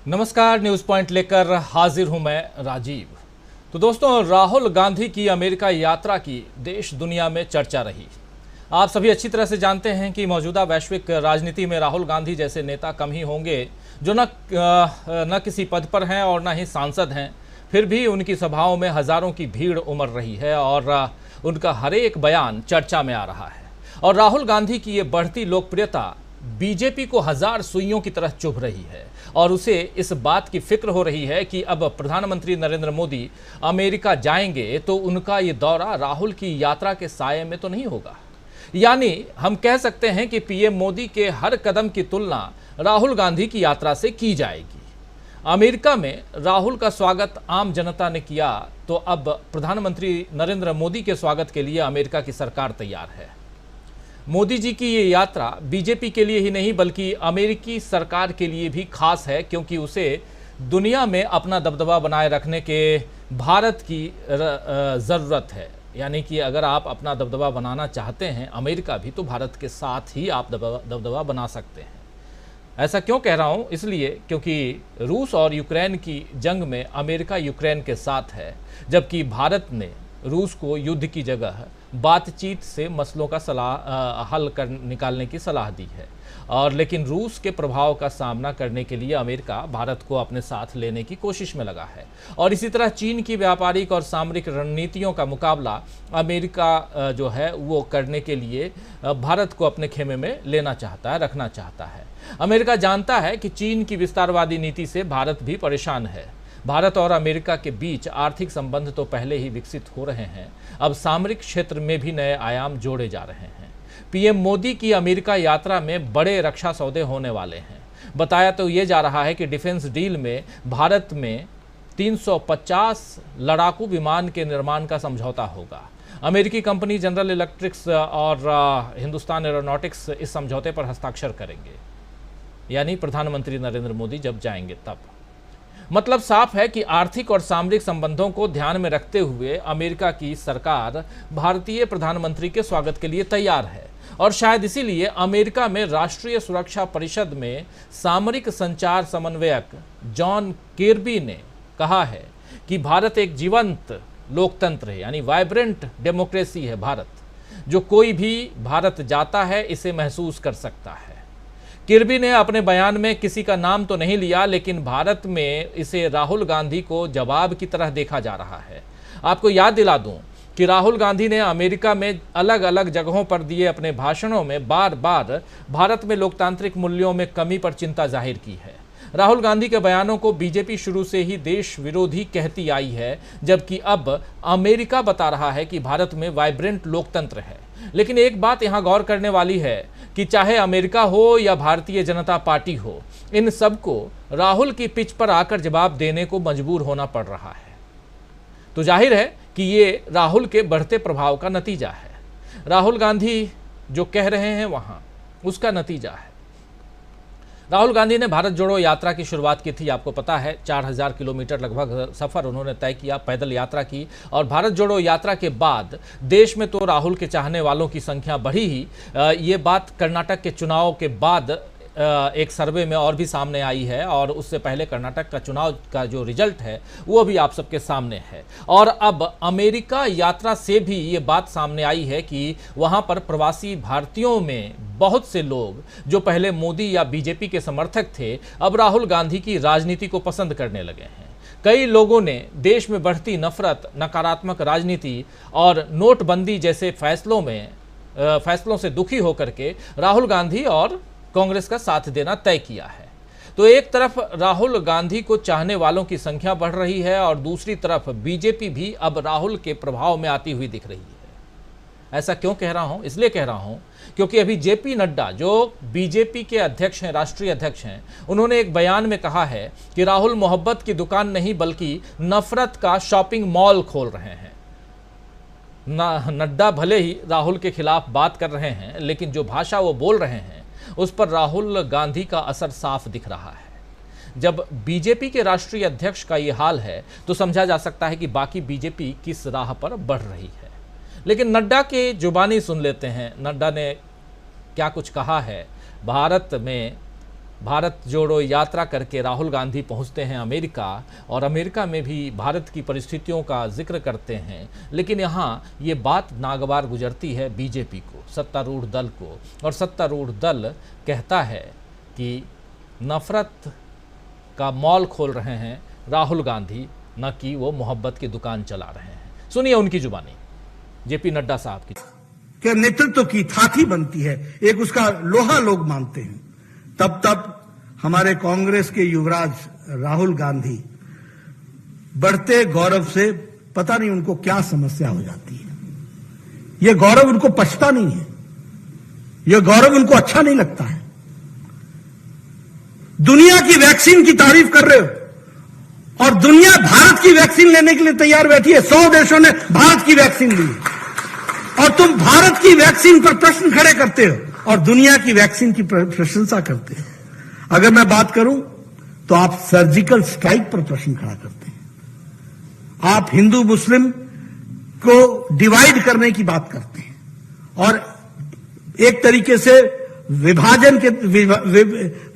नमस्कार, news point लेकर हाजिर हूं मैं राजीव। तो दोस्तों, राहुल गांधी की अमेरिका यात्रा की देश दुनिया में चर्चा रही। आप सभी अच्छी तरह से जानते हैं कि मौजूदा वैश्विक राजनीति में राहुल गांधी जैसे नेता कम ही होंगे जो न किसी पद पर हैं और न ही सांसद हैं। फिर भी उनकी सभाओं में हजारों की भीड़ उमड़ रही है और उनका हर एक बयान चर्चा में आ रहा है। और राहुल गांधी की ये बढ़ती लोकप्रियता बीजेपी को हजार सुइयों की तरह चुभ रही है और उसे इस बात की फिक्र हो रही है कि अब प्रधानमंत्री नरेंद्र मोदी अमेरिका जाएंगे तो उनका ये दौरा राहुल की यात्रा के साये में तो नहीं होगा। यानी हम कह सकते हैं कि पीएम मोदी के हर कदम की तुलना राहुल गांधी की यात्रा से की जाएगी। अमेरिका में राहुल का स्वागत आम जनता ने किया तो अब प्रधानमंत्री नरेंद्र मोदी के स्वागत के लिए अमेरिका की सरकार तैयार है। मोदी जी की ये यात्रा बीजेपी के लिए ही नहीं बल्कि अमेरिकी सरकार के लिए भी खास है, क्योंकि उसे दुनिया में अपना दबदबा बनाए रखने के भारत की ज़रूरत है। यानी कि अगर आप अपना दबदबा बनाना चाहते हैं अमेरिका भी, तो भारत के साथ ही आप दबदबा बना सकते हैं। ऐसा क्यों कह रहा हूँ? इसलिए क्योंकि रूस और यूक्रेन की जंग में अमेरिका यूक्रेन के साथ है, जबकि भारत ने रूस को युद्ध की जगह बातचीत से मसलों का हल निकालने की सलाह दी है। और लेकिन रूस के प्रभाव का सामना करने के लिए अमेरिका भारत को अपने साथ लेने की कोशिश में लगा है। और इसी तरह चीन की व्यापारिक और सामरिक रणनीतियों का मुकाबला अमेरिका जो है वो करने के लिए भारत को अपने खेमे में लेना चाहता है, रखना चाहता है। अमेरिका जानता है कि चीन की विस्तारवादी नीति से भारत भी परेशान है। भारत और अमेरिका के बीच आर्थिक संबंध तो पहले ही विकसित हो रहे हैं, अब सामरिक क्षेत्र में भी नए आयाम जोड़े जा रहे हैं। पीएम मोदी की अमेरिका यात्रा में बड़े रक्षा सौदे होने वाले हैं। बताया तो ये जा रहा है कि डिफेंस डील में भारत में 350 लड़ाकू विमान के निर्माण का समझौता होगा। अमेरिकी कंपनी जनरल इलेक्ट्रिक्स और हिंदुस्तान एरोनॉटिक्स इस समझौते पर हस्ताक्षर करेंगे, यानी प्रधानमंत्री नरेंद्र मोदी जब जाएंगे तब। मतलब साफ है कि आर्थिक और सामरिक संबंधों को ध्यान में रखते हुए अमेरिका की सरकार भारतीय प्रधानमंत्री के स्वागत के लिए तैयार है। और शायद इसीलिए अमेरिका में राष्ट्रीय सुरक्षा परिषद में सामरिक संचार समन्वयक जॉन किर्बी ने कहा है कि भारत एक जीवंत लोकतंत्र है, यानी वाइब्रेंट डेमोक्रेसी है भारत, जो कोई भी भारत जाता है इसे महसूस कर सकता है। किर्बी ने अपने बयान में किसी का नाम तो नहीं लिया, लेकिन भारत में इसे राहुल गांधी को जवाब की तरह देखा जा रहा है। आपको याद दिला दूं कि राहुल गांधी ने अमेरिका में अलग अलग जगहों पर दिए अपने भाषणों में बार बार भारत में लोकतांत्रिक मूल्यों में कमी पर चिंता जाहिर की है। राहुल गांधी के बयानों को बीजेपी शुरू से ही देश विरोधी कहती आई है, जबकि अब अमेरिका बता रहा है कि भारत में वाइब्रेंट लोकतंत्र है। लेकिन एक बात यहाँ गौर करने वाली है कि चाहे अमेरिका हो या भारतीय जनता पार्टी हो, इन सबको राहुल की पिच पर आकर जवाब देने को मजबूर होना पड़ रहा है। तो जाहिर है कि ये राहुल के बढ़ते प्रभाव का नतीजा है। राहुल गांधी जो कह रहे हैं वहाँ उसका नतीजा है। राहुल गांधी ने भारत जोड़ो यात्रा की शुरुआत की थी, आपको पता है 4000 किलोमीटर लगभग सफ़र उन्होंने तय किया, पैदल यात्रा की। और भारत जोड़ो यात्रा के बाद देश में तो राहुल के चाहने वालों की संख्या बढ़ी ही। ये बात कर्नाटक के चुनाव के बाद एक सर्वे में और भी सामने आई है, और उससे पहले कर्नाटक का चुनाव का जो रिजल्ट है वो भी आप सबके सामने है। और अब अमेरिका यात्रा से भी ये बात सामने आई है कि वहाँ पर प्रवासी भारतीयों में बहुत से लोग जो पहले मोदी या बीजेपी के समर्थक थे, अब राहुल गांधी की राजनीति को पसंद करने लगे हैं। कई लोगों ने देश में बढ़ती नफरत, नकारात्मक राजनीति और नोटबंदी जैसे फैसलों से दुखी होकर के राहुल गांधी और कांग्रेस का साथ देना तय किया है। तो एक तरफ राहुल गांधी को चाहने वालों की संख्या बढ़ रही है और दूसरी तरफ बीजेपी भी अब राहुल के प्रभाव में आती हुई दिख रही है। ऐसा क्यों कह रहा हूं? इसलिए कह रहा हूं क्योंकि अभी जेपी नड्डा जो बीजेपी के अध्यक्ष हैं, राष्ट्रीय अध्यक्ष हैं, उन्होंने एक बयान में कहा है कि राहुल मोहब्बत की दुकान नहीं बल्कि नफरत का शॉपिंग मॉल खोल रहे हैं। नड्डा भले ही राहुल के खिलाफ बात कर रहे हैं, लेकिन जो भाषा वो बोल रहे हैं उस पर राहुल गांधी का असर साफ दिख रहा है। जब बीजेपी के राष्ट्रीय अध्यक्ष का ये हाल है तो समझा जा सकता है कि बाकी बीजेपी किस राह पर बढ़ रही है। लेकिन नड्डा के जुबानी सुन लेते हैं। नड्डा ने क्या कुछ कहा है। भारत में भारत जोड़ो यात्रा करके राहुल गांधी पहुंचते हैं अमेरिका और अमेरिका में भी भारत की परिस्थितियों का जिक्र करते हैं, लेकिन यहाँ ये बात नागवार गुजरती है बीजेपी को, सत्तारूढ़ दल को, और सत्तारूढ़ दल कहता है कि नफरत का मॉल खोल रहे हैं राहुल गांधी, न कि वो मोहब्बत की दुकान चला रहे हैं। सुनिए उनकी जुबानी, जेपी नड्डा साहब की। क्या नेतृत्व की थाथी बनती है, एक उसका लोहा लोग मानते हैं, तब हमारे कांग्रेस के युवराज राहुल गांधी बढ़ते गौरव से पता नहीं उनको क्या समस्या हो जाती है। यह गौरव उनको पछता नहीं है, यह गौरव उनको अच्छा नहीं लगता है। दुनिया की वैक्सीन की तारीफ कर रहे हो और दुनिया भारत की वैक्सीन लेने के लिए तैयार बैठी है। 100 देशों ने भारत की वैक्सीन ली और तुम भारत की वैक्सीन पर प्रश्न खड़े करते हो और दुनिया की वैक्सीन की प्रशंसा करते हो। अगर मैं बात करूं तो आप सर्जिकल स्ट्राइक पर प्रश्न खड़ा करते हैं, आप हिंदू मुस्लिम को डिवाइड करने की बात करते हैं और एक तरीके से विभाजन के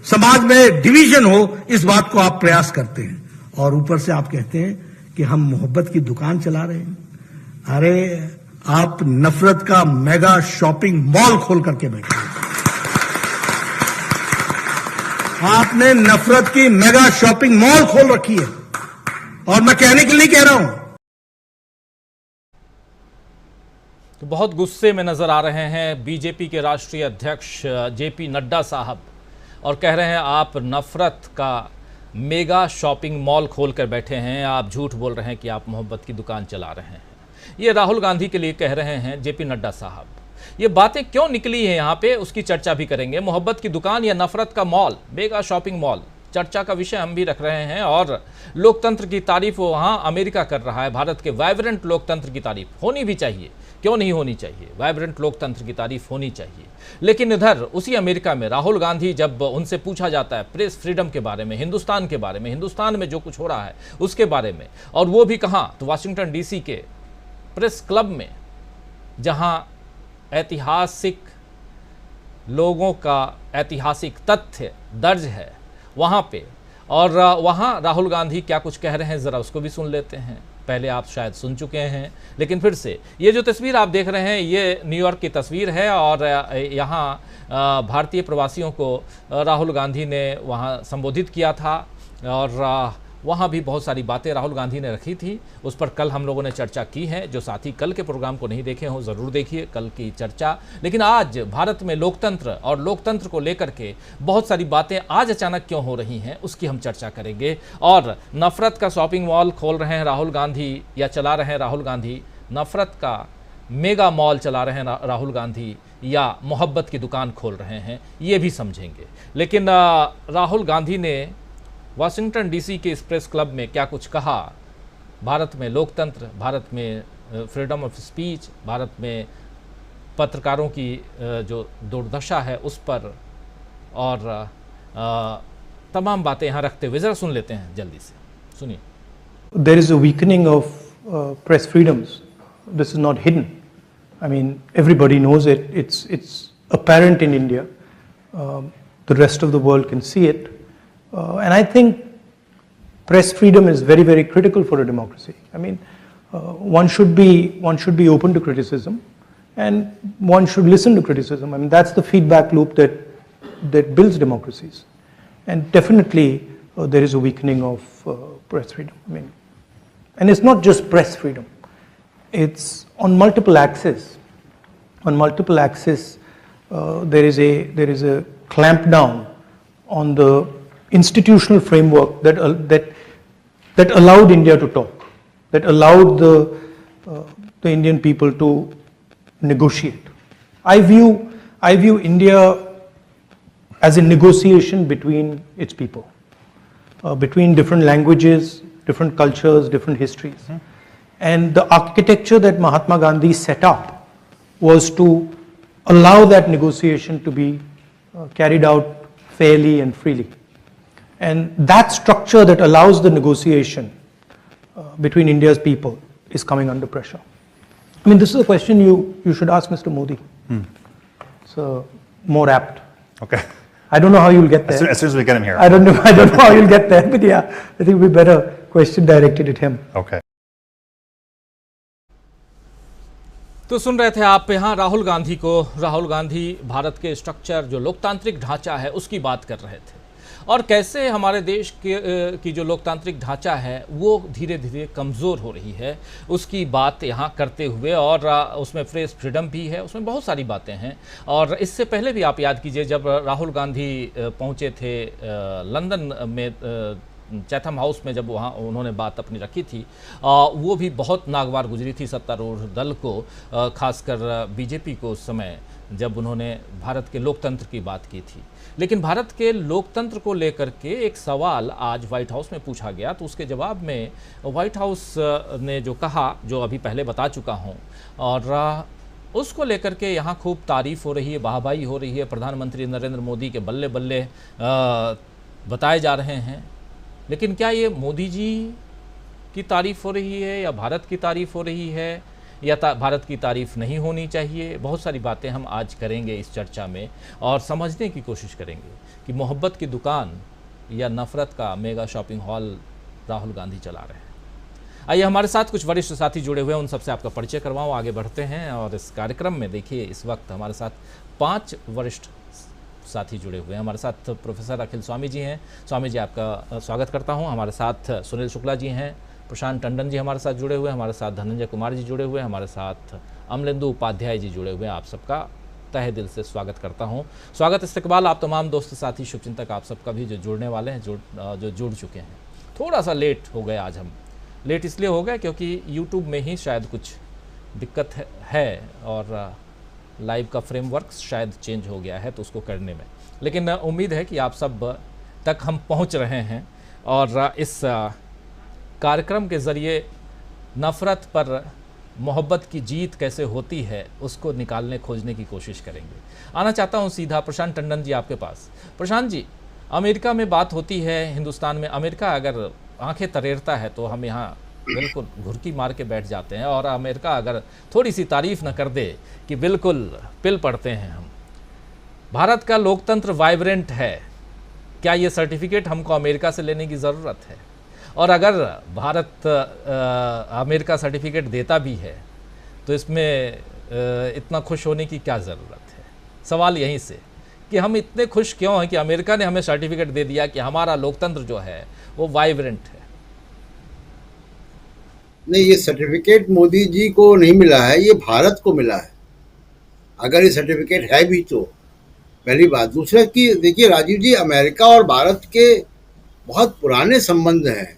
समाज में डिवीजन हो, इस बात को आप प्रयास करते हैं और ऊपर से आप कहते हैं कि हम मोहब्बत की दुकान चला रहे हैं। अरे आप नफरत का मेगा शॉपिंग मॉल खोल करके बैठे हैं। आपने नफरत की मेगा शॉपिंग मॉल खोल रखी है और मैं कहने के लिए कह रहा हूं। तो बहुत गुस्से में नजर आ रहे हैं बीजेपी के राष्ट्रीय अध्यक्ष जेपी नड्डा साहब और कह रहे हैं आप नफरत का मेगा शॉपिंग मॉल खोल कर बैठे हैं, आप झूठ बोल रहे हैं कि आप मोहब्बत की दुकान चला रहे हैं। ये राहुल गांधी के लिए कह रहे हैं जेपी नड्डा साहब। ये बातें क्यों निकली हैं यहाँ पे, उसकी चर्चा भी करेंगे। मोहब्बत की दुकान या नफरत का मॉल, मेगा शॉपिंग मॉल, चर्चा का विषय हम भी रख रहे हैं। और लोकतंत्र की तारीफ वहाँ अमेरिका कर रहा है, भारत के वाइब्रेंट लोकतंत्र की तारीफ होनी भी चाहिए, क्यों नहीं होनी चाहिए, वाइब्रेंट लोकतंत्र की तारीफ होनी चाहिए। लेकिन इधर उसी अमेरिका में राहुल गांधी जब उनसे पूछा जाता है प्रेस फ्रीडम के बारे में, हिंदुस्तान के बारे में, हिंदुस्तान में जो कुछ हो रहा है उसके बारे में, और वो भी कहाँ, तो वाशिंगटन डीसी के प्रेस क्लब में, जहां ऐतिहासिक लोगों का ऐतिहासिक तथ्य दर्ज है वहां पे। और वहां राहुल गांधी क्या कुछ कह रहे हैं जरा उसको भी सुन लेते हैं। पहले आप शायद सुन चुके हैं, लेकिन फिर से ये जो तस्वीर आप देख रहे हैं ये न्यूयॉर्क की तस्वीर है और यहाँ भारतीय प्रवासियों को राहुल गांधी ने वहाँ संबोधित किया था और वहाँ भी बहुत सारी बातें राहुल गांधी ने रखी थी। उस पर कल हम लोगों ने चर्चा की है। जो साथी कल के प्रोग्राम को नहीं देखे हों ज़रूर देखिए कल की चर्चा। लेकिन आज भारत में लोकतंत्र और लोकतंत्र को लेकर के बहुत सारी बातें आज अचानक क्यों हो रही हैं उसकी हम चर्चा करेंगे। और नफरत का शॉपिंग मॉल खोल रहे हैं राहुल गांधी या चला रहे हैं राहुल गांधी, नफरत का मेगा मॉल चला रहे हैं राहुल गांधी या मोहब्बत की दुकान खोल रहे हैं, ये भी समझेंगे। लेकिन राहुल गांधी ने वाशिंगटन डीसी के इस प्रेस क्लब में क्या कुछ कहा, भारत में लोकतंत्र, भारत में फ्रीडम ऑफ स्पीच, भारत में पत्रकारों की जो दुर्दशा है उस पर, और तमाम बातें यहाँ रखते हुए ज़रा सुन लेते हैं जल्दी से, सुनिए। There is a weakening of press freedoms. This is not hidden. I mean, everybody knows it. It's apparent in India. The rest of the world can see it. And I think press freedom is very, very critical for a democracy. I mean, one should be open to criticism, and one should listen to criticism. I mean, that's the feedback loop that builds democracies. And definitely, there is a weakening of press freedom. I mean, and it's not just press freedom; it's on multiple axes. On multiple axes, there is a clampdown on the institutional framework that allowed India to talk, that allowed the Indian people to negotiate. I view India as a negotiation between its people, between different languages, different cultures, different histories. And the architecture that Mahatma Gandhi set up was to allow that negotiation to be carried out fairly and freely. And that structure that allows the negotiation between India's people is coming under pressure. I mean, this is a question you should ask Mr. Modi. It's more apt. Okay. I don't know how you'll get there. As soon as we get him here. I don't know how you'll get there, but yeah, I think we better question directed at him. Okay. तो सुन रहे थे आप यहाँ राहुल गांधी को। राहुल गांधी भारत के structure, जो लोकतांत्रिक ढांचा है, उसकी बात कर रहे थे और कैसे हमारे देश की जो लोकतांत्रिक ढांचा है वो धीरे धीरे कमज़ोर हो रही है, उसकी बात यहाँ करते हुए, और उसमें प्रेस फ्रीडम भी है, उसमें बहुत सारी बातें हैं। और इससे पहले भी आप याद कीजिए, जब राहुल गांधी पहुँचे थे लंदन में चैथम हाउस में, जब वहाँ उन्होंने बात अपनी रखी थी, वो भी बहुत नागवार गुजरी थी सत्तारूढ़ दल को, खासकर बीजेपी को उस समय, जब उन्होंने भारत के लोकतंत्र की बात की थी। लेकिन भारत के लोकतंत्र को लेकर के एक सवाल आज व्हाइट हाउस में पूछा गया, तो उसके जवाब में व्हाइट हाउस ने जो कहा, जो अभी पहले बता चुका हूँ, और उसको लेकर के यहाँ खूब तारीफ़ हो रही है, वाहवाही हो रही है। प्रधानमंत्री नरेंद्र मोदी के बल्ले बल्ले बताए जा रहे हैं। लेकिन क्या ये मोदी जी की तारीफ़ हो रही है या भारत की तारीफ़ हो रही है, या भारत की तारीफ़ नहीं होनी चाहिए? बहुत सारी बातें हम आज करेंगे इस चर्चा में और समझने की कोशिश करेंगे कि मोहब्बत की दुकान या नफ़रत का mega shopping hall Rahul Gandhi चला रहे हैं। आइए हमारे साथ कुछ वरिष्ठ साथी जुड़े हुए हैं, उन सबसे आपका परिचय करवाऊँ, आगे बढ़ते हैं। और इस कार्यक्रम में देखिए, इस वक्त हमारे साथ 5 वरिष्ठ साथी जुड़े हुए हैं। हमारे साथ प्रोफेसर अखिल स्वामी जी हैं। स्वामी जी, आपका स्वागत करता हूं। हमारे साथ सुनील शुक्ला जी हैं। प्रशांत टंडन जी हमारे साथ जुड़े हुए हैं। हमारे साथ धनंजय कुमार जी जुड़े हुए हैं। हमारे साथ अमलेंदु उपाध्याय जी जुड़े हुए हैं। आप सबका तहे दिल से स्वागत करता हूं। स्वागत इस्तकबाल आप तमाम दोस्त साथी शुभचिंतक आप सबका भी, जो जुड़ने वाले हैं, जो जुड़ चुके हैं। थोड़ा सा लेट हो गए आज हम। लेट इसलिए हो गए क्योंकि यूट्यूब में ही शायद कुछ दिक्कत है और लाइव का फ्रेमवर्क शायद चेंज हो गया है, तो उसको करने में। लेकिन उम्मीद है कि आप सब तक हम पहुंच रहे हैं और इस कार्यक्रम के ज़रिए नफ़रत पर मोहब्बत की जीत कैसे होती है उसको निकालने खोजने की कोशिश करेंगे। आना चाहता हूं सीधा प्रशांत टंडन जी आपके पास। प्रशांत जी, अमेरिका में बात होती है, हिंदुस्तान में अमेरिका अगर आंखें तरेरता है तो हम यहाँ बिल्कुल घुरकी मार के बैठ जाते हैं, और अमेरिका अगर थोड़ी सी तारीफ न कर दे कि बिल्कुल पिल पड़ते हैं हम। भारत का लोकतंत्र वाइब्रेंट है, क्या ये सर्टिफिकेट हमको अमेरिका से लेने की ज़रूरत है? और अगर भारत अमेरिका सर्टिफिकेट देता भी है तो इसमें इतना खुश होने की क्या ज़रूरत है? सवाल यहीं से कि हम इतने खुश क्यों हैं कि अमेरिका ने हमें सर्टिफिकेट दे दिया कि हमारा लोकतंत्र जो है वो वाइब्रेंट है। नहीं, ये सर्टिफिकेट मोदी जी को नहीं मिला है, ये भारत को मिला है। अगर ये सर्टिफिकेट है भी तो पहली बात। दूसरा कि देखिए राजीव जी, अमेरिका और भारत के बहुत पुराने संबंध हैं।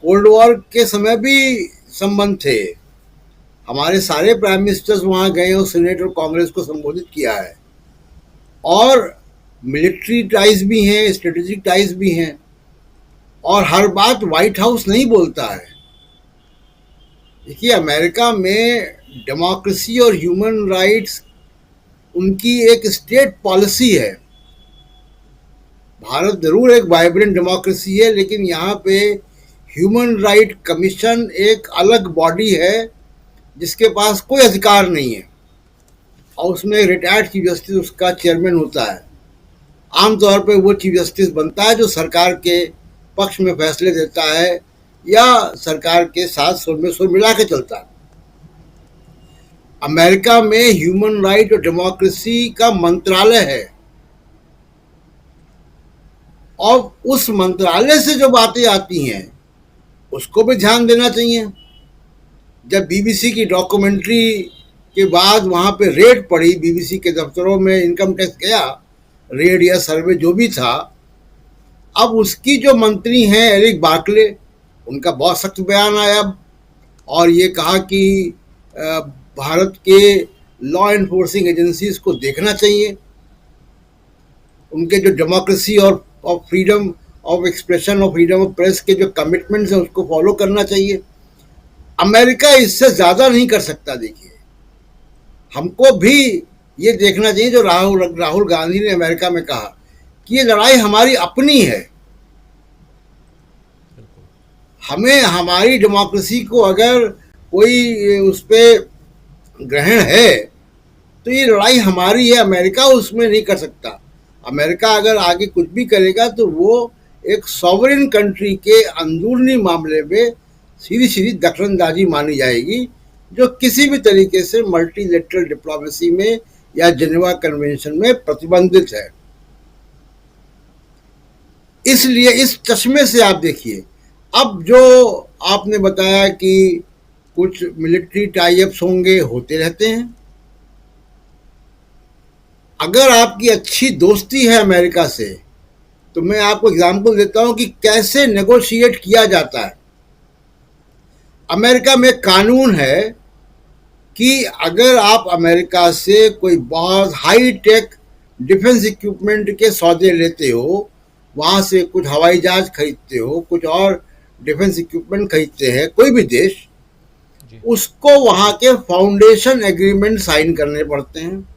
कोल्ड वॉर के समय भी संबंध थे। हमारे सारे प्राइम मिनिस्टर्स वहाँ गए और सीनेट और कांग्रेस को संबोधित किया है, और मिलिट्री टाइज भी हैं, स्ट्रेटेजिक टाइज भी हैं, और हर बात व्हाइट हाउस नहीं बोलता है। देखिए, अमेरिका में डेमोक्रेसी और ह्यूमन राइट्स उनकी एक स्टेट पॉलिसी है। भारत जरूर एक वाइब्रेंट डेमोक्रेसी है, लेकिन यहाँ पे ह्यूमन राइट कमीशन एक अलग बॉडी है जिसके पास कोई अधिकार नहीं है, और उसमें रिटायर्ड चीफ जस्टिस उसका चेयरमैन होता है। आमतौर पे वो चीफ जस्टिस बनता है जो सरकार के पक्ष में फैसले देता है या सरकार के साथ सुर में सुर मिला के चलता है। अमेरिका में ह्यूमन राइट और डेमोक्रेसी का मंत्रालय है, और उस मंत्रालय से जो बातें आती हैं उसको भी ध्यान देना चाहिए। जब बीबीसी की डॉक्यूमेंट्री के बाद वहाँ पे रेड पड़ी, बीबीसी के दफ्तरों में इनकम टैक्स गया, रेड या सर्वे जो भी था, अब उसकी जो मंत्री हैं एरिक बार्कले, उनका बहुत सख्त बयान आया और ये कहा कि भारत के लॉ एनफोर्सिंग एजेंसीज को देखना चाहिए, उनके जो डेमोक्रेसी और फ्रीडम ऑफ एक्सप्रेशन और फ्रीडम ऑफ प्रेस के जो कमिटमेंट्स हैं उसको फॉलो करना चाहिए। अमेरिका इससे ज़्यादा नहीं कर सकता। देखिए, हमको भी ये देखना चाहिए जो राहुल गांधी ने अमेरिका में कहा कि ये लड़ाई हमारी अपनी है। हमें हमारी डेमोक्रेसी को अगर कोई उस पर ग्रहण है तो ये लड़ाई हमारी है, अमेरिका उसमें नहीं कर सकता। अमेरिका अगर आगे कुछ भी करेगा तो वो एक सॉवरेन कंट्री के अंदरूनी मामले में सीधी सीधी दखलंदाजी मानी जाएगी, जो किसी भी तरीके से मल्टीलेटरल डिप्लोमेसी में या जेनेवा कन्वेंशन में प्रतिबंधित है। इसलिए इस चश्मे से आप देखिए, अब जो आपने बताया कि कुछ मिलिट्री टाई अप्स होंगे, होते रहते हैं। अगर आपकी अच्छी दोस्ती है अमेरिका से, तो मैं आपको एग्जांपल देता हूं कि कैसे नेगोशिएट किया जाता है। अमेरिका में कानून है कि अगर आप अमेरिका से कोई बहुत हाई टेक डिफेंस इक्विपमेंट के सौदे लेते हो, वहां से कुछ हवाई जहाज खरीदते हो, कुछ और डिफेंस इक्विपमेंट खरीदते हैं कोई भी देश, उसको वहां के फाउंडेशन एग्रीमेंट साइन करने पड़ते हैं।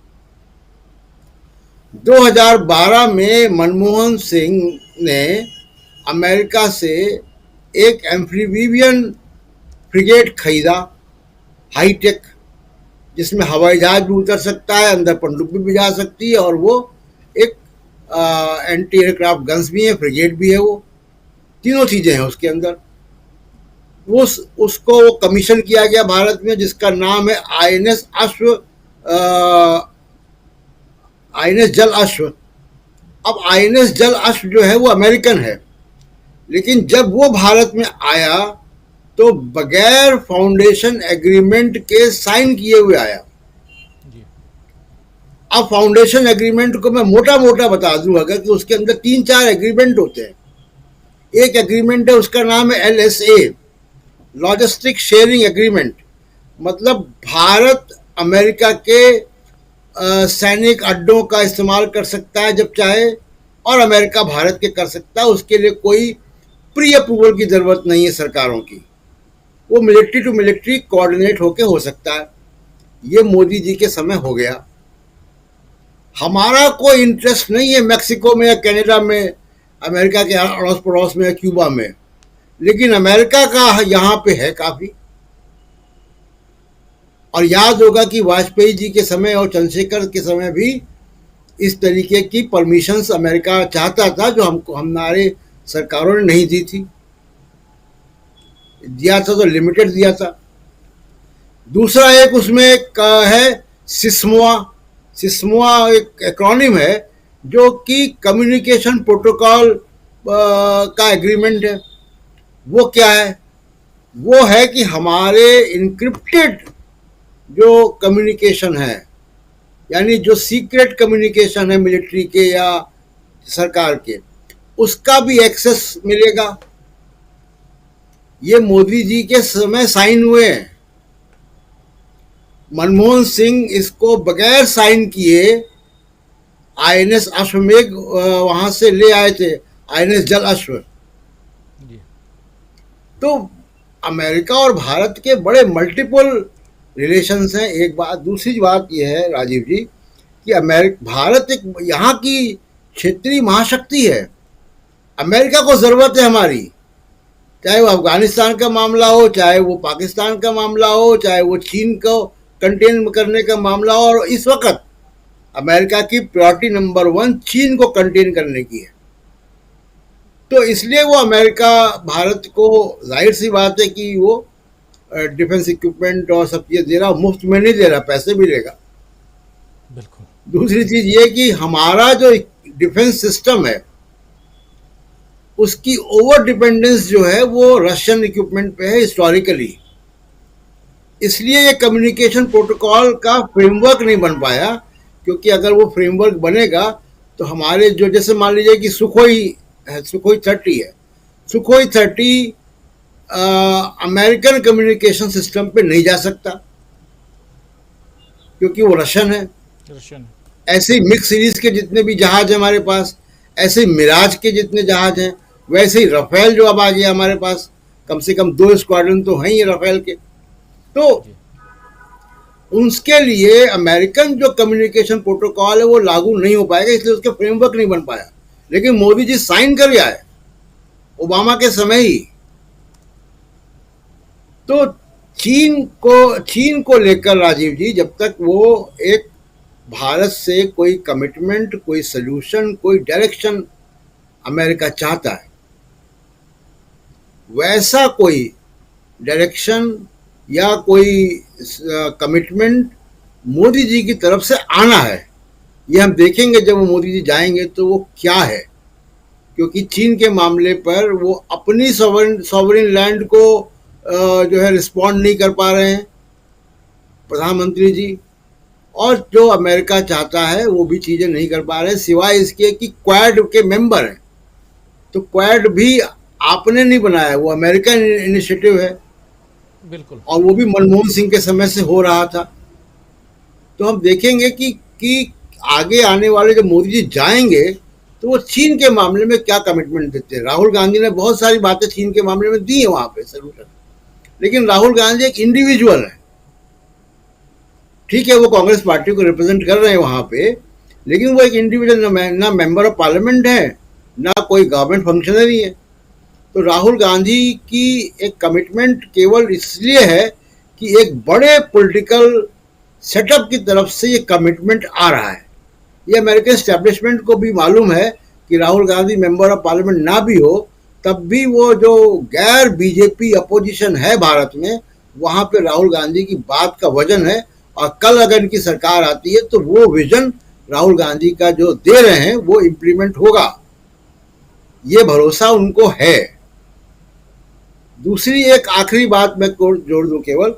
2012 में मनमोहन सिंह ने अमेरिका से एक एम्फीबियन फ्रिगेट खरीदा, हाईटेक, जिसमें हवाई जहाज भी उतर सकता है, अंदर पनडुब्बी भी जा सकती है, और वो एक एंटी एयरक्राफ्ट गन्स भी है, फ्रिगेट भी है, वो तीनों चीजें हैं उसके अंदर। उसको कमीशन किया गया भारत में, जिसका नाम है आईएनएस अश्व, आईएनएस जल अश्व। अब आईएनएस जल अश्व जो है वो अमेरिकन है, लेकिन जब वो भारत में आया तो बगैर फाउंडेशन एग्रीमेंट के साइन किए हुए आया। अब फाउंडेशन एग्रीमेंट को मैं मोटा मोटा बता दूं अगर, कि उसके अंदर 3-4 एग्रीमेंट होते हैं। एक एग्रीमेंट है, उसका नाम है LSA, लॉजिस्टिक शेयरिंग एग्रीमेंट। मतलब भारत अमेरिका के सैनिक अड्डों का इस्तेमाल कर सकता है जब चाहे, और अमेरिका भारत के कर सकता है। उसके लिए कोई प्री अप्रूवल की जरूरत नहीं है सरकारों की, वो मिलिट्री टू मिलिट्री कोऑर्डिनेट होके हो सकता है। ये मोदी जी के समय हो गया। हमारा कोई इंटरेस्ट नहीं है मैक्सिको में या कनाडा में, अमेरिका के अड़ोस पड़ोस में या क्यूबा में, लेकिन अमेरिका का यहाँ पे है काफी। और याद होगा कि वाजपेयी जी के समय और चंद्रशेखर के समय भी इस तरीके की परमिशंस अमेरिका चाहता था, जो हमारे सरकारों ने नहीं दी थी। दिया था तो लिमिटेड दिया था। दूसरा एक उसमें है सिस्मोआ। सिस्मोआ एक एक्रोनिम है, जो कि कम्युनिकेशन प्रोटोकॉल का एग्रीमेंट है। वो क्या है? वो है कि हमारे इनक्रिप्टेड जो कम्युनिकेशन है, यानी जो सीक्रेट कम्युनिकेशन है मिलिट्री के या सरकार के, उसका भी एक्सेस मिलेगा। ये मोदी जी के समय साइन हुए हैं। मनमोहन सिंह इसको बगैर साइन किए आईएनएस अश्वमेघ वहां से ले आए थे, आईएनएस जल अश्व। तो अमेरिका और भारत के बड़े मल्टीपल रिलेशंस हैं, एक बात। दूसरी बात यह है राजीव जी कि भारत एक यहाँ की क्षेत्रीय महाशक्ति है। अमेरिका को जरूरत है हमारी, चाहे वो अफगानिस्तान का मामला हो, चाहे वो पाकिस्तान का मामला हो, चाहे वो चीन को कंटेन करने का मामला हो। और इस वक्त अमेरिका की प्रायोरिटी नंबर 1 चीन को कंटेन करने की है। तो इसलिए वो अमेरिका भारत को, जाहिर सी बात है कि वो डिफेंस इक्विपमेंट और सब चीज़ दे रहा, मुफ्त में नहीं दे रहा, पैसे भी लेगा। बिल्कुल। दूसरी चीज ये कि हमारा जो डिफेंस सिस्टम है, उसकी ओवर डिपेंडेंस जो है वो रशियन इक्विपमेंट पे है हिस्टोरिकली। इसलिए ये कम्युनिकेशन प्रोटोकॉल का फ्रेमवर्क नहीं बन पाया, क्योंकि अगर वो फ्रेमवर्क बनेगा तो हमारे जो, जैसे मान लीजिए कि सुखोई 30 है, सुखोई 30 अमेरिकन कम्युनिकेशन सिस्टम पे नहीं जा सकता क्योंकि वो रशियन है। ऐसे ही मिक्स सीरीज के जितने भी जहाज हैं हमारे पास, ऐसे ही मिराज के जितने जहाज हैं, वैसे ही रफेल जो अब आ गया हमारे पास, कम से कम 2 स्क्वाड्रन तो हैं ही रफेल के। तो उसके लिए अमेरिकन जो कम्युनिकेशन प्रोटोकॉल है वो लागू नहीं हो पाएगा, इसलिए उसके फ्रेमवर्क नहीं बन पाया। लेकिन मोदी जी साइन कर गया है ओबामा के समय ही। तो चीन को लेकर राजीव जी, जब तक वो एक भारत से कोई कमिटमेंट, कोई सल्यूशन, कोई डायरेक्शन अमेरिका चाहता है, वैसा कोई डायरेक्शन या कोई कमिटमेंट मोदी जी की तरफ से आना है। ये हम देखेंगे जब मोदी जी जाएंगे तो वो क्या है, क्योंकि चीन के मामले पर वो अपनी सॉवरेन लैंड को जो है रिस्पॉन्ड नहीं कर पा रहे हैं प्रधानमंत्री जी, और जो अमेरिका चाहता है वो भी चीज़ें नहीं कर पा रहे हैं, सिवाय इसके कि क्वाड के मेंबर हैं। तो क्वाड भी आपने नहीं बनाया, वो अमेरिकन इनिशिएटिव है, बिल्कुल, और वो भी मनमोहन सिंह के समय से हो रहा था। तो हम देखेंगे कि आगे आने वाले जब मोदी जी जाएंगे तो वो चीन के मामले में क्या कमिटमेंट देते हैं। राहुल गांधी ने बहुत सारी बातें चीन के मामले में दी है वहां पे सल्यूशन, लेकिन राहुल गांधी एक इंडिविजुअल है। ठीक है, वो कांग्रेस पार्टी को रिप्रेजेंट कर रहे हैं वहां पे, लेकिन वो एक इंडिविजुअल, ना मेंबर ऑफ पार्लियामेंट है, ना कोई गवर्नमेंट फंक्शनरी है। तो राहुल गांधी की एक कमिटमेंट केवल इसलिए है कि एक बड़े पॉलिटिकल सेटअप की तरफ से ये कमिटमेंट आ रहा है। ये अमेरिकन एस्टेब्लिशमेंट को भी मालूम है कि Rahul Gandhi member of parliament ना भी हो, तब भी वो जो गैर बीजेपी अपोजिशन है भारत में, वहां पे राहुल गांधी की बात का वजन है। और कल अगर इनकी सरकार आती है तो वो विजन राहुल गांधी का जो दे रहे हैं वो इम्प्लीमेंट होगा, ये भरोसा उनको है। दूसरी एक आखिरी बात मैं जोड़ दूं केवल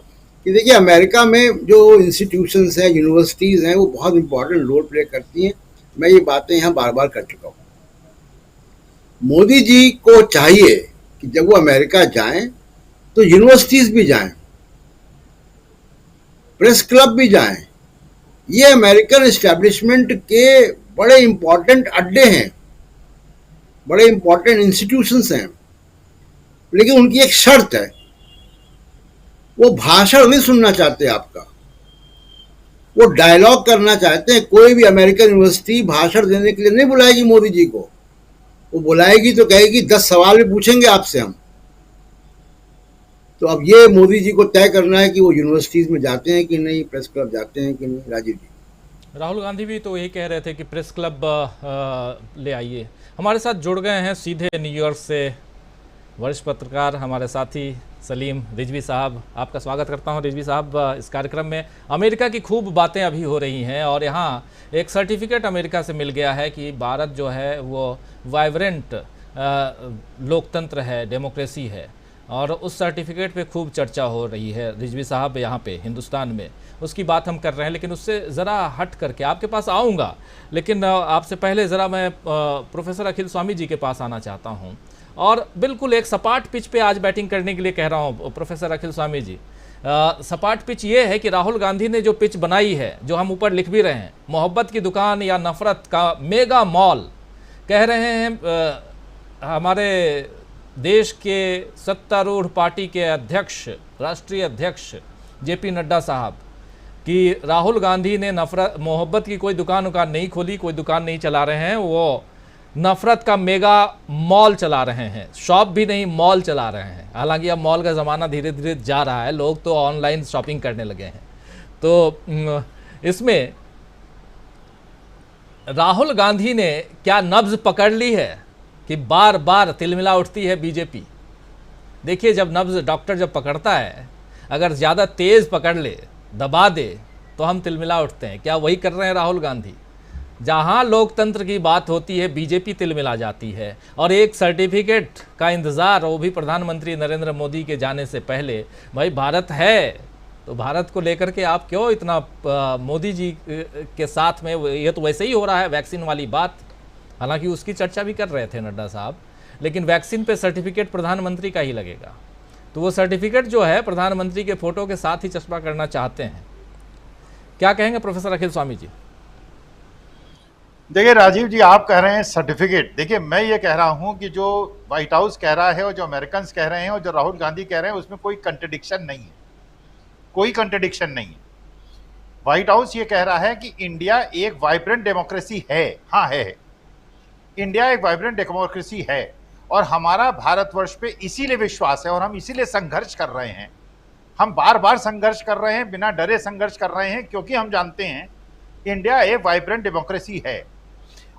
कि देखिए, अमेरिका में जो इंस्टीट्यूशंस हैं, यूनिवर्सिटीज़ हैं, वो बहुत इंपॉर्टेंट रोल प्ले करती हैं। मैं ये बातें यहाँ बार बार कर चुका हूँ। मोदी जी को चाहिए कि जब वो अमेरिका जाएं तो यूनिवर्सिटीज़ भी जाएं, प्रेस क्लब भी जाएं। ये अमेरिकन एस्टेब्लिशमेंट के बड़े इंपॉर्टेंट अड्डे हैं, बड़े इंपॉर्टेंट इंस्टीट्यूशंस हैं, लेकिन उनकी एक शर्त है, वो भाषण नहीं सुनना चाहते आपका, वो डायलॉग करना चाहते हैं। कोई भी अमेरिकन यूनिवर्सिटी भाषण देने के लिए नहीं बुलाएगी मोदी जी को, वो बुलाएगी तो कहेगी 10 सवाल भी पूछेंगे आपसे हम। तो अब ये मोदी जी को तय करना है कि वो यूनिवर्सिटीज में जाते हैं कि नहीं, प्रेस क्लब जाते हैं कि नहीं। राजीव जी, राहुल गांधी भी तो यही कह रहे थे कि प्रेस क्लब ले आइए। हमारे साथ जुड़ गए हैं सीधे न्यूयॉर्क से वरिष्ठ पत्रकार हमारे साथी सलीम रिजवी साहब। आपका स्वागत करता हूं रिजवी साहब इस कार्यक्रम में। अमेरिका की खूब बातें अभी हो रही हैं और यहाँ एक सर्टिफिकेट अमेरिका से मिल गया है कि भारत जो है वो वाइब्रेंट लोकतंत्र है, डेमोक्रेसी है, और उस सर्टिफिकेट पे खूब चर्चा हो रही है रिजवी साहब यहाँ पे हिंदुस्तान में। उसकी बात हम कर रहे हैं, लेकिन उससे ज़रा हट करके आपके पास आऊँगा, लेकिन आपसे पहले ज़रा मैं प्रोफेसर अखिल स्वामी जी के पास आना चाहता हूँ। और बिल्कुल एक सपाट पिच पे आज बैटिंग करने के लिए कह रहा हूँ प्रोफेसर अखिल स्वामी जी। सपाट पिच ये है कि राहुल गांधी ने जो पिच बनाई है, जो हम ऊपर लिख भी रहे हैं, मोहब्बत की दुकान या नफ़रत का मेगा मॉल, कह रहे हैं हमारे देश के सत्तारूढ़ पार्टी के अध्यक्ष, राष्ट्रीय अध्यक्ष जेपी नड्डा साहब, कि राहुल गांधी ने नफरत मोहब्बत की कोई दुकान नहीं खोली, कोई दुकान नहीं चला रहे हैं, वो नफरत का मेगा मॉल चला रहे हैं। शॉप भी नहीं, मॉल चला रहे हैं। हालांकि अब मॉल का ज़माना धीरे धीरे जा रहा है, लोग तो ऑनलाइन शॉपिंग करने लगे हैं। तो इसमें राहुल गांधी ने क्या नब्ज पकड़ ली है कि बार बार तिलमिला उठती है बीजेपी। देखिए, जब नब्ज डॉक्टर जब पकड़ता है, अगर ज़्यादा तेज़ पकड़ ले, दबा दे, तो हम तिलमिला उठते हैं। क्या वही कर रहे हैं राहुल गांधी? जहां लोकतंत्र की बात होती है, बीजेपी तिलमिला जाती है। और एक सर्टिफिकेट का इंतज़ार, वो भी प्रधानमंत्री नरेंद्र मोदी के जाने से पहले। भाई, भारत है तो भारत को लेकर के आप क्यों इतना मोदी जी के साथ में? ये तो वैसे ही हो रहा है वैक्सीन वाली बात, हालांकि उसकी चर्चा भी कर रहे थे नड्डा साहब, लेकिन वैक्सीन पे सर्टिफिकेट प्रधानमंत्री का ही लगेगा। तो वो सर्टिफिकेट जो है प्रधानमंत्री के फोटो के साथ ही चस्पा करना चाहते हैं। क्या कहेंगे प्रोफेसर अखिल स्वामी जी? देखिए राजीव जी, आप कह रहे हैं सर्टिफिकेट। देखिए, मैं ये कह रहा हूं कि जो व्हाइट हाउस कह रहा है और जो अमेरिकन कह रहे हैं और जो राहुल गांधी कह रहे हैं, उसमें कोई कंट्रडिक्शन नहीं है, कोई कंट्रडिक्शन नहीं है। व्हाइट हाउस ये कह रहा है कि इंडिया एक वाइब्रेंट डेमोक्रेसी है। हाँ, है, इंडिया एक वाइब्रेंट डेमोक्रेसी है, और हमारा भारतवर्ष पे इसीलिए विश्वास है और हम इसीलिए संघर्ष कर रहे हैं। हम बार बार संघर्ष कर रहे हैं, बिना डरे संघर्ष कर रहे हैं, क्योंकि हम जानते हैं इंडिया एक वाइब्रेंट डेमोक्रेसी है,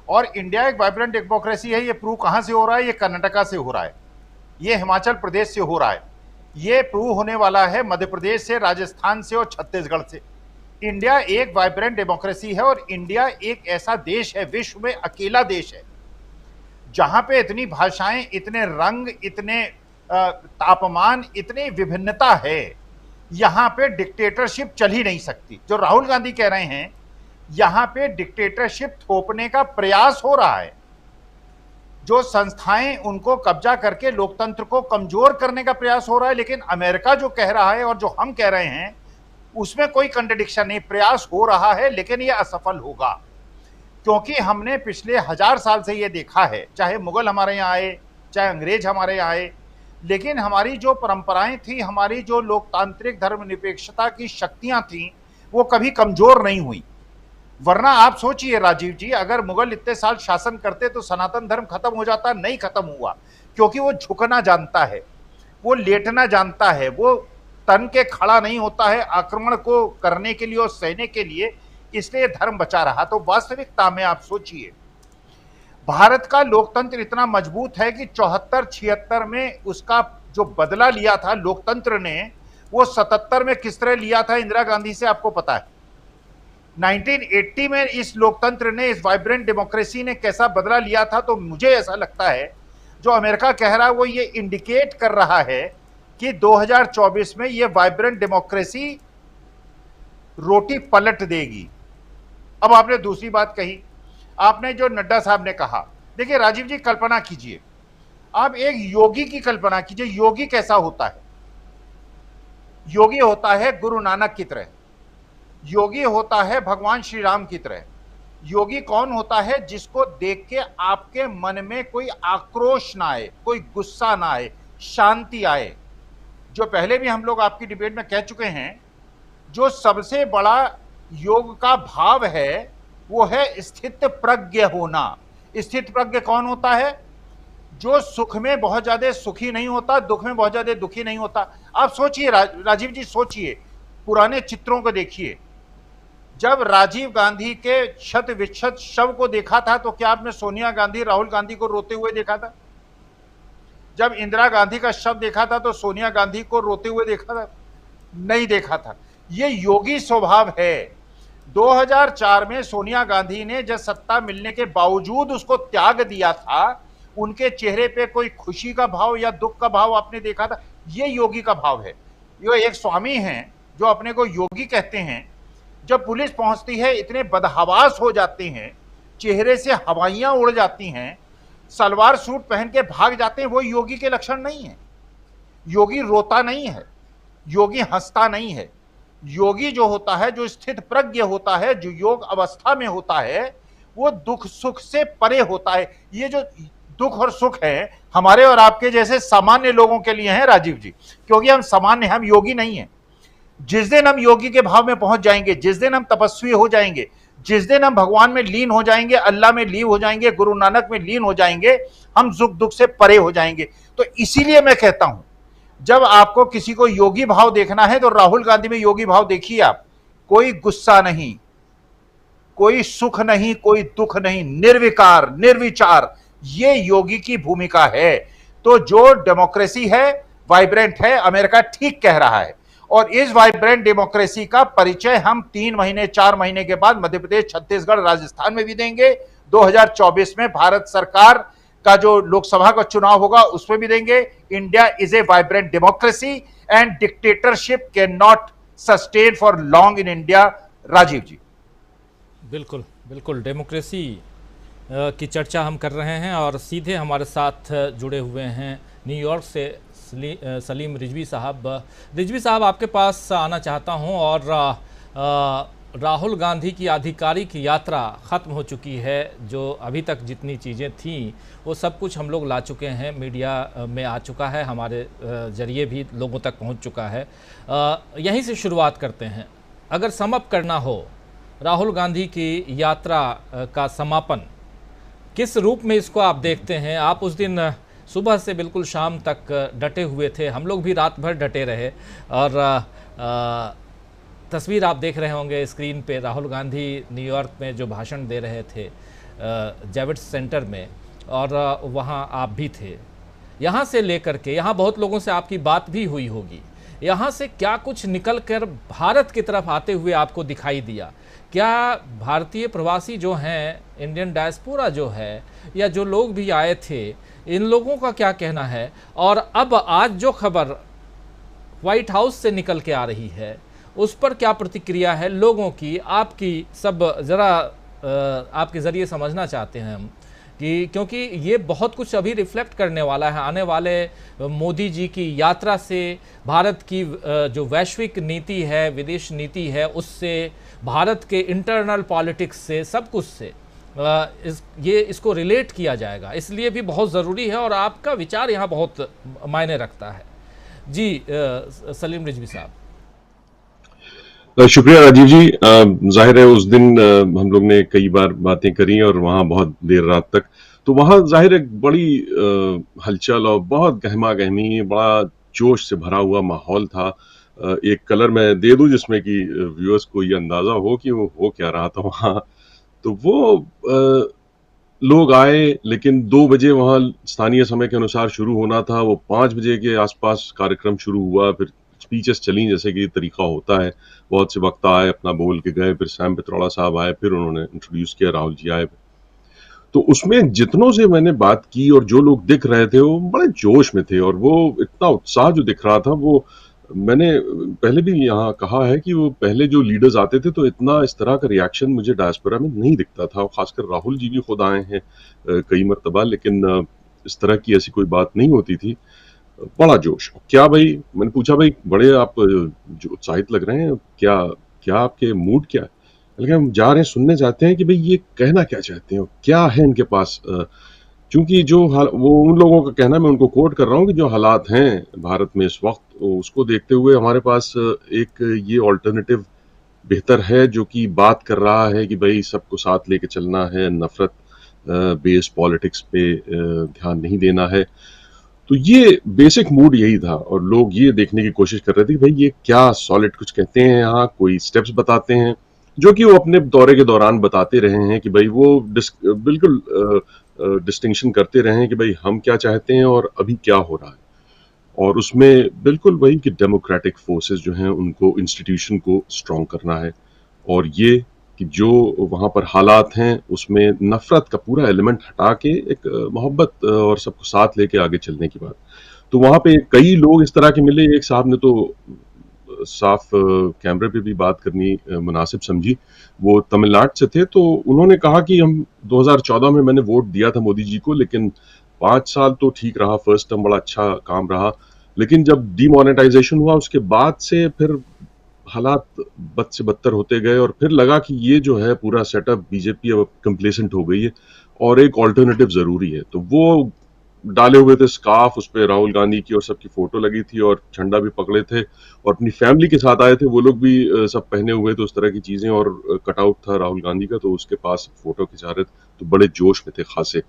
और इंडिया एक वाइब्रेंट डेमोक्रेसी है ये प्रूव कहां से हो रहा है? ये कर्नाटका से हो रहा है, ये हिमाचल प्रदेश से हो रहा है, ये प्रूव होने वाला है मध्य प्रदेश से, राजस्थान से और छत्तीसगढ़ से। इंडिया एक वाइब्रेंट डेमोक्रेसी है, और इंडिया एक ऐसा देश है, विश्व में अकेला देश है जहां पे इतनी भाषाएं, इतने रंग, इतने तापमान, इतनी विभिन्नता है, यहां पे डिक्टेटरशिप चल ही नहीं सकती। जो राहुल गांधी कह रहे हैं, यहां पे डिक्टेटरशिप थोपने का प्रयास हो रहा है, जो संस्थाएं उनको कब्जा करके लोकतंत्र को कमजोर करने का प्रयास हो रहा है। लेकिन अमेरिका जो कह रहा है और जो हम कह रहे हैं, उसमें कोई कंट्रडिक्शन नहीं, प्रयास हो रहा है, लेकिन यह असफल होगा, क्योंकि हमने पिछले 1000 साल से यह देखा है, चाहे मुगल हमारे यहाँ आए, चाहे अंग्रेज हमारे यहाँ आए, लेकिन हमारी जो परंपराएं थी, हमारी जो लोकतांत्रिक धर्मनिरपेक्षता की शक्तियां थी, वो कभी कमजोर नहीं हुई। वरना आप सोचिए राजीव जी, अगर मुगल इतने साल शासन करते तो सनातन धर्म खत्म हो जाता? नहीं खत्म हुआ, क्योंकि वो झुकना जानता है, वो लेटना जानता है, वो तन के खड़ा नहीं होता है आक्रमण को करने के लिए और सहने के लिए, इसलिए धर्म बचा रहा। तो वास्तविकता में आप सोचिए, भारत का लोकतंत्र इतना मजबूत है कि 74-76 में उसका जो बदला लिया था लोकतंत्र ने, वो 77 में किस तरह लिया था इंदिरा गांधी से, आपको पता है। 1980 में इस लोकतंत्र ने, इस वाइब्रेंट डेमोक्रेसी ने कैसा बदला लिया था। तो मुझे ऐसा लगता है, जो अमेरिका कह रहा है वो ये इंडिकेट कर रहा है कि 2024 में ये वाइब्रेंट डेमोक्रेसी रोटी पलट देगी। अब आपने दूसरी बात कही, आपने जो नड्डा साहब ने कहा, देखिए राजीव जी, कल्पना कीजिए, आप एक योगी की कल्पना कीजिए। योगी कैसा होता है? योगी होता है गुरु नानक की तरह, योगी होता है भगवान श्री राम की तरह। योगी कौन होता है? जिसको देख के आपके मन में कोई आक्रोश ना आए, कोई गुस्सा ना आए, शांति आए। जो पहले भी हम लोग आपकी डिबेट में कह चुके हैं, जो सबसे बड़ा योग का भाव है वो है स्थित प्रज्ञ होना। स्थित प्रज्ञ कौन होता है? जो सुख में बहुत ज्यादा सुखी नहीं होता, दुख में बहुत ज्यादा दुखी नहीं होता। आप सोचिए राजीव जी, सोचिए, पुराने चित्रों को देखिए। जब राजीव गांधी के शत विक्षत शव को देखा था, तो क्या आपने सोनिया गांधी, राहुल गांधी को रोते हुए देखा था? जब इंदिरा गांधी का शव देखा था, तो सोनिया गांधी को रोते हुए देखा था? नहीं देखा था। ये योगी स्वभाव है। 2004 में सोनिया गांधी ने जब सत्ता मिलने के बावजूद उसको त्याग दिया था, उनके चेहरे पे कोई खुशी का भाव या दुख का भाव आपने देखा था? ये योगी का भाव है। ये एक स्वामी हैं जो अपने को योगी कहते हैं, जब पुलिस पहुंचती है इतने बदहवास हो जाते हैं, चेहरे से हवाइयां उड़ जाती हैं, सलवार सूट पहन के भाग जाते हैं, वो योगी के लक्षण नहीं है। योगी रोता नहीं है, योगी हंसता नहीं है। योगी जो होता है, जो स्थित प्रज्ञ होता है, जो योग अवस्था में होता है, वो दुख सुख से परे होता है। ये जो दुख और सुख है, हमारे और आपके जैसे सामान्य लोगों के लिए है राजीव जी, क्योंकि हम सामान्य, हम योगी नहीं हैं। जिस दिन हम योगी के भाव में पहुंच जाएंगे, जिस दिन हम तपस्वी हो जाएंगे, जिस दिन हम भगवान में लीन हो जाएंगे, अल्लाह में लीन हो जाएंगे, गुरु नानक में लीन हो जाएंगे, हम सुख दुख से परे हो जाएंगे। तो इसीलिए मैं कहता हूं, जब आपको किसी को योगी भाव देखना है तो राहुल गांधी में योगी भाव देखिए आप। कोई गुस्सा नहीं, कोई सुख नहीं, कोई दुख नहीं, निर्विकार, निर्विचार, ये योगी की भूमिका है। तो जो डेमोक्रेसी है, वाइब्रेंट है, अमेरिका ठीक कह रहा है। और इस वाइब्रेंट डेमोक्रेसी का परिचय हम 3 महीने 4 महीने के बाद मध्य प्रदेश, छत्तीसगढ़, राजस्थान में भी देंगे। 2024 में भारत सरकार का जो लोकसभा का चुनाव होगा उसमें भी देंगे। India is a vibrant democracy and dictatorship can not sustain for long in India. Rajiv ji, बिल्कुल बिल्कुल, डेमोक्रेसी की चर्चा हम कर रहे हैं और सीधे हमारे साथ जुड़े हुए हैं न्यूयॉर्क से सलीम रिजवी साहब। रिजवी साहब, आपके पास आना चाहता हूं। और राहुल गांधी की आधिकारिक यात्रा ख़त्म हो चुकी है। जो अभी तक जितनी चीज़ें थीं वो सब कुछ हम लोग ला चुके हैं, मीडिया में आ चुका है, हमारे ज़रिए भी लोगों तक पहुंच चुका है। यहीं से शुरुआत करते हैं। अगर समअप करना हो राहुल गांधी की यात्रा का समापन, किस रूप में इसको आप देखते हैं? आप उस दिन सुबह से बिल्कुल शाम तक डटे हुए थे, हम लोग भी रात भर डटे रहे। और तस्वीर आप देख रहे होंगे स्क्रीन पे, राहुल गांधी न्यूयॉर्क में जो भाषण दे रहे थे जेविट्स सेंटर में, और वहाँ आप भी थे। यहाँ से लेकर के यहाँ बहुत लोगों से आपकी बात भी हुई होगी, यहाँ से क्या कुछ निकल कर भारत की तरफ आते हुए आपको दिखाई दिया? क्या भारतीय प्रवासी जो हैं, इंडियन डायस्पोरा जो है, या जो लोग भी आए थे, इन लोगों का क्या कहना है? और अब आज जो खबर व्हाइट हाउस से निकल के आ रही है, उस पर क्या प्रतिक्रिया है लोगों की, आपकी? सब ज़रा आपके ज़रिए समझना चाहते हैं हम, कि क्योंकि ये बहुत कुछ अभी रिफ्लेक्ट करने वाला है आने वाले मोदी जी की यात्रा से, भारत की जो वैश्विक नीति है, विदेश नीति है, उससे, भारत के इंटरनल पॉलिटिक्स से, सब कुछ से इसको रिलेट किया जाएगा। इसलिए भी बहुत ज़रूरी है और आपका विचार यहाँ बहुत मायने रखता है। जी सलीम रिजवी साहब। शुक्रिया राजीव जी। जाहिर है उस दिन हम लोग ने कई बार बातें करी और वहाँ बहुत देर रात तक, तो वहाँ जाहिर एक बड़ी हलचल और बहुत गहमा गहमी, बड़ा जोश से भरा हुआ माहौल था। एक कलर मैं दे दूं जिसमें कि व्यूअर्स को ये अंदाजा हो कि वो हो क्या रहा था वहाँ। तो वो लोग आए, लेकिन 2 बजे वहाँ स्थानीय समय के अनुसार शुरू होना था, वो 5 बजे के आसपास कार्यक्रम शुरू हुआ। फिर स्पीचेस चली जैसे कि तरीका होता है, बहुत से वक्ता आए, अपना बोल के गए, फिर सैम पित्रोड़ा साहब आए, फिर उन्होंने इंट्रोड्यूस किया, राहुल जी आए। तो उसमें जितनों से मैंने बात की और जो लोग दिख रहे थे वो बड़े जोश में थे, और वो इतना उत्साह जो दिख रहा था, वो मैंने पहले भी यहाँ कहा है कि वो पहले जो लीडर्स आते थे तो इतना इस तरह का रिएक्शन मुझे डायस्पोरा में नहीं दिखता था। खासकर राहुल जी भी खुद आए हैं कई मरतबा, लेकिन इस तरह की ऐसी कोई बात नहीं होती थी। बड़ा जोश। क्या भाई, मैंने पूछा भाई बड़े आप जो उत्साहित लग रहे हैं, क्या क्या आपके मूड क्या है? लेकिन हम जा रहे हैं, सुनने जाते हैं कि भाई ये कहना क्या चाहते हैं, क्या है इनके पास। चूंकि जो वो उन लोगों का कहना, मैं उनको कोट कर रहा हूँ कि जो हालात हैं भारत में इस वक्त, उसको देखते हुए हमारे पास एक ये ऑल्टरनेटिव बेहतर है जो कि बात कर रहा है कि भाई सबको साथ लेके चलना है, नफरत बेस पॉलिटिक्स पे ध्यान नहीं देना है। तो ये बेसिक मूड यही था, और लोग ये देखने की कोशिश कर रहे थे कि भाई ये क्या सॉलिड कुछ कहते हैं, यहाँ कोई स्टेप्स बताते हैं, जो कि वो अपने दौरे के दौरान बताते रहे हैं कि भाई वो बिल्कुल डिस्टिंक्शन करते रहे हैं कि भाई हम क्या चाहते हैं और अभी क्या हो रहा है। और उसमें बिल्कुल वही कि डेमोक्रेटिक फोर्सेस जो हैं उनको, इंस्टीट्यूशन को स्ट्रॉन्ग करना है, और ये कि जो वहाँ पर हालात हैं उसमें नफरत का पूरा एलिमेंट हटा के एक मोहब्बत और सबको साथ लेके आगे चलने की बात। तो वहाँ पे कई लोग इस तरह के मिले। एक साहब ने तो साफ कैमरे पे भी बात करनी मुनासिब समझी, वो तमिलनाडु से थे। तो उन्होंने कहा कि हम 2014 में मैंने वोट दिया था मोदी जी को, लेकिन 5 साल तो ठीक रहा, फर्स्ट टर्म बड़ा अच्छा काम रहा, लेकिन जब डीमोनेटाइजेशन हुआ उसके बाद से फिर हालात बद से बदतर होते गए, और फिर लगा कि ये जो है पूरा सेटअप बीजेपी अब कंप्लेसेंट हो गई है और एक ऑल्टरनेटिव जरूरी है। तो वो डाले हुए थे स्कार्फ, उस पर राहुल गांधी की और सबकी फोटो लगी थी और झंडा भी पकड़े थे, और अपनी फैमिली के साथ आए थे, वो लोग भी सब पहने हुए थे उस तरह की चीजें, और कटआउट था राहुल गांधी का, तो उसके पास फोटो खिंचा रहे थे, तो बड़े जोश में थे खासे।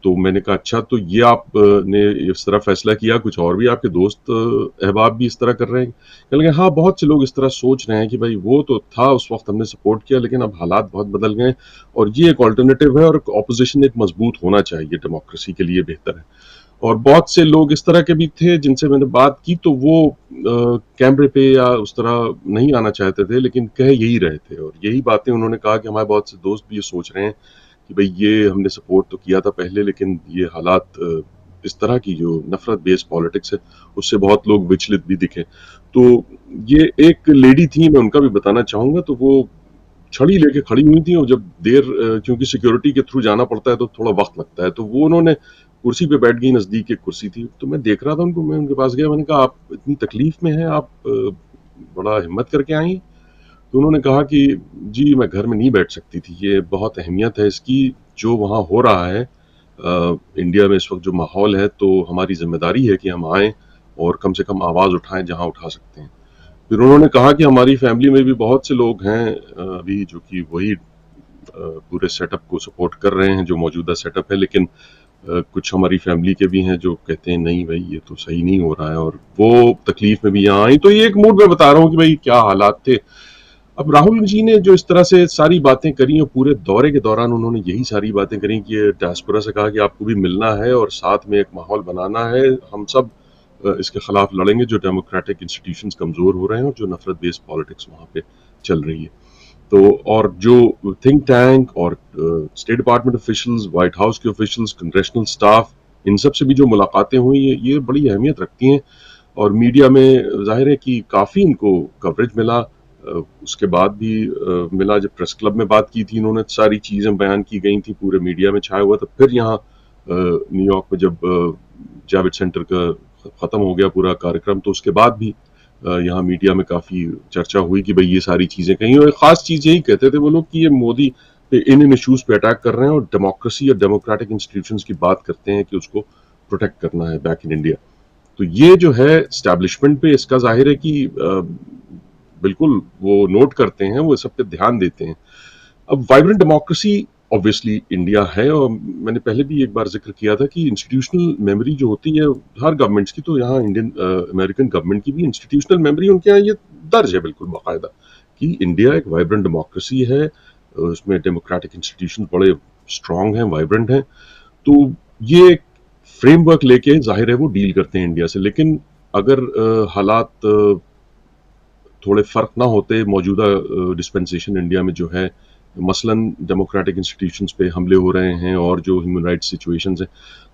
तो मैंने कहा अच्छा, तो ये आपने इस तरह फैसला किया, कुछ और भी आपके दोस्त अहबाब भी इस तरह कर रहे हैं? कहने हाँ, बहुत से लोग इस तरह सोच रहे हैं कि भाई वो तो था उस वक्त हमने सपोर्ट किया, लेकिन अब हालात बहुत बदल गए और ये एक ऑल्टरनेटिव है, और ऑपोजिशन एक मजबूत होना चाहिए, डेमोक्रेसी के लिए बेहतर है। और बहुत से लोग इस तरह के भी थे जिनसे मैंने बात की, तो वो कैमरे पे या उस तरह नहीं आना चाहते थे, लेकिन कह यही रहे थे, और यही बातें उन्होंने कहा कि हमारे बहुत से दोस्त भी ये सोच रहे हैं कि भाई ये हमने सपोर्ट तो किया था पहले, लेकिन ये हालात, इस तरह की जो नफरत बेस्ड पॉलिटिक्स है, उससे बहुत लोग विचलित भी दिखे। तो ये एक लेडी थी, मैं उनका भी बताना चाहूंगा। तो वो छड़ी लेके खड़ी हुई थी, और जब क्योंकि सिक्योरिटी के थ्रू जाना पड़ता है तो थोड़ा वक्त लगता है, तो वो उन्होंने कुर्सी पे बैठ गई, नजदीक एक कुर्सी थी, तो मैं देख रहा था उनको, मैं उनके पास गया, मैंने कहा आप इतनी तकलीफ में हैं, आप बड़ा हिम्मत करके आई। तो उन्होंने कहा कि जी मैं घर में नहीं बैठ सकती थी, ये बहुत अहमियत है इसकी, जो वहाँ हो रहा है इंडिया में इस वक्त जो माहौल है, तो हमारी जिम्मेदारी है कि हम आएँ और कम से कम आवाज़ उठाएं जहाँ उठा सकते हैं। फिर उन्होंने कहा कि हमारी फैमिली में भी बहुत से लोग हैं अभी जो कि वही पूरे सेटअप को सपोर्ट कर रहे हैं जो मौजूदा सेटअप है, लेकिन कुछ हमारी फैमिली के भी हैं जो कहते हैं नहीं भाई ये तो सही नहीं हो रहा है, और वो तकलीफ में भी यहाँ आई। तो ये एक मूड में बता रहा हूँ कि भाई क्या हालात थे। अब राहुल जी ने जो इस तरह से सारी बातें करी और पूरे दौरे के दौरान उन्होंने यही सारी बातें करी कि डायस्पोरा से कहा कि आपको भी मिलना है और साथ में एक माहौल बनाना है, हम सब इसके खिलाफ लड़ेंगे जो डेमोक्रेटिक इंस्टीट्यूशंस कमज़ोर हो रहे हैं और जो नफरत बेस्ड पॉलिटिक्स वहाँ पे चल रही है। तो और जो थिंक टैंक और state department officials, white house के ऑफिशियल्स, कांग्रेशनल स्टाफ, इन सब से भी जो मुलाकातें हुई ये बड़ी अहमियत रखती हैं। और मीडिया में जाहिर है कि काफ़ी इनको कवरेज मिला। उसके बाद भी मिला, जब प्रेस क्लब में बात की थी इन्होंने, सारी चीज़ें बयान की गई थी, पूरे मीडिया में छाया हुआ था। फिर यहाँ न्यूयॉर्क में जब जावेद सेंटर का ख़त्म हो गया पूरा कार्यक्रम, तो उसके बाद भी यहाँ मीडिया में काफ़ी चर्चा हुई कि भाई ये सारी चीज़ें कहीं, और ख़ास चीज़ यही कहते थे वो लोग कि ये मोदी इन इश्यूज़ पे अटैक कर रहे हैं और डेमोक्रेसी और डेमोक्रेटिक इंस्टीट्यूशंस की बात करते हैं कि उसको प्रोटेक्ट करना है बैक इन इंडिया। तो ये जो है एस्टैब्लिशमेंट पे इसका जाहिर है कि बिल्कुल वो नोट करते हैं, वो सब पे ध्यान देते हैं। अब वाइब्रेंट डेमोक्रेसी ऑब्वियसली इंडिया है, और मैंने पहले भी एक बार जिक्र किया था कि इंस्टीट्यूशनल मेमोरी जो होती है हर गवर्नमेंट्स की, तो यहाँ इंडियन अमेरिकन गवर्नमेंट की भी इंस्टीट्यूशनल मेमोरी उनके यहाँ ये दर्ज है बिल्कुल बाकायदा कि इंडिया एक वाइब्रेंट डेमोक्रेसी है, उसमें डेमोक्रेटिक इंस्टीट्यूशन बड़े स्ट्रांग हैं, वाइब्रेंट हैं। तो ये एक फ्रेमवर्क लेके जाहिर है वो डील करते हैं इंडिया से। लेकिन अगर हालात थोड़े फ़र्क ना होते, मौजूदा डिस्पेंसेशन इंडिया में जो है, मसलन डेमोक्रेटिक इंस्टीट्यूशंस पे हमले हो रहे हैं और जो ह्यूमन राइट्स सिचुएशंस हैं,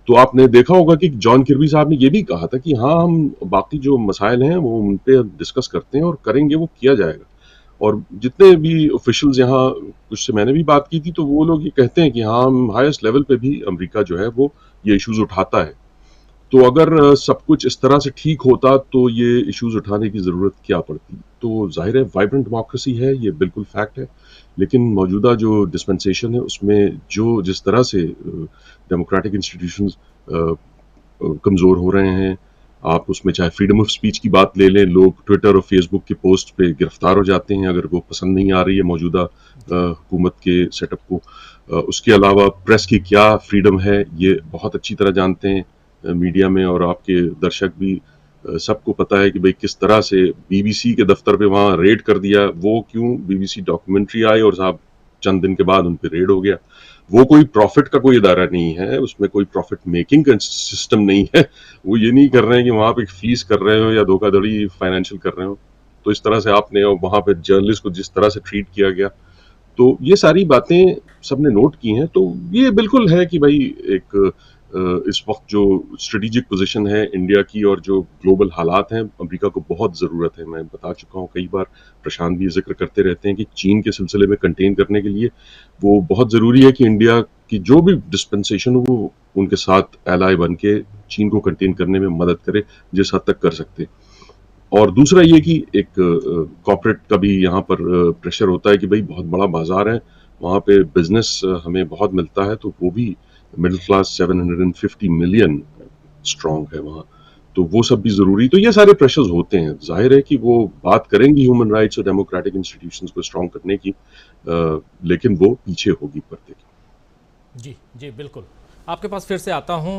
तो आपने देखा होगा कि जॉन किर्बी साहब ने ये भी कहा था कि हाँ, हम बाकी जो मसाइल हैं वो उन पे डिस्कस करते हैं और करेंगे, वो किया जाएगा। और जितने भी ऑफिशियल्स यहाँ, कुछ से मैंने भी बात की थी, तो वो लोग ये कहते हैं कि हाँ, हम हाईएस्ट लेवल पे भी अमेरिका जो है वो ये इश्यूज उठाता है। तो अगर सब कुछ इस तरह से ठीक होता तो ये इश्यूज उठाने की ज़रूरत क्या पड़ती। तो जाहिर है वाइब्रेंट डेमोक्रेसी है, ये बिल्कुल फैक्ट है। लेकिन मौजूदा जो डिस्पेंसेशन है उसमें जो जिस तरह से डेमोक्रेटिक इंस्टीट्यूशंस कमज़ोर हो रहे हैं, आप उसमें चाहे फ्रीडम ऑफ स्पीच की बात ले लें, लोग ट्विटर और फेसबुक की पोस्ट पे गिरफ्तार हो जाते हैं अगर वो पसंद नहीं आ रही है मौजूदा हुकूमत के सेटअप को। उसके अलावा प्रेस की क्या फ्रीडम है ये बहुत अच्छी तरह जानते हैं मीडिया में, और आपके दर्शक भी सबको पता है कि भाई किस तरह से बीबीसी के दफ्तर पे वहाँ रेड कर दिया। वो क्यों, बीबीसी डॉक्यूमेंट्री आई और साहब चंद दिन के बाद उन पे रेड हो गया। वो कोई प्रॉफिट का कोई इदारा नहीं है, उसमें कोई प्रॉफिट मेकिंग का सिस्टम नहीं है। वो ये नहीं कर रहे हैं कि वहाँ पे फीस कर रहे हो या धोखाधड़ी फाइनेंशियल कर रहे हो। तो इस तरह से आपने वहाँ पे जर्नलिस्ट को जिस तरह से ट्रीट किया गया, तो ये सारी बातें सबने नोट की हैं। तो ये बिल्कुल है कि भाई एक इस वक्त जो स्ट्रेटेजिक पोजीशन है इंडिया की और जो ग्लोबल हालात हैं, अमेरिका को बहुत ज़रूरत है। मैं बता चुका हूँ कई बार, प्रशांत भी जिक्र करते रहते हैं कि चीन के सिलसिले में कंटेन करने के लिए वो बहुत ज़रूरी है कि इंडिया की जो भी डिस्पेंसेशन हो वो उनके साथ एलाई बन के चीन को कंटेन करने में मदद करे जिस हद तक कर सकते। और दूसरा ये कि एक कॉर्पोरेट का भी यहाँ पर प्रेशर होता है कि भाई बहुत बड़ा बाजार है, वहाँ पे बिजनेस हमें बहुत मिलता है, तो वो भी मिडिल क्लास 750 मिलियन स्ट्रॉन्ग है वहाँ, तो वो सब भी ज़रूरी। तो ये सारे प्रेशर्स होते हैं, जाहिर है कि वो बात करेंगी ह्यूमन राइट्स और डेमोक्रेटिक इंस्टीट्यूशंस को स्ट्रॉन्ग करने की, लेकिन वो पीछे होगी पर्दे की। जी जी बिल्कुल। आपके पास फिर से आता हूँ,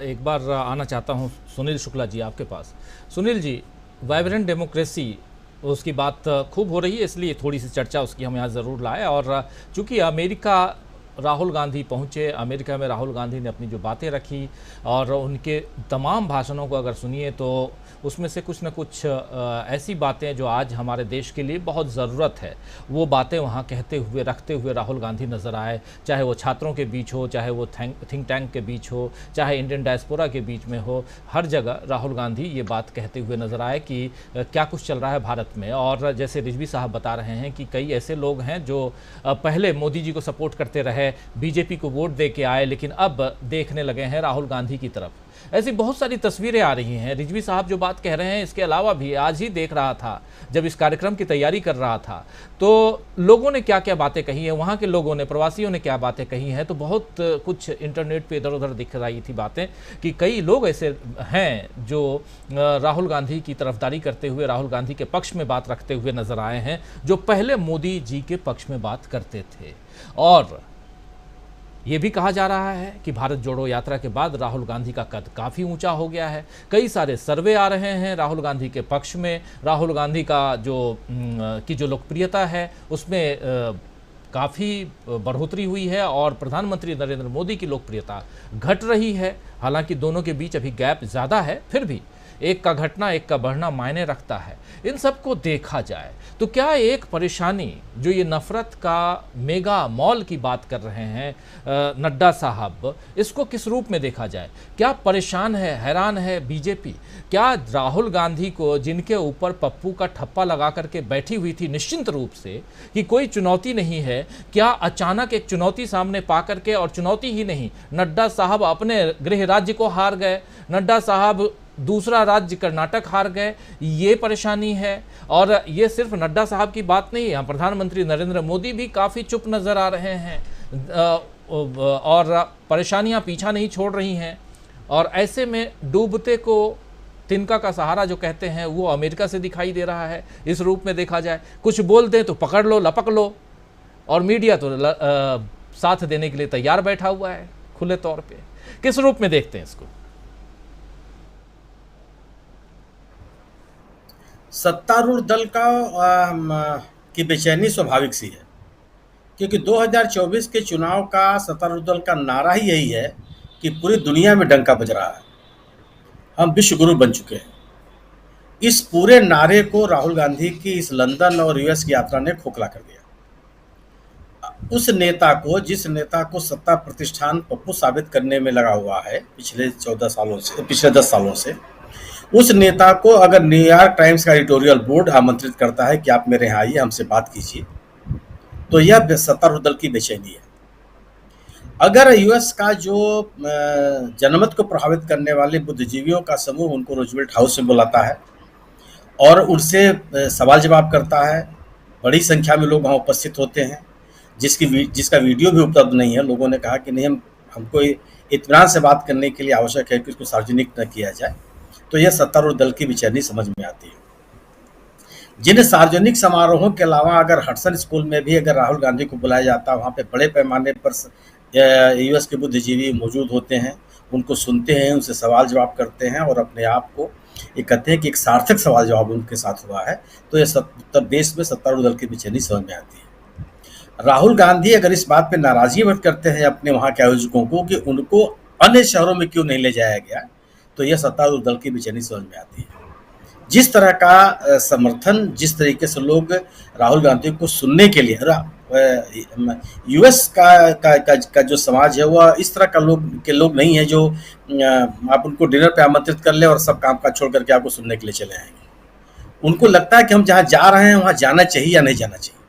एक बार आना चाहता हूँ सुनील शुक्ला जी आपके पास। सुनील जी, वाइब्रेंट डेमोक्रेसी उसकी बात खूब हो रही है, इसलिए थोड़ी सी चर्चा उसकी हम यहाँ ज़रूर लाए। और चूँकि अमेरिका राहुल गांधी पहुँचे, अमेरिका में राहुल गांधी ने अपनी जो बातें रखी और उनके तमाम भाषणों को अगर सुनिए तो उसमें से कुछ न कुछ ऐसी बातें जो आज हमारे देश के लिए बहुत ज़रूरत है, वो बातें वहाँ कहते हुए रखते हुए राहुल गांधी नज़र आए। चाहे वो छात्रों के बीच हो, चाहे वो थिंक टैंक के बीच हो, चाहे इंडियन डायस्पोरा के बीच में हो, हर जगह राहुल गांधी ये बात कहते हुए नज़र आए कि क्या कुछ चल रहा है भारत में। और जैसे रिजवी साहब बता रहे हैं कि कई ऐसे लोग हैं जो पहले मोदी जी को सपोर्ट करते रहे, बीजेपी को वोट दे के आए, लेकिन अब देखने लगे हैं राहुल गांधी की तरफ। ऐसी बहुत सारी तस्वीरें आ रही हैं। रिजवी साहब जो बात कह रहे हैं, इसके अलावा भी आज ही देख रहा था जब इस कार्यक्रम की तैयारी कर रहा था, तो लोगों ने क्या क्या बातें कही हैं, वहाँ के लोगों ने, प्रवासियों ने क्या बातें कही हैं। तो बहुत कुछ इंटरनेट पे इधर उधर दिख रही थी बातें कि कई लोग ऐसे हैं जो राहुल गांधी की तरफदारी करते हुए, राहुल गांधी के पक्ष में बात रखते हुए नजर आए हैं, जो पहले मोदी जी के पक्ष में बात करते थे। और ये भी कहा जा रहा है कि भारत जोड़ो यात्रा के बाद राहुल गांधी का कद काफ़ी ऊंचा हो गया है। कई सारे सर्वे आ रहे हैं राहुल गांधी के पक्ष में। राहुल गांधी का जो लोकप्रियता है उसमें काफ़ी बढ़ोतरी हुई है और प्रधानमंत्री नरेंद्र मोदी की लोकप्रियता घट रही है। हालांकि दोनों के बीच अभी गैप ज़्यादा है, फिर भी एक का घटना एक का बढ़ना मायने रखता है। इन सब को देखा जाए तो क्या एक परेशानी जो ये नफरत का मेगा मॉल की बात कर रहे हैं नड्डा साहब, इसको किस रूप में देखा जाए? क्या परेशान है, हैरान है बीजेपी? क्या राहुल गांधी को, जिनके ऊपर पप्पू का ठप्पा लगा करके बैठी हुई थी निश्चिंत रूप से कि कोई चुनौती नहीं है, क्या अचानक एक चुनौती सामने पा करके, और चुनौती ही नहीं, नड्डा साहब अपने गृह राज्य को हार गए, नड्डा साहब दूसरा राज्य कर्नाटक हार गए, ये परेशानी है। और ये सिर्फ नड्डा साहब की बात नहीं है, यहाँ प्रधानमंत्री नरेंद्र मोदी भी काफ़ी चुप नज़र आ रहे हैं और परेशानियाँ पीछा नहीं छोड़ रही हैं। और ऐसे में डूबते को तिनका का सहारा जो कहते हैं वो अमेरिका से दिखाई दे रहा है। इस रूप में देखा जाए, कुछ बोल दें तो पकड़ लो, लपक लो, और मीडिया तो साथ देने के लिए तैयार बैठा हुआ है खुले तौर पे। किस रूप में देखते हैं इसको? सत्तारूढ़ दल की बेचैनी स्वाभाविक सी है, क्योंकि 2024 के चुनाव का सत्तारूढ़ दल का नारा ही यही है कि पूरी दुनिया में डंका बज रहा है, हम विश्व गुरु बन चुके हैं। इस पूरे नारे को राहुल गांधी की इस लंदन और यूएस की यात्रा ने खोखला कर दिया। उस नेता को, जिस नेता को सत्ता प्रतिष्ठान पप्पू साबित करने में लगा हुआ है पिछले 10 सालों से, उस नेता को अगर न्यूयॉर्क टाइम्स का एडिटोरियल बोर्ड आमंत्रित करता है कि आप मेरे यहाँ आइए, हमसे बात कीजिए, तो यह सत्तारूढ़ दल की बेचैनी है। अगर यूएस का जो जनमत को प्रभावित करने वाले बुद्धिजीवियों का समूह उनको रूजवेल्ट हाउस में बुलाता है और उनसे सवाल जवाब करता है, बड़ी संख्या में लोग वहाँ उपस्थित होते हैं, जिसका वीडियो भी उपलब्ध नहीं है। लोगों ने कहा कि नहीं, हमको इत्मीनान से बात करने के लिए आवश्यक है कि उसको सार्वजनिक न किया जाए। तो यह सत्तारूढ़ दल की बेचैनी समझ में आती है। जिन सार्वजनिक समारोहों के अलावा अगर हडसन स्कूल में भी अगर राहुल गांधी को बुलाया जाता, वहाँ पे बड़े पैमाने पर यूएस के बुद्धिजीवी मौजूद होते हैं, उनको सुनते हैं, उनसे सवाल जवाब करते हैं और अपने आप को ये कहते हैं कि एक सार्थक सवाल जवाब उनके साथ हुआ है, तो यह उत्तर देश में सत्तारूढ़ दल की बेचैनी समझ में आती है। राहुल गांधी अगर इस बात पर नाराजगी व्यक्त करते हैं अपने वहाँ के आयोजकों को कि उनको अन्य शहरों में क्यों नहीं ले जाया गया, तो यह सत्तारूढ़ दल की बेचैनी समझ में आती है। जिस तरह का समर्थन, जिस तरीके से लोग राहुल गांधी को सुनने के लिए, यूएस का जो समाज है वह इस तरह का लोग नहीं है जो आप उनको डिनर पे आमंत्रित कर ले और सब काम काज छोड़ करके आपको सुनने के लिए चले आएंगे। उनको लगता है कि हम जहाँ जा रहे हैं वहाँ जाना चाहिए या नहीं जाना चाहिए,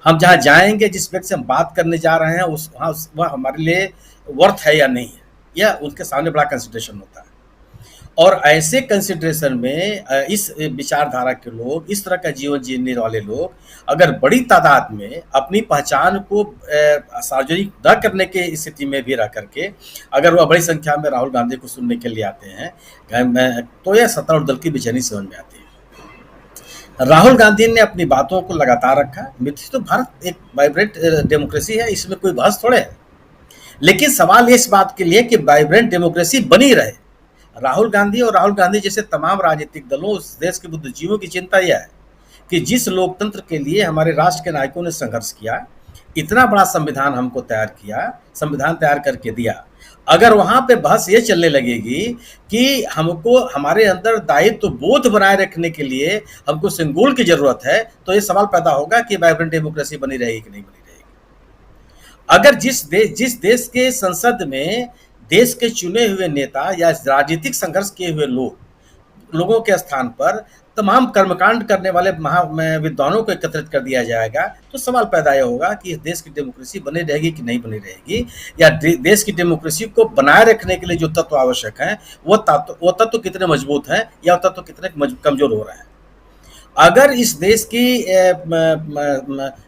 हम जहाँ जाएंगे, जिस व्यक्ति से हम बात करने जा रहे हैं वह हमारे लिए वर्थ है या नहीं है, यह उनके सामने बड़ा कंसिडरेशन होता है। और ऐसे कंसिडरेशन में इस विचारधारा के लोग, इस तरह का जीवन जीने वाले लोग अगर बड़ी तादाद में अपनी पहचान को सार्वजनिक न करने के स्थिति में भी रह करके अगर वह बड़ी संख्या में राहुल गांधी को सुनने के लिए आते हैं, तो यह सत्तारूढ़ दल की बेचैनी समझ में आती है। राहुल गांधी ने अपनी बातों को लगातार रखा। तो भारत एक वाइब्रेंट डेमोक्रेसी है, इसमें कोई बहस थोड़े है, लेकिन सवाल इस बात के लिए कि वाइब्रेंट डेमोक्रेसी बनी रहे। राहुल गांधी और राहुल गांधी जैसे तमाम राजनीतिक दलों, उस देश के बुद्धिजीवियों की चिंता यह है कि जिस लोकतंत्र के लिए हमारे राष्ट्र के नायकों ने संघर्ष किया, इतना बड़ा संविधान हमको संविधान तैयार करके दिया, अगर वहां पे बहस ये चलने लगेगी कि हमको हमारे अंदर दायित्व बोध बनाए रखने के लिए हमको सिंगुल की जरूरत है, तो ये सवाल पैदा होगा कि वाइब्रेंट डेमोक्रेसी बनी रहेगी कि नहीं बनी रहेगी। अगर जिस देश के संसद में देश के चुने हुए नेता या राजनीतिक संघर्ष किए हुए लोगों के स्थान पर तमाम कर्मकांड करने वाले विद्वानों को एकत्रित कर दिया जाएगा, तो सवाल पैदा यह होगा कि इस देश की डेमोक्रेसी बनी रहेगी कि नहीं बनी रहेगी, या देश की डेमोक्रेसी को बनाए रखने के लिए जो तत्व आवश्यक हैं वो तत्व कितने मजबूत हैं या वो तत्व कितने कमजोर हो रहे हैं। अगर इस देश की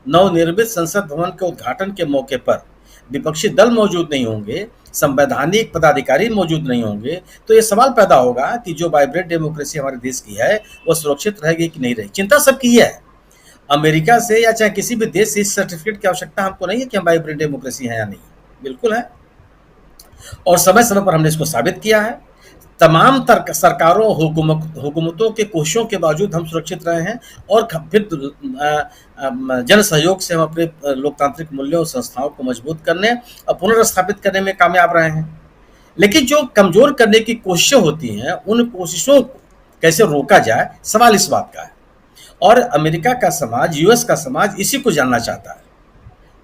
नवनिर्मित संसद भवन के उद्घाटन के मौके पर विपक्षी दल मौजूद नहीं होंगे, संवैधानिक पदाधिकारी मौजूद नहीं होंगे, तो ये सवाल पैदा होगा कि जो वाइब्रेंट डेमोक्रेसी हमारे देश की है वो सुरक्षित रहेगी कि नहीं रहेगी। चिंता सबकी है, अमेरिका से या चाहे किसी भी देश से इस सर्टिफिकेट की आवश्यकता हमको नहीं है कि हम वाइब्रेंट डेमोक्रेसी हैं या नहीं, बिल्कुल है, और समय समय पर हमने इसको साबित किया है। तमाम सरकारों हुकूमतों के कोशिशों के बावजूद हम सुरक्षित रहे हैं, और फिर जन सहयोग से हम अपने लोकतांत्रिक मूल्यों और संस्थाओं को मजबूत करने और पुनर्स्थापित करने में कामयाब रहे हैं। लेकिन जो कमजोर करने की कोशिशें होती हैं, उन कोशिशों को कैसे रोका जाए, सवाल इस बात का है। और अमेरिका का समाज, यूएस का समाज इसी को जानना चाहता है।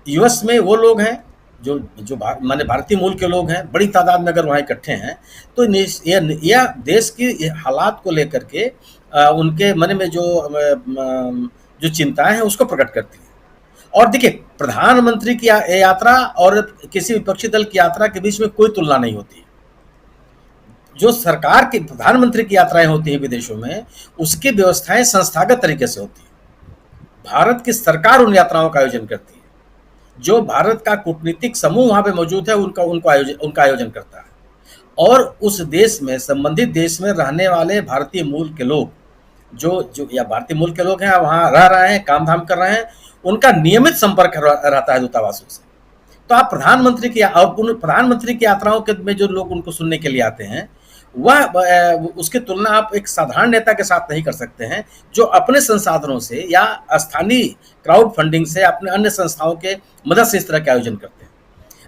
यूएस में वो लोग हैं जो माने भारतीय मूल के लोग हैं, बड़ी तादाद में अगर वहाँ इकट्ठे हैं, तो यह देश की हालात को लेकर के उनके मन में जो चिंताएं हैं उसको प्रकट करती है। और देखिए, प्रधानमंत्री की यात्रा और किसी विपक्षी दल की यात्रा के बीच में कोई तुलना नहीं होती है। जो सरकार की प्रधानमंत्री की यात्राएं होती हैं विदेशों में, उसकी व्यवस्थाएं संस्थागत तरीके से होती है। भारत की सरकार उन यात्राओं का आयोजन करती है। जो भारत का कूटनीतिक समूह वहां पे मौजूद है, उनका आयोजन करता है। और उस देश में, संबंधित देश में रहने वाले भारतीय मूल के लोग जो या भारतीय मूल के लोग हैं, वहां रह रहे हैं, काम धाम कर रहे हैं, उनका नियमित संपर्क रहता है दूतावासों से। तो आप प्रधानमंत्री की यात्राओं के में जो लोग उनको सुनने के लिए आते हैं, वह उसकी तुलना आप एक साधारण नेता के साथ नहीं कर सकते हैं, जो अपने संसाधनों से या स्थानीय क्राउड फंडिंग से, अपने अन्य संस्थाओं के मदद से इस तरह के आयोजन करते हैं।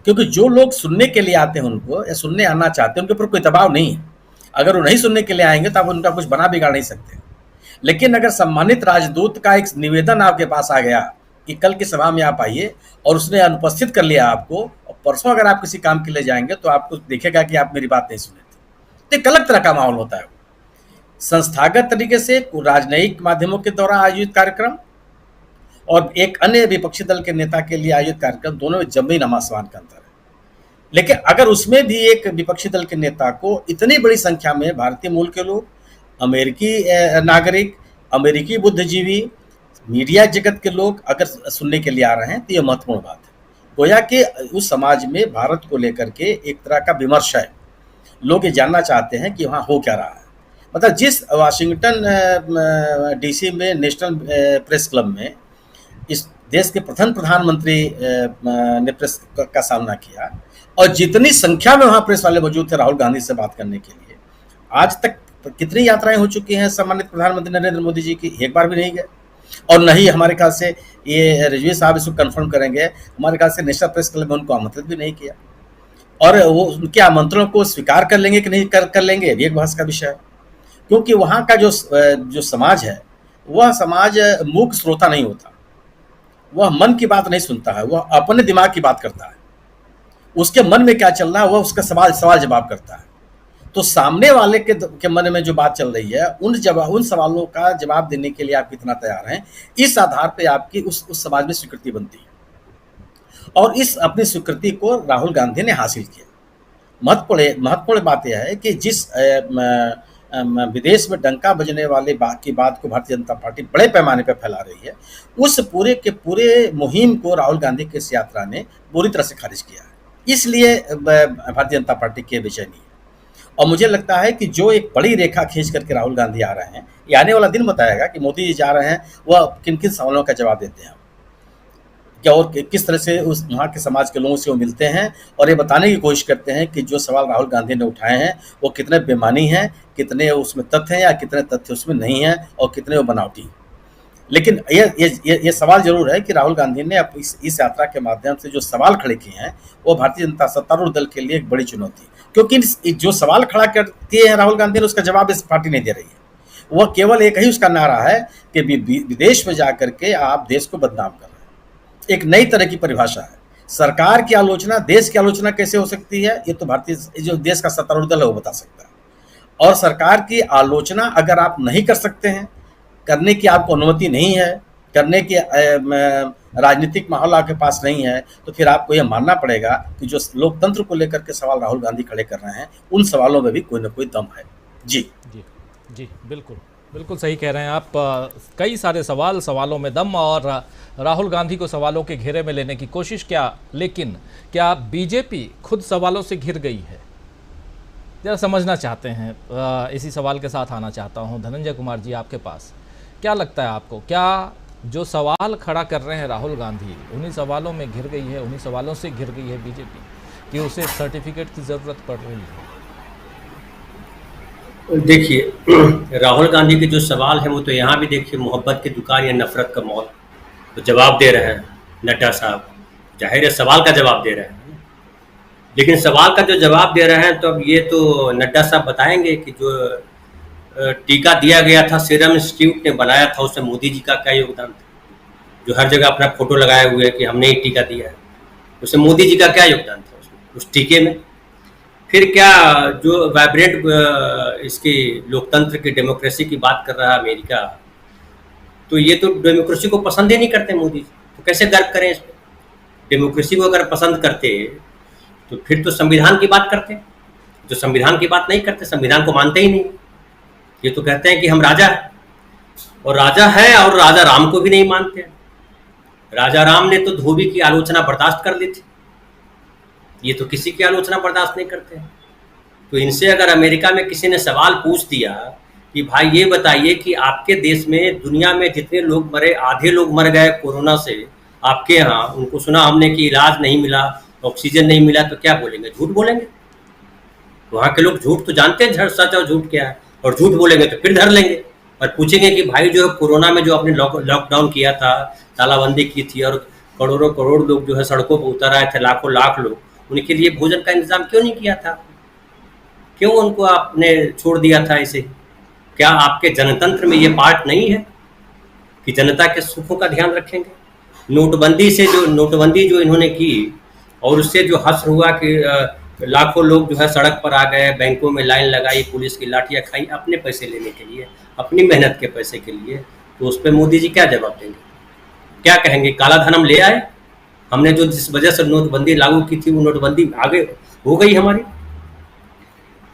क्योंकि जो लोग सुनने के लिए आते हैं उनको, या सुनने आना चाहते हैं, उनके ऊपर कोई दबाव नहीं है। अगर वो नहीं सुनने के लिए आएंगे तो आप उनका कुछ बना बिगाड़ नहीं सकते। लेकिन अगर सम्मानित राजदूत का एक निवेदन आपके पास आ गया कि कल की सभा में आप आइए, और उसने अनुपस्थित कर लिया आपको, और परसों अगर आप किसी काम के लिए जाएंगे तो आपको देखेगा कि आप मेरी बात नहीं सुने थे। एक अलग तरह का माहौल होता है। संस्थागत तरीके से राजनयिक माध्यमों के द्वारा आयोजित कार्यक्रम और एक अन्य विपक्षी दल के नेता के लिए आयोजित कार्यक्रम, दोनों में जमीन आसमान का अंतर है। लेकिन अगर उसमें भी एक विपक्षी दल के नेता को इतनी बड़ी संख्या में भारतीय मूल के लोग, अमेरिकी नागरिक, अमेरिकी बुद्धिजीवी, मीडिया जगत के लोग अगर सुनने के लिए आ रहे हैं, तो यह महत्वपूर्ण बात है। गोया कि उस समाज में भारत को लेकर के एक तरह का विमर्श है। लोग ये जानना चाहते हैं कि वहाँ हो क्या रहा है। मतलब जिस वाशिंगटन डीसी में नेशनल प्रेस क्लब में इस देश के प्रथम प्रधानमंत्री ने प्रेस का सामना किया, और जितनी संख्या में वहाँ प्रेस वाले मौजूद थे राहुल गांधी से बात करने के लिए, आज तक कितनी यात्राएं हो चुकी हैं सम्मानित प्रधानमंत्री नरेंद्र मोदी जी की, एक बार भी नहीं गए। और नहीं, हमारे ख्याल से ये रिजवी साहब इसको कंफर्म करेंगे, हमारे ख्याल से नेशनल प्रेस क्लब में उनको आमंत्रित भी नहीं किया। और वो उनके आमंत्रणों को स्वीकार कर लेंगे कि नहीं कर लेंगे, ये एक बहस का विषय है। क्योंकि वहाँ का जो समाज है, वह समाज मूक श्रोता नहीं होता। वह मन की बात नहीं सुनता है, वह अपने दिमाग की बात करता है। उसके मन में क्या चल रहा है, वह उसका सवाल जवाब करता है। तो सामने वाले के मन में जो बात चल रही है, उन सवालों का जवाब देने के लिए आप कितना तैयार हैं, इस आधार पे आपकी उस समाज में स्वीकृति बनती है। और इस अपनी स्वीकृति को राहुल गांधी ने हासिल किया। महत्वपूर्ण बात यह है कि जिस विदेश में डंका बजने वाले की बात को भारतीय जनता पार्टी बड़े पैमाने पर फैला रही है, उस पूरे मुहिम को राहुल गांधी की इस यात्रा ने पूरी तरह से खारिज किया है। इसलिए भारतीय जनता पार्टी के विजय नहीं है। और मुझे लगता है कि जो एक बड़ी रेखा खींच करके राहुल गांधी आ रहे हैं, ये आने वाला दिन बताएगा कि मोदी जी जा रहे हैं, वह किन किन सवालों का जवाब देते हैं क्या, और किस तरह से उस वहाँ के समाज के लोगों से वो मिलते हैं, और ये बताने की कोशिश करते हैं कि जो सवाल राहुल गांधी ने उठाए हैं वो कितने बेमानी हैं, कितने उसमें तथ्य हैं या कितने तथ्य उसमें नहीं हैं, और कितने वो बनावटी हैं। लेकिन ये सवाल जरूर है कि राहुल गांधी ने इस यात्रा के माध्यम से जो सवाल खड़े किए हैं, वो भारतीय जनता सत्तारूढ़ दल के लिए एक बड़ी चुनौती है। क्योंकि जो सवाल खड़ा करती है राहुल गांधी ने, उसका जवाब इस पार्टी नहीं दे रही है। वह केवल एक ही उसका नारा है कि विदेश में जाकर के आप देश को बदनाम कर रहे हैं। एक नई तरह की परिभाषा है। सरकार की आलोचना, देश की आलोचना कैसे हो सकती है, ये तो भारतीय जो देश का सत्तारूढ़ दल है वो बता सकता है। और सरकार की आलोचना अगर आप नहीं कर सकते हैं, करने की आपको अनुमति नहीं है, करने की राजनीतिक माहौल आपके पास नहीं है, तो फिर आपको यह मानना पड़ेगा कि जो लोकतंत्र को लेकर के सवाल राहुल गांधी खड़े कर रहे हैं, उन सवालों में भी कोई ना कोई दम है। जी जी जी, बिल्कुल सही कह रहे हैं आप। कई सारे सवालों में दम, और राहुल गांधी को सवालों के घेरे में लेने की कोशिश लेकिन क्या बीजेपी खुद सवालों से घिर गई है? जरा समझना चाहते हैं, इसी सवाल के साथ आना चाहता हूं धनंजय कुमार जी आपके पास। क्या लगता है आपको, क्या जो सवाल खड़ा कर रहे हैं राहुल गांधी, उन्हीं सवालों में घिर गई है, उन्हीं सवालों से घिर गई है बीजेपी? कि उसे सर्टिफिकेट की ज़रूरत पड़ रही है? देखिए राहुल गांधी के जो सवाल है वो तो यहाँ भी देखिए मोहब्बत की दुकान या नफरत का मॉल, तो जवाब दे रहे हैं नड्डा साहब, जाहिर है सवाल का जवाब दे रहे हैं। लेकिन सवाल का जो जवाब दे रहे हैं तो अब ये तो नड्डा साहब बताएंगे कि जो टीका दिया गया था सीरम इंस्टीट्यूट ने बनाया था, उसमें मोदी जी का क्या योगदान था? जो हर जगह अपना फोटो लगाए हुए है कि हमने ही टीका दिया है, उसमें मोदी जी का क्या योगदान था उस टीके में? फिर क्या जो वाइब्रेंट इसकी लोकतंत्र की डेमोक्रेसी की बात कर रहा है अमेरिका, तो ये तो डेमोक्रेसी को पसंद ही नहीं करते मोदी जी, तो कैसे गर्व करें इस पर? डेमोक्रेसी को अगर पसंद करते तो फिर तो संविधान की बात करते, जो संविधान की बात नहीं करते, संविधान को मानते ही नहीं। ये तो कहते हैं कि हम राजा हैं, और राजा है और राजा राम को भी नहीं मानते। राजा राम ने तो धोबी की आलोचना बर्दाश्त कर ली थी, ये तो किसी की आलोचना बर्दाश्त नहीं करते हैं। तो इनसे अगर अमेरिका में किसी ने सवाल पूछ दिया कि भाई ये बताइए कि आपके देश में दुनिया में जितने लोग मरे, आधे लोग मर गए कोरोना से आपके यहाँ, उनको सुना हमने कि इलाज नहीं मिला, ऑक्सीजन नहीं मिला, तो क्या बोलेंगे? झूठ बोलेंगे। वहाँ के लोग झूठ तो जानते हैं, सच और झूठ क्या है, और झूठ बोलेंगे तो फिर धर लेंगे और पूछेंगे कि भाई जो कोरोना में जो आपने लॉकडाउन किया था, तालाबंदी की थी और करोड़ों करोड़ लोग जो है सड़कों पर उतर आए थे, लाखों लाख लोग, उनके लिए भोजन का इंतजाम क्यों नहीं किया था? क्यों उनको आपने छोड़ दिया था ऐसे? क्या आपके जनतंत्र में ये पार्ट नहीं है कि जनता के सुखों का ध्यान रखेंगे? नोटबंदी जो इन्होंने की और उससे जो हश्र हुआ कि लाखों लोग जो है सड़क पर आ गए, बैंकों में लाइन लगाई, पुलिस की लाठियां खाई अपने पैसे लेने के लिए, अपनी मेहनत के पैसे के लिए, तो उस पर मोदी जी क्या जवाब देंगे? क्या कहेंगे? काला धन हम ले आए, हमने जो जिस वजह से नोटबंदी लागू की थी वो नोटबंदी आगे हो गई हमारी।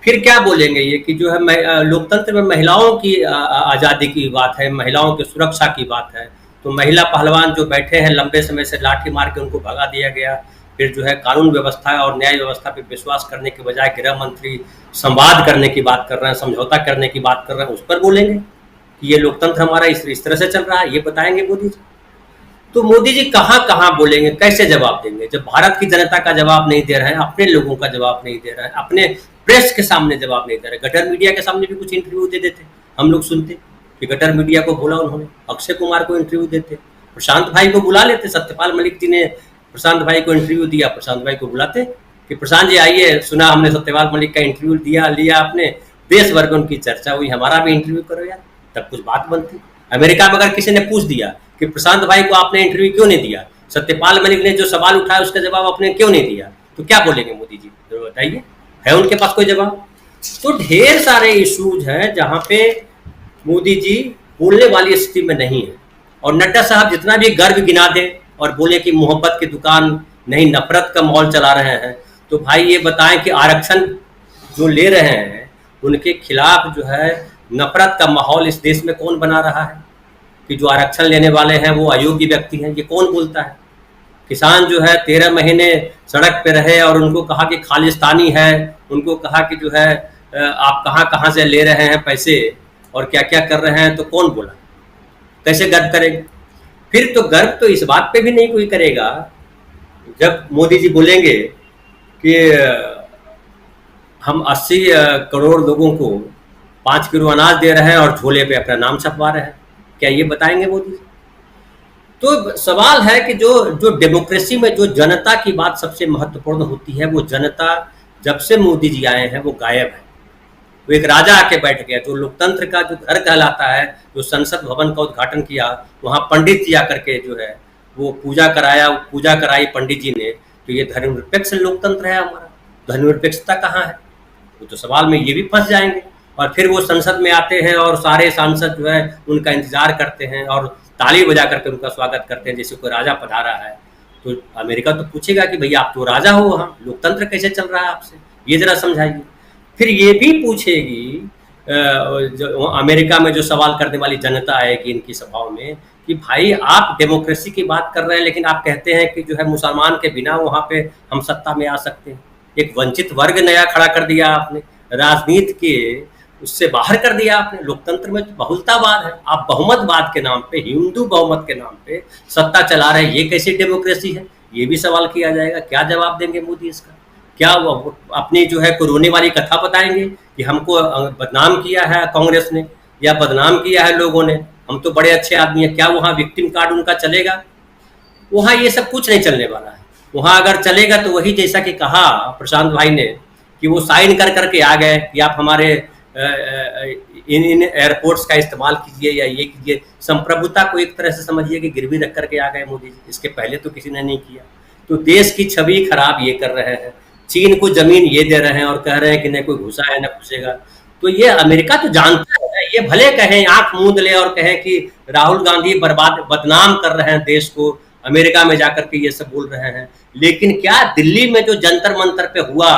फिर क्या बोलेंगे ये कि जो है लोकतंत्र में महिलाओं की आज़ादी की बात है, महिलाओं की सुरक्षा की बात है, तो महिला पहलवान जो बैठे हैं लंबे समय से लाठी मार के उनको भगा दिया गया। फिर जो है कानून व्यवस्था और न्याय व्यवस्था पे विश्वास करने के बजाय गृह मंत्री संवाद करने की बात कर रहे हैं, समझौता करने की बात कर रहे हैं, उस पर बोलेंगे कि ये लोकतंत्र हमारा इस तरह से चल रहा है, ये बताएंगे मोदी जी। तो मोदी जी कहाँ बोलेंगे, कैसे जवाब देंगे जब भारत की जनता का जवाब नहीं दे रहे हैं, अपने लोगों का जवाब नहीं दे रहे हैं, अपने प्रेस के सामने जवाब नहीं दे रहे? गटर मीडिया के सामने भी कुछ इंटरव्यू दे देते, हम लोग सुनते कि गटर मीडिया को बोला उन्होंने, अक्षय कुमार को इंटरव्यू देते, प्रशांत भाई को बुला लेते, सत्यपाल मलिक जी ने प्रशांत भाई को इंटरव्यू दिया, प्रशांत भाई को बुलाते कि प्रशांत जी आइए, सुना हमने सत्यपाल मलिक का इंटरव्यू लिया आपने, देश भर में उनकी चर्चा हुई, हमारा भी इंटरव्यू करो यार, तब कुछ बात बनती। अमेरिका में अगर किसी ने पूछ दिया कि प्रशांत भाई को आपने इंटरव्यू क्यों नहीं दिया, सत्यपाल मलिक ने जो सवाल उठाया उसका जवाब आपने क्यों नहीं दिया, तो क्या बोलेंगे मोदी जी? जरूर बताइए, है उनके पास कोई जवाब? तो ढेर सारे इश्यूज हैं जहां पे मोदी जी बोलने वाली स्थिति में नहीं है। और नड्डा साहब जितना भी गर्व गिना दें और बोले कि मोहब्बत की दुकान नहीं नफरत का माहौल चला रहे हैं, तो भाई ये बताएं कि आरक्षण जो ले रहे हैं उनके खिलाफ जो है नफरत का माहौल इस देश में कौन बना रहा है कि जो आरक्षण लेने वाले हैं वो अयोग्य व्यक्ति हैं? ये कौन बोलता है? किसान जो है 13 महीने सड़क पे रहे और उनको कहा कि खालिस्तानी है, उनको कहा कि जो है आप कहाँ से ले रहे हैं पैसे और क्या क्या कर रहे हैं, तो कौन बोला? कैसे गर्व करेंगे? फिर तो गर्व तो इस बात पे भी नहीं कोई करेगा जब मोदी जी बोलेंगे कि हम 80 करोड़ लोगों को 5 किलो अनाज दे रहे हैं और झोले पे अपना नाम छपवा रहे हैं, क्या ये बताएंगे मोदी जी? तो सवाल है कि जो डेमोक्रेसी में जो जनता की बात सबसे महत्वपूर्ण होती है, वो जनता जब से मोदी जी आए हैं वो गायब है। वो एक राजा आके बैठ गया, जो लोकतंत्र का जो घर कहलाता है, जो संसद भवन का उद्घाटन किया, वहाँ पंडित जी आकर के जो है वो पूजा कराई पंडित जी ने, तो ये धर्मनिरपेक्ष लोकतंत्र है हमारा? धर्मनिरपेक्षता कहाँ है? वो तो सवाल में ये भी फंस जाएंगे। और फिर वो संसद में आते हैं और सारे सांसद जो है उनका इंतजार करते हैं और ताली बजा करके उनका स्वागत करते हैं जैसे कोई राजा पधारा है। तो अमेरिका तो पूछेगा कि भैया आप तो राजा हो, वहाँ लोकतंत्र कैसे चल रहा है आपसे, ये जरा समझाइए। फिर ये भी पूछेगी जो अमेरिका में जो सवाल करने वाली जनता आएगी इनकी सभाओं में कि भाई आप डेमोक्रेसी की बात कर रहे हैं लेकिन आप कहते हैं कि जो है मुसलमान के बिना वहाँ पे हम सत्ता में आ सकते हैं। एक वंचित वर्ग नया खड़ा कर दिया आपने, राजनीति के उससे बाहर कर दिया आपने। लोकतंत्र में तो बहुलतावाद है, आप बहुमतवाद के नाम पे, हिंदू बहुमत के नाम पे सत्ता चला रहे हैं, ये कैसी डेमोक्रेसी है? ये भी सवाल किया जाएगा। क्या जवाब देंगे मोदी इसका? क्या वो अपनी जो है कोरोना वाली कथा बताएंगे कि हमको बदनाम किया है कांग्रेस ने या बदनाम किया है लोगों ने, हम तो बड़े अच्छे आदमी हैं? क्या वहाँ विक्टिम कार्ड उनका चलेगा? वहाँ ये सब कुछ नहीं चलने वाला है। वहाँ अगर चलेगा तो वही जैसा कि कहा प्रशांत भाई ने कि वो साइन कर करके आ गए कि आप हमारे इन एयरपोर्ट्स का इस्तेमाल कीजिए या ये कीजिए। संप्रभुता को एक तरह से समझिए कि गिरवी रख करके आ गए मोदी जी, इसके पहले तो किसी ने नहीं किया। तो देश की छवि खराब ये कर रहे हैं, चीन को जमीन ये दे रहे हैं और कह रहे हैं कि न कोई घुसा है न घुसेगा। तो ये अमेरिका तो जानता है, ये भले कहें आंख मूंद ले और कहें कि राहुल गांधी बदनाम कर रहे हैं देश को, अमेरिका में जाकर के ये सब बोल रहे हैं, लेकिन क्या दिल्ली में जो जंतर मंतर पे हुआ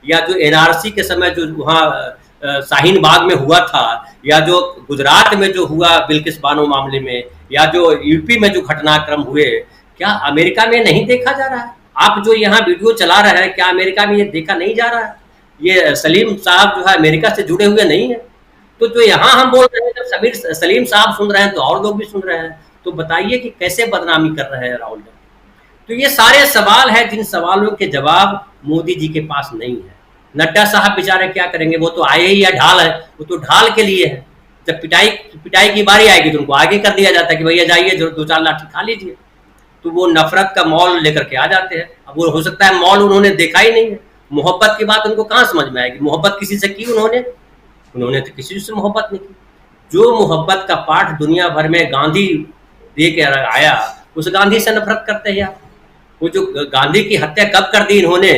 या जो एनआरसी के समय जो वहाँ शाहीन बाग में हुआ था या जो गुजरात में जो हुआ बिल्किस बानो मामले में या जो यूपी में जो घटनाक्रम हुए, क्या अमेरिका में नहीं देखा जा रहा है? आप जो यहाँ वीडियो चला रहे हैं, क्या अमेरिका में ये देखा नहीं जा रहा है? ये सलीम साहब जो है अमेरिका से जुड़े हुए नहीं है। तो जो यहाँ हम बोल रहे हैं, जब सलीम साहब सुन रहे हैं तो और लोग भी सुन रहे हैं, तो बताइए कि कैसे बदनामी कर रहे हैं राहुल गांधी। तो ये सारे सवाल है जिन सवालों के जवाब मोदी जी के पास नहीं है। नड्डा साहब बेचारे क्या करेंगे? वो तो आए ही या ढाल है, वो तो ढाल के लिए है। जब पिटाई की बारी आएगी तो उनको आगे कर दिया जाता है कि भैया जाइए जो 2-4 लाठी खा लीजिए। तो वो नफरत का मॉल लेकर के आ जाते हैं। अब वो हो सकता है मॉल उन्होंने देखा ही नहीं है, मोहब्बत की बात उनको कहाँ समझ में आएगी? मोहब्बत किसी से की उन्होंने तो किसी से मोहब्बत नहीं की। जो मोहब्बत का पाठ दुनिया भर में गांधी दे के आया, उस गांधी से नफरत करते हैं आप। वो जो गांधी की हत्या कब कर दी इन्होंने,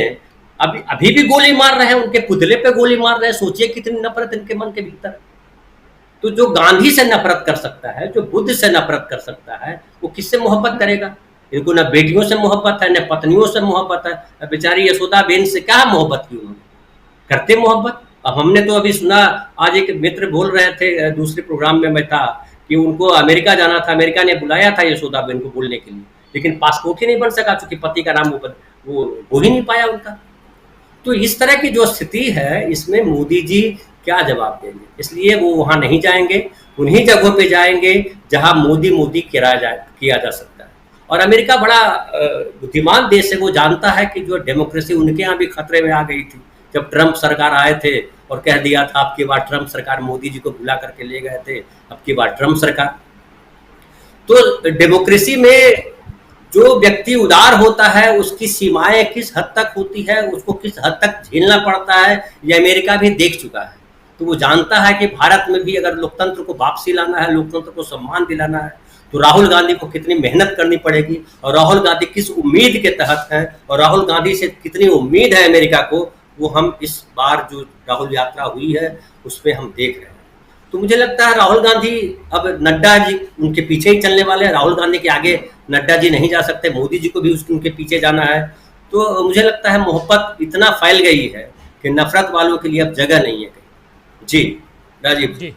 अभी भी गोली मार रहे हैं, उनके पुतले पे गोली मार रहे हैं। सोचिए कितनी नफरत इनके मन के भीतर। तो जो गांधी से नफरत कर सकता है, जो बुद्ध से नफरत कर सकता है, वो किससे मोहब्बत करेगा? इनको न बेटियों से मोहब्बत है, न पत्नियों से मोहब्बत है। बेचारी यशोदा बेन से क्या मोहब्बत की उन्होंने? करते मोहब्बत। अब हमने तो अभी सुना, आज एक मित्र बोल रहे थे, दूसरे प्रोग्राम में मैं था, कि उनको अमेरिका जाना था, अमेरिका ने बुलाया था यशोदा बेन को बोलने के लिए, लेकिन पासपोर्ट ही नहीं बन सका चूंकि पति का नाम वो हो ही नहीं पाया उनका। तो इस तरह की जो स्थिति है, इसमें मोदी जी क्या जवाब देंगे? इसलिए वो वहाँ नहीं जाएंगे, उन्हीं जगहों पे जाएंगे जहाँ मोदी किया जा सकता है। और अमेरिका बड़ा बुद्धिमान देश है, वो जानता है कि जो डेमोक्रेसी उनके यहाँ भी खतरे में आ गई थी जब ट्रंप सरकार आए थे और कह दिया था अब की बार ट्रंप सरकार, मोदी जी को बुला करके ले गए थे, अब की बार ट्रंप सरकार। तो डेमोक्रेसी में जो व्यक्ति उदार होता है उसकी सीमाएं किस हद तक होती है, उसको किस हद तक झेलना पड़ता है, ये अमेरिका भी देख चुका है। तो वो जानता है कि भारत में भी अगर लोकतंत्र को वापसी लाना है, लोकतंत्र को सम्मान दिलाना है, तो राहुल गांधी को कितनी मेहनत करनी पड़ेगी और राहुल गांधी किस उम्मीद के तहत हैं और राहुल गांधी से कितनी उम्मीद है अमेरिका को, वो हम इस बार जो राहुल यात्रा हुई है उसमें हम देख रहे हैं। तो मुझे लगता है राहुल गांधी, अब नड्डा जी उनके पीछे ही चलने वाले हैं। राहुल गांधी के आगे नड्डा जी नहीं जा सकते, मोदी जी को भी उनके पीछे जाना है। तो मुझे लगता है मोहब्बत इतना फैल गई है कि नफरत वालों के लिए अब जगह नहीं है कहीं। जी राजीव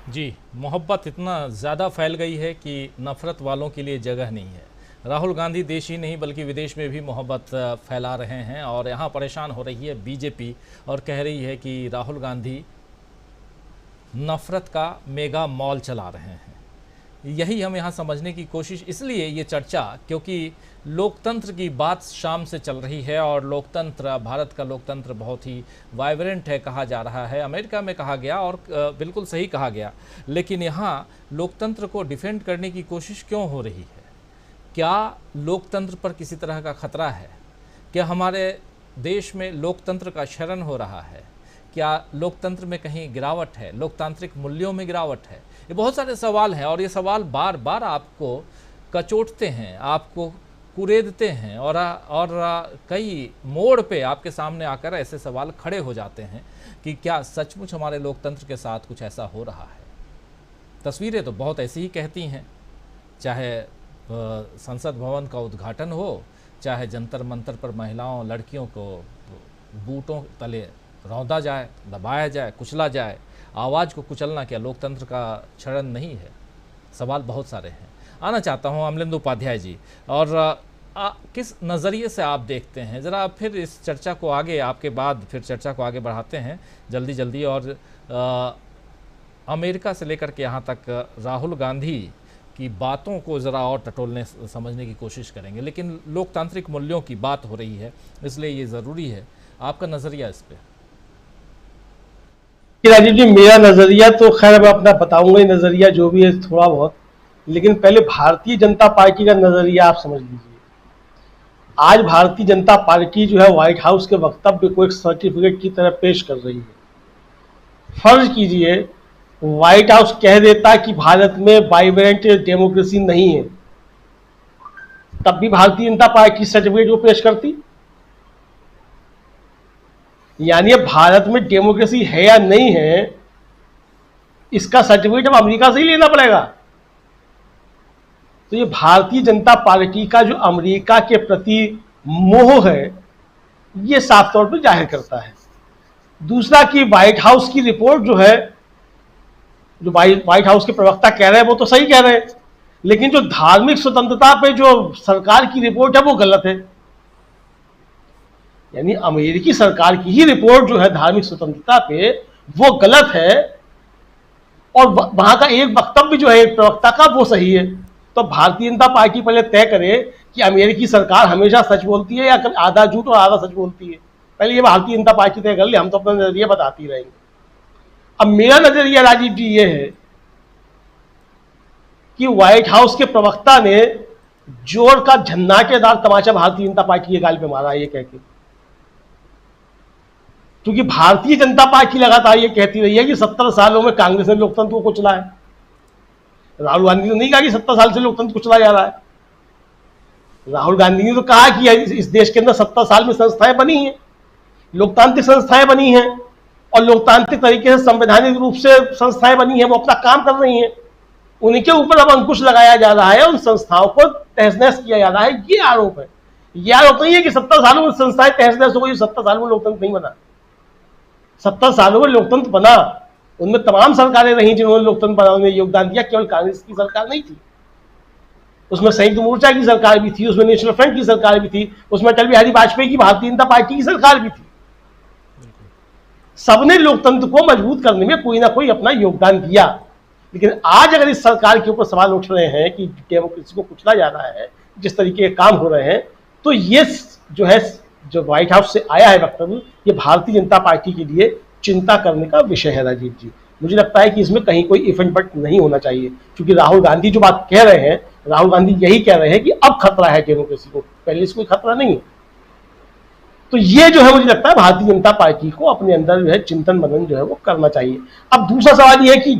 जी, मोहब्बत इतना ज़्यादा फैल गई है कि नफरत वालों के लिए जगह नहीं है। राहुल गांधी देश ही नहीं बल्कि विदेश में भी मोहब्बत फैला रहे हैं और यहाँ परेशान हो रही है बीजेपी और कह रही है कि राहुल गांधी नफरत का मेगा मॉल चला रहे हैं। यही हम यहाँ समझने की कोशिश, इसलिए ये चर्चा, क्योंकि लोकतंत्र की बात शाम से चल रही है और लोकतंत्र, भारत का लोकतंत्र बहुत ही वाइब्रेंट है कहा जा रहा है। अमेरिका में कहा गया और बिल्कुल सही कहा गया, लेकिन यहाँ लोकतंत्र को डिफेंड करने की कोशिश क्यों हो रही है? क्या लोकतंत्र पर किसी तरह का खतरा है? क्या हमारे देश में लोकतंत्र का क्षरण हो रहा है? क्या लोकतंत्र में कहीं गिरावट है? लोकतांत्रिक मूल्यों में गिरावट है? ये बहुत सारे सवाल हैं और ये सवाल बार बार आपको कचोटते हैं, आपको कुरेदते हैं और कई मोड़ पे आपके सामने आकर ऐसे सवाल खड़े हो जाते हैं कि क्या सचमुच हमारे लोकतंत्र के साथ कुछ ऐसा हो रहा है? तस्वीरें तो बहुत ऐसी ही कहती हैं, चाहे संसद भवन का उद्घाटन हो, चाहे जंतर मंतर पर महिलाओं लड़कियों को बूटों तले रौंदा जाए, दबाया जाए, कुचला जाए। आवाज़ को कुचलना क्या लोकतंत्र का क्षरण नहीं है? सवाल बहुत सारे हैं। आना चाहता हूं अमलेंदु उपाध्याय जी, और किस नज़रिए से आप देखते हैं, ज़रा फिर इस चर्चा को आगे, आपके बाद फिर चर्चा को आगे बढ़ाते हैं जल्दी और अमेरिका से लेकर के यहाँ तक राहुल गांधी की बातों को ज़रा और टटोलने समझने की कोशिश करेंगे। लेकिन लोकतांत्रिक मूल्यों की बात हो रही है, इसलिए ये ज़रूरी है आपका नजरिया इस पे? कि राजीव जी, मेरा नजरिया तो खैर मैं अपना बताऊंगा ही, नजरिया जो भी है थोड़ा बहुत, लेकिन पहले भारतीय जनता पार्टी का नजरिया आप समझ लीजिए। आज भारतीय जनता पार्टी जो है व्हाइट हाउस के वक्तव्य को एक सर्टिफिकेट की तरह पेश कर रही है। फर्ज कीजिए व्हाइट हाउस कह देता कि भारत में वाइब्रेंट डेमोक्रेसी नहीं है, तब भी भारतीय जनता पार्टी सर्टिफिकेट को पेश करती। यानी भारत में डेमोक्रेसी है या नहीं है, इसका सर्टिफिकेट अब अमेरिका से ही लेना पड़ेगा। तो ये भारतीय जनता पार्टी का जो अमेरिका के प्रति मोह है, ये साफ तौर पर जाहिर करता है। दूसरा कि व्हाइट हाउस की रिपोर्ट जो है, जो व्हाइट हाउस के प्रवक्ता कह रहे हैं वो तो सही कह रहे हैं, लेकिन जो धार्मिक स्वतंत्रता पे जो सरकार की रिपोर्ट है वो गलत है। यानी अमेरिकी सरकार की ही रिपोर्ट जो है धार्मिक स्वतंत्रता पे वो गलत है, और वहां का एक वक्तव्य जो है एक प्रवक्ता का वो सही है। तो भारतीय जनता पार्टी पहले तय करे कि अमेरिकी सरकार हमेशा सच बोलती है या कभी आधा झूठ और आधा सच बोलती है। पहले ये भारतीय जनता पार्टी तय कर ले, हम तो अपना नजरिया बताती रहेंगे। अब मेरा नजरिया राजीव जी ये है कि व्हाइट हाउस के प्रवक्ता ने जोर का झन्नाटेदार तमाचा भारतीय जनता पार्टी के गाल पे मारा है ये कह के, क्योंकि भारतीय जनता पार्टी लगातार ये कहती रही है कि 70 सालों में कांग्रेस ने लोकतंत्र को कुचला है। राहुल गांधी ने नहीं कहा कि 70 साल से लोकतंत्र कुचला जा रहा है। राहुल गांधी ने तो कहा कि इस देश के अंदर 70 साल में संस्थाएं बनी हैं, लोकतांत्रिक संस्थाएं बनी हैं, और लोकतांत्रिक तरीके से संवैधानिक रूप से संस्थाएं बनी हैं, वो अपना काम कर रही हैं। उनके ऊपर अब अंकुश लगाया जा रहा है, उन संस्थाओं को तहस नहस किया जा रहा है, ये आरोप है। ये आरोप नहीं है कि 70 सालों में संस्थाएं तहस नहस हो गई, 70 सालों में लोकतंत्र नहीं बना। 70 सालों में लोकतंत्र बना, उनमें तमाम सरकारें रही जिन्होंने लोकतंत्र बनाने में योगदान दिया, केवल कांग्रेस की सरकार नहीं थी। उसमें संयुक्त मोर्चा की सरकार भी थी, उसमें नेशनल फ्रंट की सरकार भी थी, उसमें अटल बिहारी वाजपेयी की भारतीय जनता पार्टी की सरकार भी थी। सबने लोकतंत्र को मजबूत करने में कोई ना कोई अपना योगदान दिया। लेकिन आज अगर इस सरकार के ऊपर सवाल उठ रहे हैं कि डेमोक्रेसी को कुचला जा रहा है, जिस तरीके के काम हो रहे हैं, तो ये जो है जो व्हाइट हाउस से आया है वक्तव्य, ये भारतीय जनता पार्टी के लिए चिंता करने का विषय है राजीव जी। मुझे लगता है कि इसमें कहीं कोई इफ एंड बट नहीं होना चाहिए, क्योंकि राहुल गांधी जो बात कह रहे हैं, राहुल गांधी यही कह रहे हैं कि अब खतरा है डेमोक्रेसी को, पहले इसको खतरा नहीं है। तो ये जो है मुझे लगता है भारतीय जनता पार्टी को अपने अंदर जो है चिंतन मनन जो है वो करना चाहिए। अब दूसरा सवाल ये है कि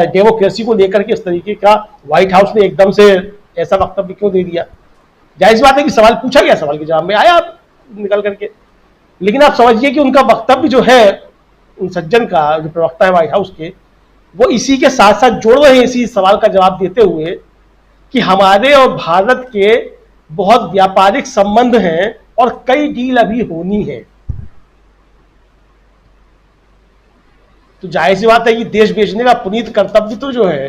डेमोक्रेसी को लेकर के इस तरीके का व्हाइट हाउस ने एकदम से ऐसा वक्तव्य क्यों दे दिया। जाहिर बात है कि सवाल पूछा गया, सवाल के जवाब में आया निकल करके, लेकिन आप समझिए कि उनका वक्तव्य जो है, उन सज्जन का जो प्रवक्ता है व्हाइट हाउस के, वो इसी के साथ साथ जोड़ रहे हैं इसी सवाल का जवाब देते हुए कि हमारे और भारत के बहुत व्यापारिक संबंध हैं और कई डील अभी होनी है। तो जाहिर सी बात है कि देश बेचने का पुनीत कर्तव्य तो जो है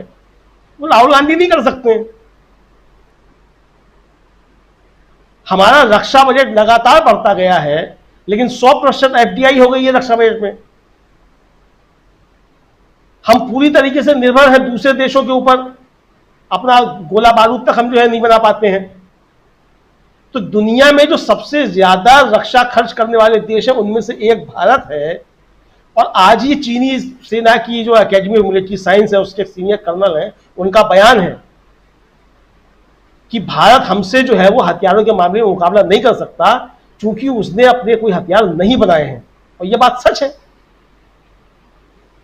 वो राहुल गांधी नहीं कर सकते। हमारा रक्षा बजट लगातार बढ़ता गया है, लेकिन 100% एफडीआई हो गई है रक्षा बजट में। हम पूरी तरीके से निर्भर हैं दूसरे देशों के ऊपर, अपना गोला बारूद तक हम जो है नहीं बना पाते हैं। तो दुनिया में जो सबसे ज्यादा रक्षा खर्च करने वाले देश है उनमें से एक भारत है। और आज ही चीनी सेना की जो एकेडमी ऑफ मिलिट्री साइंस है उसके सीनियर कर्नल है, उनका बयान है कि भारत हमसे जो है वो हथियारों के मामले में मुकाबला नहीं कर सकता, क्योंकि उसने अपने कोई हथियार नहीं बनाए हैं। और यह बात सच है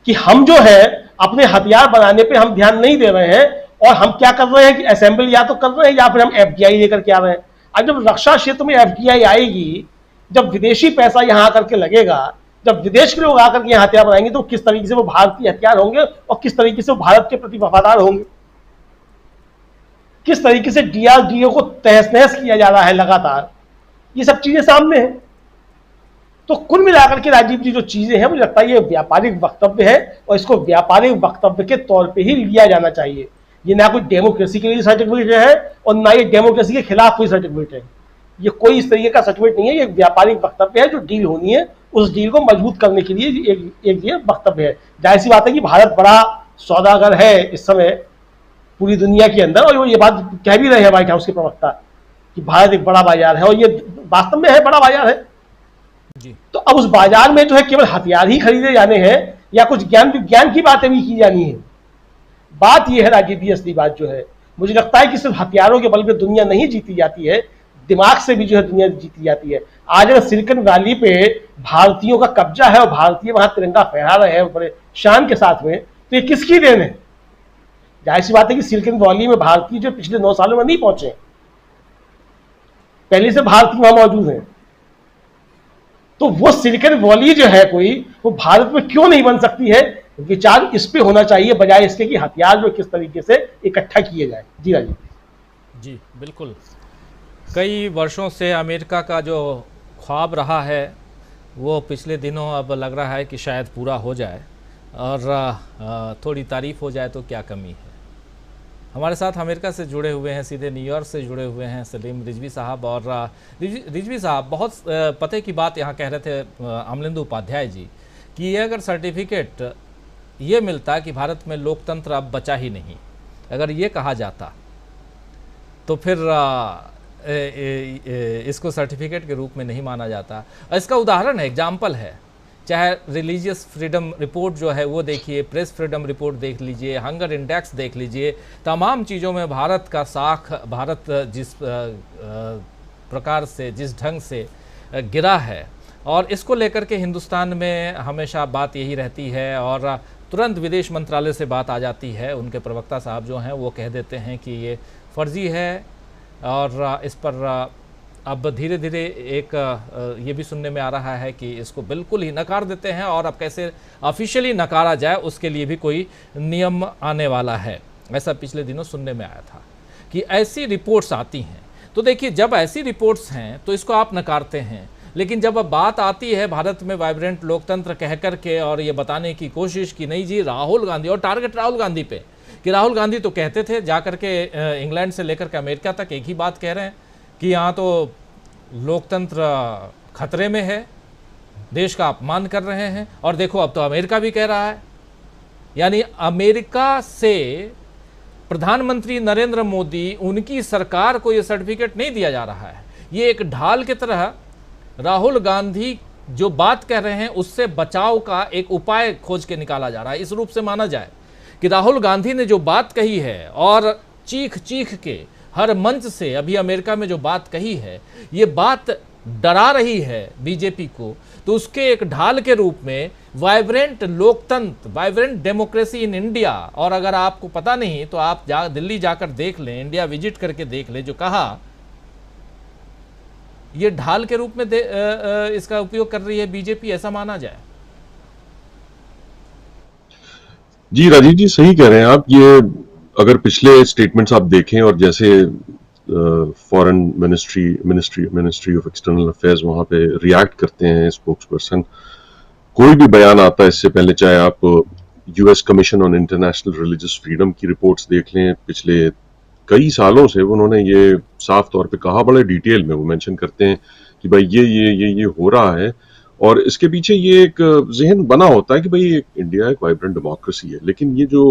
कि हम जो है अपने हथियार बनाने पे हम ध्यान नहीं दे रहे हैं, और हम क्या कर रहे हैं कि असेंबली या तो कर रहे हैं या फिर हम एफडीआई लेकर के आ रहे हैं। अब जब रक्षा क्षेत्र में एफडीआई आएगी, जब विदेशी पैसा यहां आकर के लगेगा, जब विदेश के लोग आकर के यहाँ हथियार बनाएंगे, तो किस तरीके से वो भारतीय हथियार होंगे और किस तरीके से वो भारत के प्रति वफादार होंगे। किस तरीके से डीआरडीओ को तहस नहस किया जा रहा है लगातार, ये सब चीजें सामने हैं। तो कुल मिलाकर के राजीव जी जो चीजें हैं मुझे लगता है ये व्यापारिक वक्तव्य है, और इसको व्यापारिक वक्तव्य के तौर पे ही लिया जाना चाहिए। ये ना कोई डेमोक्रेसी के लिए सर्टिफिकेट है और ना ये डेमोक्रेसी के खिलाफ कोई सर्टिफिकेट है। ये कोई इस तरीके का सर्टिफिकेट नहीं है, ये एक व्यापारिक वक्तव्य है। जो डील होनी है उस डील को मजबूत करने के लिए एक ये वक्तव्य है। जाहिर सी बात है कि भारत बड़ा सौदागर है इस समय पूरी दुनिया के अंदर, और ये बात कह भी रहे हैं व्हाइट हाउस के प्रवक्ता कि भारत एक बड़ा बाजार है, और ये वास्तव में है, बड़ा बाजार है। जी। तो अब उस बाजार में जो है केवल हथियार ही खरीदे जाने हैं या कुछ ज्ञान विज्ञान की बातें भी की जानी है। बात यह है राजीव जी, असली बात जो है, मुझे लगता है कि सिर्फ हथियारों के बल पे दुनिया नहीं जीती जाती है, दिमाग से भी जो है दुनिया जीती जाती है। आज अगर सिलिकॉन वैली पे भारतीयों का कब्जा है और भारतीय वहां तिरंगा फहरा रहे हैं बड़े शान के साथ में, तो ये किसकी देन है? जाहिर सी बात है कि सिलिकॉन वैली में भारतीय जो पिछले 9 सालों में नहीं पहुंचे, पहले से भारतीय वहां मौजूद हैं। तो वो सिलिकॉन वैली जो है कोई, वो भारत में क्यों नहीं बन सकती है? विचार इस पे होना चाहिए, बजाय इसके कि हथियार जो किस तरीके से इकट्ठा किए जाए। जी राजीव जी बिल्कुल। कई वर्षों से अमेरिका का जो ख्वाब रहा है वो पिछले दिनों अब लग रहा है कि शायद पूरा हो जाए, और थोड़ी तारीफ हो जाए तो क्या कमी है। हमारे साथ अमेरिका से जुड़े हुए हैं, सीधे न्यूयॉर्क से जुड़े हुए हैं सलीम रिजवी साहब। और रिजवी साहब, बहुत पते की बात यहाँ कह रहे थे अमलेंदु उपाध्याय जी कि ये अगर सर्टिफिकेट ये मिलता कि भारत में लोकतंत्र अब बचा ही नहीं, अगर ये कहा जाता तो फिर इसको सर्टिफिकेट के रूप में नहीं माना जाता। इसका उदाहरण है, एग्जाम्पल है, चाहे रिलीजियस फ्रीडम रिपोर्ट जो है वो देखिए, प्रेस फ्रीडम रिपोर्ट देख लीजिए, हंगर इंडेक्स देख लीजिए, तमाम चीज़ों में भारत का साख, भारत जिस प्रकार से, जिस ढंग से गिरा है, और इसको लेकर के हिंदुस्तान में हमेशा बात यही रहती है, और तुरंत विदेश मंत्रालय से बात आ जाती है, उनके प्रवक्ता साहब जो हैं वो कह देते हैं कि ये फर्जी है, और इस पर अब धीरे धीरे एक ये भी सुनने में आ रहा है कि इसको बिल्कुल ही नकार देते हैं, और अब कैसे ऑफिशियली नकारा जाए उसके लिए भी कोई नियम आने वाला है। ऐसा पिछले दिनों सुनने में आया था कि ऐसी रिपोर्ट्स आती हैं। तो देखिए, जब ऐसी रिपोर्ट्स हैं तो इसको आप नकारते हैं, लेकिन जब अब बात आती है भारत में वाइब्रेंट लोकतंत्र कह कर के और ये बताने की कोशिश कि नहीं जी राहुल गांधी, और टारगेट राहुल गांधी पे, कि राहुल गांधी तो कहते थे जा कर के इंग्लैंड से लेकर के अमेरिका तक एक ही बात कह रहे हैं कि यहाँ तो लोकतंत्र खतरे में है, देश का अपमान कर रहे हैं, और देखो अब तो अमेरिका भी कह रहा है। यानी अमेरिका से प्रधानमंत्री नरेंद्र मोदी, उनकी सरकार को ये सर्टिफिकेट नहीं दिया जा रहा है। ये एक ढाल की तरह राहुल गांधी जो बात कह रहे हैं उससे बचाव का एक उपाय खोज के निकाला जा रहा है। इस रूप से माना जाए कि राहुल गांधी ने जो बात कही है, और चीख चीख के हर मंच से अभी अमेरिका में जो बात कही है, ये बात डरा रही है बीजेपी को, तो उसके एक ढाल के रूप में वाइब्रेंट लोकतंत्र, वाइब्रेंट डेमोक्रेसी इन इंडिया, और अगर आपको पता नहीं तो आप दिल्ली जाकर देख लें, इंडिया विजिट करके देख लें, जो कहा ये ढाल के रूप में इसका उपयोग कर रही है बीजेपी, ऐसा माना जाए। जी राजीव जी, सही कह रहे हैं आप। ये अगर पिछले स्टेटमेंट्स आप देखें, और जैसे foreign ministry of external affairs वहां पे रिएक्ट करते हैं स्पोक्स पर्सन, कोई भी बयान आता है इससे पहले, चाहे आप US commission on international religious freedom की रिपोर्ट्स देख लें, पिछले कई सालों से उन्होंने ये साफ तौर पे कहा, बड़े डिटेल में वो मेंशन करते हैं कि भाई ये हो रहा है, और इसके पीछे ये एक जहन बना होता है कि भाई इंडिया एक वाइब्रेंट डेमोक्रेसी है। लेकिन ये जो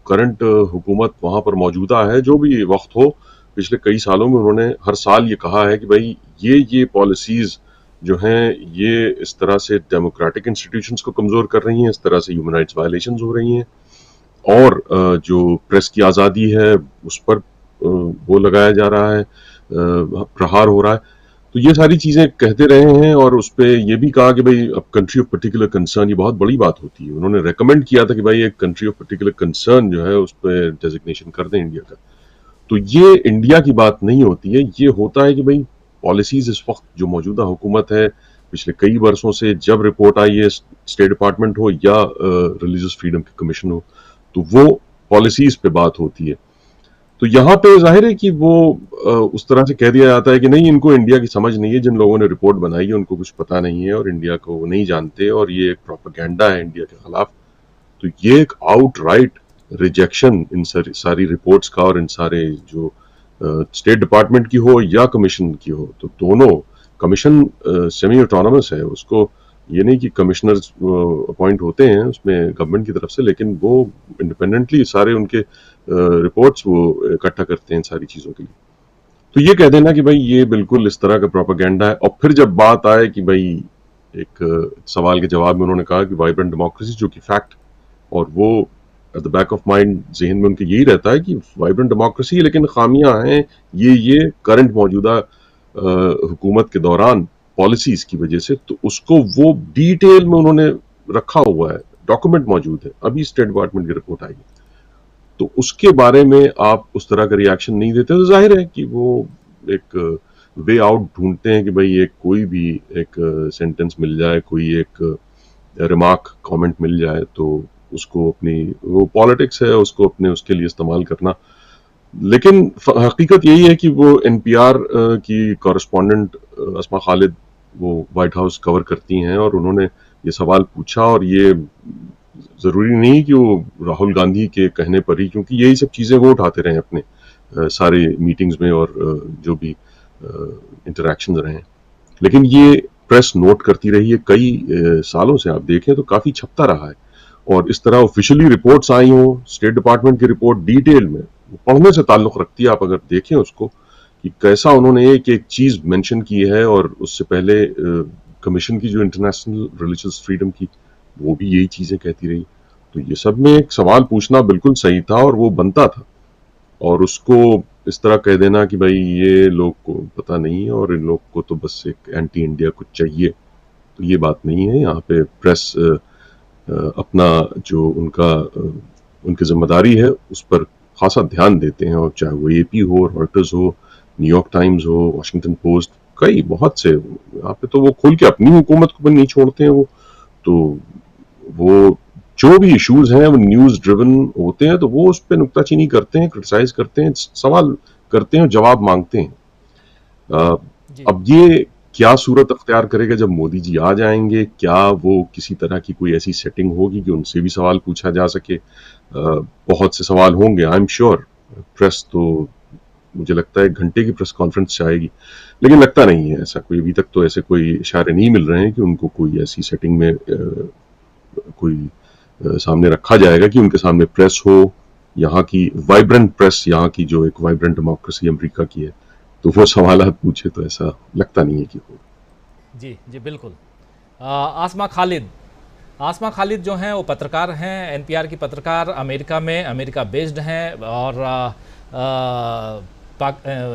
करंट हुकूमत वहां पर मौजूदा है, जो भी वक्त हो, पिछले कई सालों में उन्होंने हर साल ये कहा है कि भाई ये पॉलिसीज जो हैं ये इस तरह से डेमोक्रेटिक इंस्टीट्यूशंस को कमजोर कर रही हैं, इस तरह से ह्यूमन राइट्स वायलेशंस हो रही हैं, और जो प्रेस की आज़ादी है उस पर वो लगाया जा रहा है, प्रहार हो रहा है। तो ये सारी चीजें कहते रहे हैं, और उस पर यह भी कहा कि भाई अब कंट्री ऑफ पर्टिकुलर कंसर्न, ये बहुत बड़ी बात होती है। उन्होंने रेकमेंड किया था कि भाई एक कंट्री ऑफ पर्टिकुलर कंसर्न जो है उस पर डेजिग्नेशन कर दें इंडिया का। तो ये इंडिया की बात नहीं होती है, ये होता है कि भाई पॉलिसीज इस वक्त जो मौजूदा हुकूमत है, पिछले कई वर्षों से जब रिपोर्ट आई है, स्टेट डिपार्टमेंट हो या रिलीजियस फ्रीडम के कमीशन हो, तो वो पॉलिसीज पे बात होती है। तो यहाँ पे जाहिर है कि वो उस तरह से कह दिया जाता है कि नहीं, इनको इंडिया की समझ नहीं है, जिन लोगों ने रिपोर्ट बनाई है उनको कुछ पता नहीं है और इंडिया को वो नहीं जानते, और ये एक प्रोपेगेंडा है इंडिया के खिलाफ। तो ये एक आउटराइट रिजेक्शन इन सारी रिपोर्ट्स का, और इन सारे जो स्टेट डिपार्टमेंट की हो या कमीशन की हो, तो दोनों, कमीशन सेमी ऑटोनमस है, उसको ये नहीं कि कमिश्नर्स अपॉइंट होते हैं उसमें गवर्नमेंट की तरफ से, लेकिन वो इंडिपेंडेंटली सारे उनके रिपोर्ट्स वो इकट्ठा करते हैं सारी चीज़ों के लिए। तो ये कह देना कि भाई ये बिल्कुल इस तरह का प्रोपेगेंडा है, और फिर जब बात आए कि भाई एक सवाल के जवाब में उन्होंने कहा कि वाइब्रेंट डेमोक्रेसी, जो कि फैक्ट, और वो at the back of mind जहन में उनके यही रहता है कि वाइब्रेंट डेमोक्रेसी है लेकिन खामियां हैं ये करंट मौजूदा हुकूमत के दौरान पॉलिसीज की वजह से। तो उसको वो डिटेल में उन्होंने रखा हुआ है, डॉक्यूमेंट मौजूद है, अभी स्टेट डिपार्टमेंट की रिपोर्ट आएगी। तो उसके बारे में आप उस तरह का रिएक्शन नहीं देते तो जाहिर है कि वो एक वे आउट ढूंढते हैं कि भाई एक कोई भी एक सेंटेंस मिल जाए, कोई एक रिमार्क कमेंट मिल जाए तो उसको अपनी, वो पॉलिटिक्स है, उसको अपने उसके लिए इस्तेमाल करना। लेकिन हकीकत यही है कि वो एनपीआर की कॉरेस्पॉन्डेंट अस्मा खालिद वो वाइट हाउस कवर करती हैं और उन्होंने ये सवाल पूछा, और ये ज़रूरी नहीं कि वो राहुल गांधी के कहने पर ही, क्योंकि यही सब चीज़ें वो उठाते रहे अपने सारे मीटिंग्स में और जो भी इंटरेक्शंस रहे, लेकिन ये प्रेस नोट करती रही है कई सालों से। आप देखें तो काफ़ी छपता रहा है, और इस तरह ऑफिशियली रिपोर्ट्स आई हो, स्टेट डिपार्टमेंट की रिपोर्ट डिटेल में पढ़ने से ताल्लुक़ रखती है। आप अगर देखें उसको कि कैसा उन्होंने एक एक चीज़ मेंशन की है, और उससे पहले कमीशन की जो इंटरनेशनल रिलीजियस फ्रीडम की, वो भी यही चीज़ें कहती रही। तो ये सब में एक सवाल पूछना बिल्कुल सही था और वो बनता था, और उसको इस तरह कह देना कि भाई ये लोग को पता नहीं है और इन लोग को तो बस एक एंटी इंडिया कुछ चाहिए, तो ये बात नहीं है। यहाँ पे प्रेस अपना जो उनकी जिम्मेदारी है उस पर खासा ध्यान देते हैं, और चाहे वो एपी हो, रॉयटर्स हो, न्यूयॉर्क टाइम्स हो, वाशिंगटन पोस्ट, कई बहुत से, यहाँ पे तो वो खोल के अपनी हुकूमत को भी नहीं छोड़ते हैं। वो जो भी इश्यूज हैं वो न्यूज़ ड्रिवन होते हैं, तो वो उस पर नुक्ताचीनी करते हैं, क्रिटिसाइज करते हैं, सवाल करते हैं, जवाब मांगते हैं। अब ये क्या सूरत अख्तियार करेगा जब मोदी जी आ जाएंगे? क्या वो किसी तरह की कोई ऐसी सेटिंग होगी कि उनसे भी सवाल पूछा जा सके? बहुत से सवाल होंगे, आई एम श्योर। प्रेस तो मुझे लगता है 1 घंटे की प्रेस कॉन्फ्रेंस चाहेगी, लेकिन लगता नहीं है ऐसा कोई, अभी तक तो ऐसे कोई इशारे नहीं मिल रहे हैं कि उनको कोई ऐसी सेटिंग में कोई सामने रखा जाएगा कि उनके सामने प्रेस हो, यहाँ की वाइब्रेंट प्रेस, यहाँ की जो एक वाइब्रेंट डेमोक्रेसी अमेरिका की है, तो वो सवाल पूछे, तो ऐसा लगता नहीं है कि हो। जी जी बिल्कुल। आसमा खालिद जो हैं वो पत्रकार हैं, एनपीआर की पत्रकार, अमेरिका बेस्ड हैं, और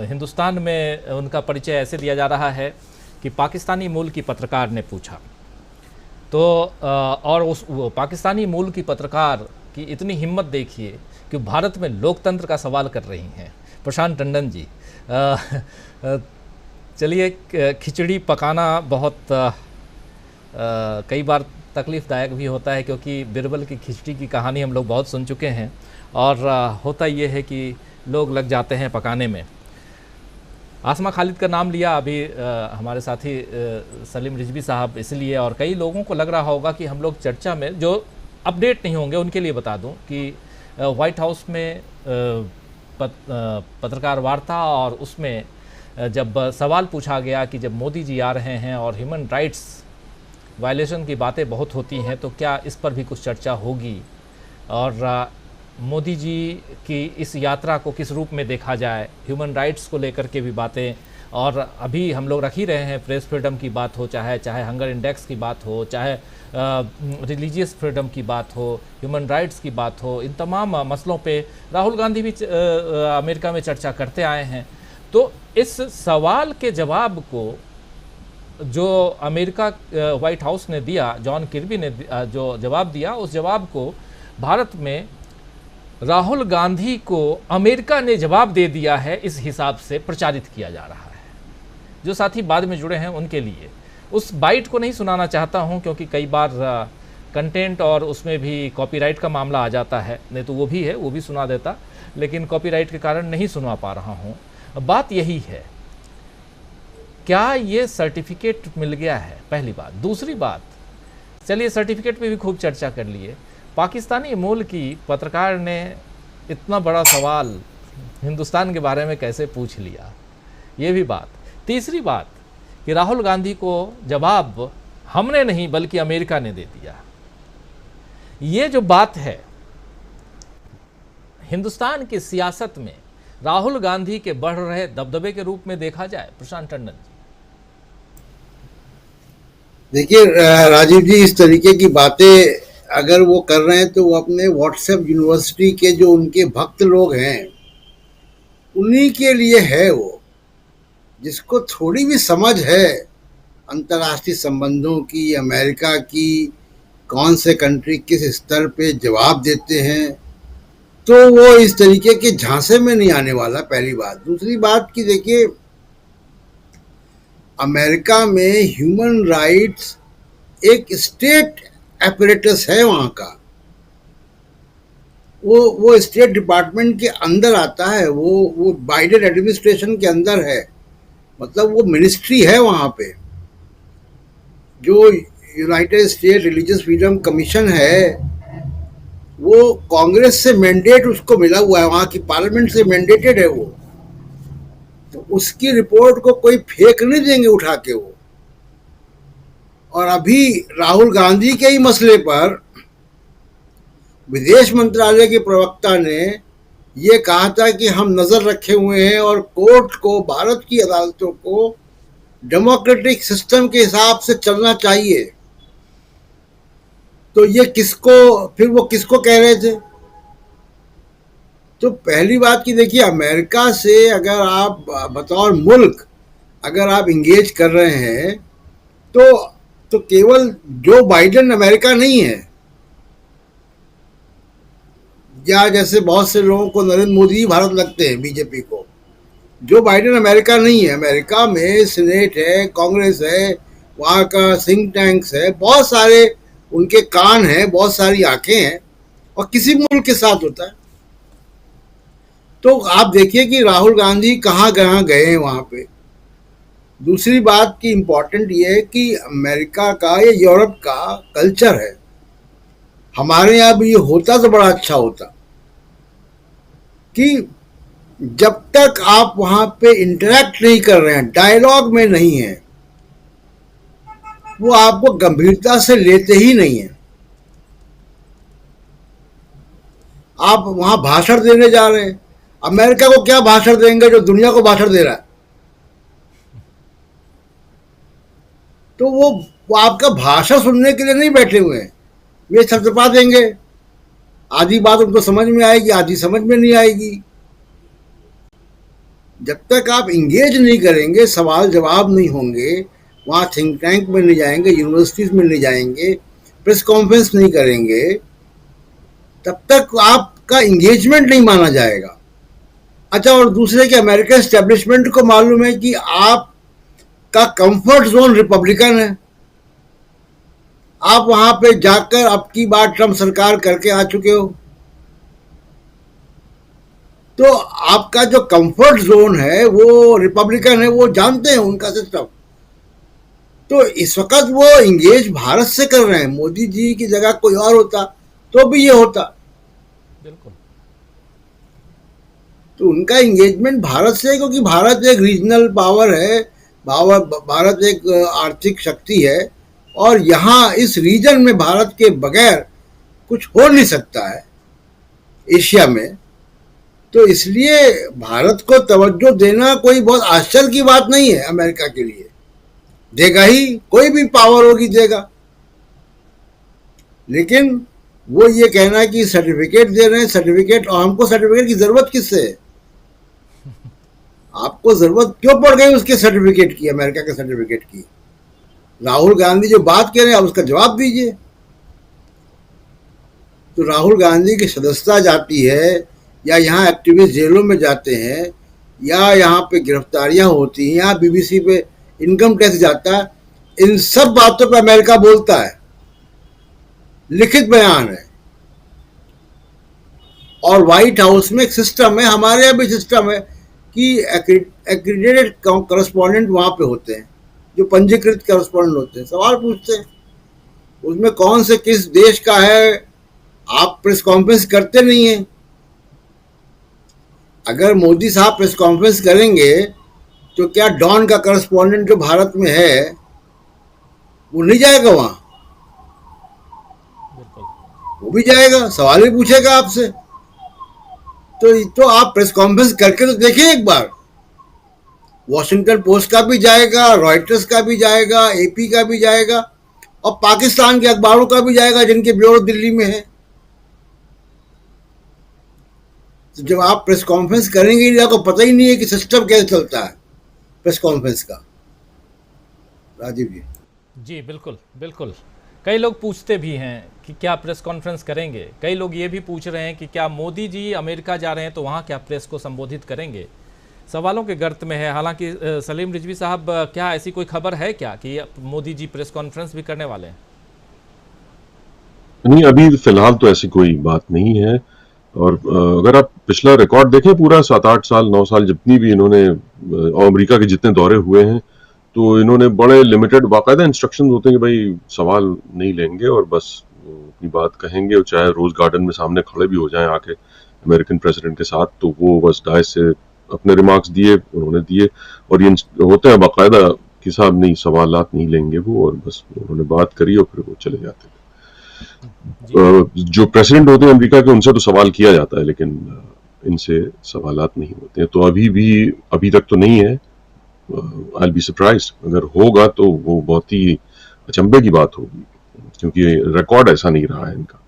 हिंदुस्तान में उनका परिचय ऐसे दिया जा रहा है कि पाकिस्तानी मूल की पत्रकार ने पूछा, तो और वो पाकिस्तानी मूल की पत्रकार की इतनी हिम्मत देखिए कि भारत में लोकतंत्र का सवाल कर रही हैं। प्रशांत टंडन जी, चलिए, खिचड़ी पकाना बहुत कई बार तकलीफ़दायक भी होता है, क्योंकि बिरबल की खिचड़ी की कहानी हम लोग बहुत सुन चुके हैं, और होता ये है कि लोग लग जाते हैं पकाने में। आसमा खालिद का नाम लिया अभी हमारे साथी सलीम रिजवी साहब, इसलिए, और कई लोगों को लग रहा होगा कि हम लोग चर्चा में, जो अपडेट नहीं होंगे उनके लिए बता दूं कि वाइट हाउस में पत्रकार वार्ता, और उसमें जब सवाल पूछा गया कि जब मोदी जी आ रहे हैं और ह्यूमन राइट्स वायलेशन की बातें बहुत होती हैं, तो क्या इस पर भी कुछ चर्चा होगी, और मोदी जी की इस यात्रा को किस रूप में देखा जाए, ह्यूमन राइट्स को लेकर के भी बातें, और अभी हम लोग रख ही रहे हैं, प्रेस फ्रीडम की बात हो, चाहे हंगर इंडेक्स की बात हो, चाहे रिलीजियस फ्रीडम की बात हो, ह्यूमन राइट्स की बात हो, इन तमाम मसलों पे राहुल गांधी भी अमेरिका में चर्चा करते आए हैं। तो इस सवाल के जवाब को जो अमेरिका वाइट हाउस ने दिया, जॉन किर्बी ने जो जवाब दिया, उस जवाब को भारत में राहुल गांधी को अमेरिका ने जवाब दे दिया है, इस हिसाब से प्रचारित किया जा रहा है। जो साथी बाद में जुड़े हैं उनके लिए उस बाइट को नहीं सुनाना चाहता हूं, क्योंकि कई बार कंटेंट और उसमें भी कॉपीराइट का मामला आ जाता है, नहीं तो वो भी है, वो भी सुना देता, लेकिन कॉपीराइट के कारण नहीं सुनवा पा रहा हूं। बात यही है, क्या ये सर्टिफिकेट मिल गया है? पहली बात। दूसरी बात, चलिए सर्टिफिकेट पे भी खूब चर्चा कर लिए, पाकिस्तानी मूल की पत्रकार ने इतना बड़ा सवाल हिंदुस्तान के बारे में कैसे पूछ लिया, ये भी बात। तीसरी बात कि राहुल गांधी को जवाब हमने नहीं बल्कि अमेरिका ने दे दिया। ये जो बात है हिंदुस्तान की सियासत में राहुल गांधी के बढ़ रहे दबदबे के रूप में देखा जाए, प्रशांत टंडन जी। देखिए राजीव जी, इस तरीके की बातें अगर वो कर रहे हैं तो वो अपने व्हाट्सएप यूनिवर्सिटी के जो उनके भक्त लोग हैं उन्हीं के लिए है। वो जिसको थोड़ी भी समझ है अंतर्राष्ट्रीय संबंधों की, अमेरिका की, कौन से कंट्री किस स्तर पे जवाब देते हैं, तो वो इस तरीके के झांसे में नहीं आने वाला, पहली बात। दूसरी बात कि देखिए, अमेरिका में ह्यूमन राइट्स एक स्टेट एपरेटस है वहाँ का। वो स्टेट डिपार्टमेंट के अंदर आता है, वो बाइडेन एडमिनिस्ट्रेशन के अंदर है, मतलब वो मिनिस्ट्री है वहाँ पे। जो United state religious freedom commission है वो कांग्रेस से मैंडेट उसको मिला हुआ है, वहाँ की पार्लियामेंट से मैंडेटेड है वो। तो उसकी रिपोर्ट को कोई फेंक नहीं देंगे उठा के वो। और अभी राहुल गांधी के ही मसले पर विदेश मंत्रालय के प्रवक्ता ने ये कहा था कि हम नजर रखे हुए हैं और कोर्ट को, भारत की अदालतों को डेमोक्रेटिक सिस्टम के हिसाब से चलना चाहिए। तो ये फिर वो किसको कह रहे थे? तो पहली बात की देखिए, अमेरिका से अगर आप बतौर मुल्क अगर आप इंगेज कर रहे हैं तो केवल जो बाइडेन अमेरिका नहीं है, या जैसे बहुत से लोगों को नरेंद्र मोदी भारत लगते हैं, बीजेपी को। जो बाइडेन अमेरिका नहीं है, अमेरिका में सीनेट है, कांग्रेस है, वहाँ का थिंक टैंक्स है, बहुत सारे उनके कान हैं, बहुत सारी आंखें हैं, और किसी मुल्क के साथ होता है। तो आप देखिए कि राहुल गांधी कहाँ गए हैं वहाँ पे। दूसरी बात की इम्पोर्टेंट ये है कि अमेरिका का या यूरोप का कल्चर है। हमारे यहाँ भी ये होता तो बड़ा अच्छा होता कि जब तक आप वहाँ पे इंटरेक्ट नहीं कर रहे हैं, डायलॉग में नहीं है, वो आपको गंभीरता से लेते ही नहीं है। आप वहां भाषण देने जा रहे हैं, अमेरिका को क्या भाषण देंगे जो दुनिया को भाषण दे रहा है? तो वो आपका भाषण सुनने के लिए नहीं बैठे हुए हैं, वे थपथपा देंगे। आधी बात उनको समझ में आएगी, आधी समझ में नहीं आएगी। जब तक आप इंगेज नहीं करेंगे, सवाल जवाब नहीं होंगे, वहाँ थिंक टैंक में नहीं जाएंगे, यूनिवर्सिटीज में नहीं जाएंगे, प्रेस कॉन्फ्रेंस नहीं करेंगे, तब तक आपका इंगेजमेंट नहीं माना जाएगा। अच्छा, और दूसरे कि अमेरिकन एस्टेब्लिशमेंट को मालूम है कि आपका कंफर्ट जोन रिपब्लिकन है। आप वहां पे जाकर अब की बार ट्रम्प सरकार करके आ चुके हो, तो आपका जो कंफर्ट जोन है वो रिपब्लिकन है, वो जानते हैं उनका सिस्टम। तो इस वक्त वो इंगेज भारत से कर रहे हैं। मोदी जी की जगह कोई और होता तो भी ये होता। बिल्कुल। तो उनका इंगेजमेंट भारत से है, क्योंकि भारत एक रीजनल पावर है, भारत एक आर्थिक शक्ति है, और यहाँ इस रीजन में भारत के बगैर कुछ हो नहीं सकता है एशिया में। तो इसलिए भारत को तवज्जो देना कोई बहुत आश्चर्य की बात नहीं है। अमेरिका के लिए देगा ही, कोई भी पावर होगी देगा। लेकिन वो ये कहना कि सर्टिफिकेट दे रहे हैं, सर्टिफिकेट, और हमको सर्टिफिकेट की जरूरत किससे है? आपको जरूरत क्यों पड़ गई उसके सर्टिफिकेट की, अमेरिका के सर्टिफिकेट की? राहुल गांधी जो बात कह रहे हैं, आप उसका जवाब दीजिए। तो राहुल गांधी की सदस्यता जाती है, या यहाँ एक्टिविस्ट जेलों में जाते हैं, या यहाँ पे गिरफ्तारियां होती हैं, या बीबीसी पे इनकम टैक्स जाता है, इन सब बातों पे अमेरिका बोलता है, लिखित बयान है। और व्हाइट हाउस में एक सिस्टम है, हमारे यहाँ भी सिस्टम है कि एक्रीडेटेड करस्पॉन्डेंट वहां पे होते हैं, जो पंजीकृत करस्पॉन्डेंट होते हैं, सवाल पूछते हैं। उसमें कौन से किस देश का है, आप प्रेस कॉन्फ्रेंस करते नहीं है। अगर मोदी साहब प्रेस कॉन्फ्रेंस करेंगे तो क्या डॉन का करस्पॉन्डेंट जो भारत में है वो नहीं जाएगा वहां? वो भी जाएगा, सवाल भी पूछेगा आपसे। तो आप प्रेस कॉन्फ्रेंस करके तो देखिए एक बार। वॉशिंगटन पोस्ट का भी जाएगा, रॉयटर्स का भी जाएगा, एपी का भी जाएगा, और पाकिस्तान के अखबारों का भी जाएगा जिनके ब्यूरो दिल्ली में है। तो जब आप प्रेस कॉन्फ्रेंस करेंगे ही, आपको पता ही नहीं है कि सिस्टम कैसे चलता है प्रेस कॉन्फ्रेंस का। राजीव जी। जी बिल्कुल बिल्कुल। कई लोग पूछते भी हैं कि क्या प्रेस कॉन्फ्रेंस करेंगे, कई लोग ये भी पूछ रहे हैं कि क्या मोदी जी अमेरिका जा रहे हैं तो वहाँ क्या प्रेस को संबोधित करेंगे। सवालों के गर्त में है। हालांकि सलीम रिजवी साहब, क्या ऐसी कोई खबर है क्या कि मोदी जी प्रेस कॉन्फ्रेंस भी करने वाले हैं? नहीं, अभी फिलहाल तो ऐसी कोई बात नहीं है। और अगर आप पिछला रिकॉर्ड देखें, पूरा 7-8 साल 9 साल जितनी भी इन्होंने अमेरिका के जितने दौरे हुए हैं, तो इन्होंने बड़े लिमिटेड, बाकायदा इंस्ट्रक्शन होते हैं कि भाई सवाल नहीं लेंगे और बस अपनी बात कहेंगे, और चाहे रोज गार्डन में सामने खड़े भी हो जाएं आके अमेरिकन प्रेसिडेंट के साथ, तो वो बस डायस से अपने रिमार्क्स दिए, उन्होंने दिए। और ये होते हैं बाकायदा कि साहब नहीं, सवालात नहीं लेंगे वो, और बस उन्होंने बात करी और फिर वो चले जाते हैं। जो प्रेसिडेंट होते हैं अमेरिका के, उनसे तो सवाल किया जाता है, लेकिन इनसे सवालात नहीं होते हैं। तो अभी तक तो नहीं है। आई विल बी सरप्राइज्ड अगर होगा, तो वो बहुत ही अचंभे की बात होगी, क्योंकि रिकॉर्ड ऐसा नहीं रहा है इनका।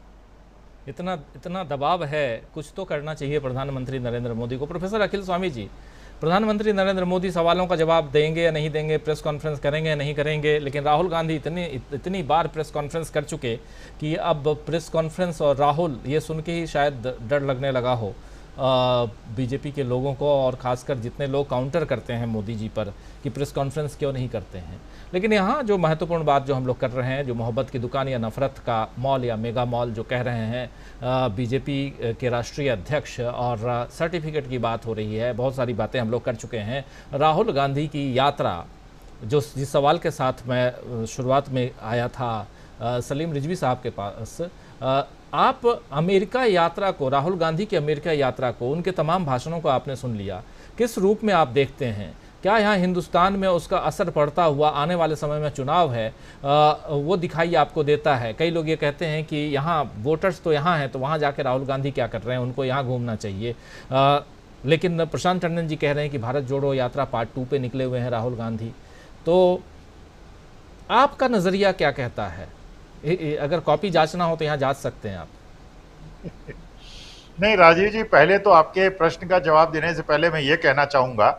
इतना दबाव है, कुछ तो करना चाहिए प्रधानमंत्री नरेंद्र मोदी को। प्रोफेसर अखिल स्वामी जी, प्रधानमंत्री नरेंद्र मोदी सवालों का जवाब देंगे या नहीं देंगे, प्रेस कॉन्फ्रेंस करेंगे या नहीं करेंगे, लेकिन राहुल गांधी इतनी बार प्रेस कॉन्फ्रेंस कर चुके कि अब प्रेस कॉन्फ्रेंस और राहुल, ये सुन के ही शायद डर लगने लगा हो बीजेपी के लोगों को, और ख़ासकर जितने लोग काउंटर करते हैं मोदी जी पर कि प्रेस कॉन्फ्रेंस क्यों नहीं करते हैं। लेकिन यहाँ जो महत्वपूर्ण बात जो हम लोग कर रहे हैं, जो मोहब्बत की दुकान या नफ़रत का मॉल या मेगा मॉल जो कह रहे हैं बीजेपी के राष्ट्रीय अध्यक्ष, और सर्टिफिकेट की बात हो रही है, बहुत सारी बातें हम लोग कर चुके हैं। राहुल गांधी की यात्रा, जिस सवाल के साथ मैं शुरुआत में आया था सलीम रिजवी साहब के पास, आप अमेरिका यात्रा को, राहुल गांधी की अमेरिका यात्रा को, उनके तमाम भाषणों को आपने सुन लिया, किस रूप में आप देखते हैं? क्या यहाँ हिंदुस्तान में उसका असर पड़ता हुआ आने वाले समय में चुनाव है वो दिखाई आपको देता है? कई लोग ये कहते हैं कि यहाँ वोटर्स तो यहाँ हैं, तो वहाँ जाके राहुल गांधी क्या कर रहे हैं, उनको यहाँ घूमना चाहिए। लेकिन प्रशांत टंडन जी कह रहे हैं कि भारत जोड़ो यात्रा पार्ट 2 पे निकले हुए हैं राहुल गांधी। तो आपका नज़रिया क्या कहता है? अगर कॉपी जांचना हो तो यहाँ जांच सकते हैं आप। नहीं राजीव जी, पहले तो आपके प्रश्न का जवाब देने से पहले मैं ये कहना चाहूँगा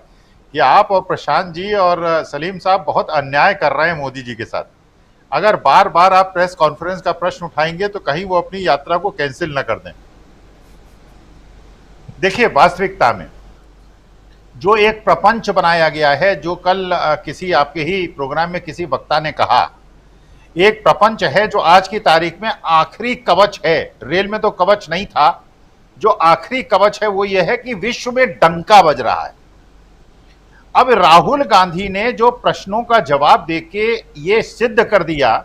कि आप और प्रशांत जी और सलीम साहब बहुत अन्याय कर रहे हैं मोदी जी के साथ। अगर बार बार आप प्रेस कॉन्फ्रेंस का प्रश्न उठाएंगे तो कहीं वो अपनी यात्रा को कैंसिल न कर दें। देखिए, वास्तविकता में जो एक प्रपंच बनाया गया है, जो कल किसी आपके ही प्रोग्राम में किसी वक्ता ने कहा, एक प्रपंच है जो आज की तारीख में आखिरी कवच है। रेल में तो कवच नहीं था, जो आखिरी कवच है वो ये है कि विश्व में डंका बज रहा है। अब राहुल गांधी ने जो प्रश्नों का जवाब देके ये सिद्ध कर दिया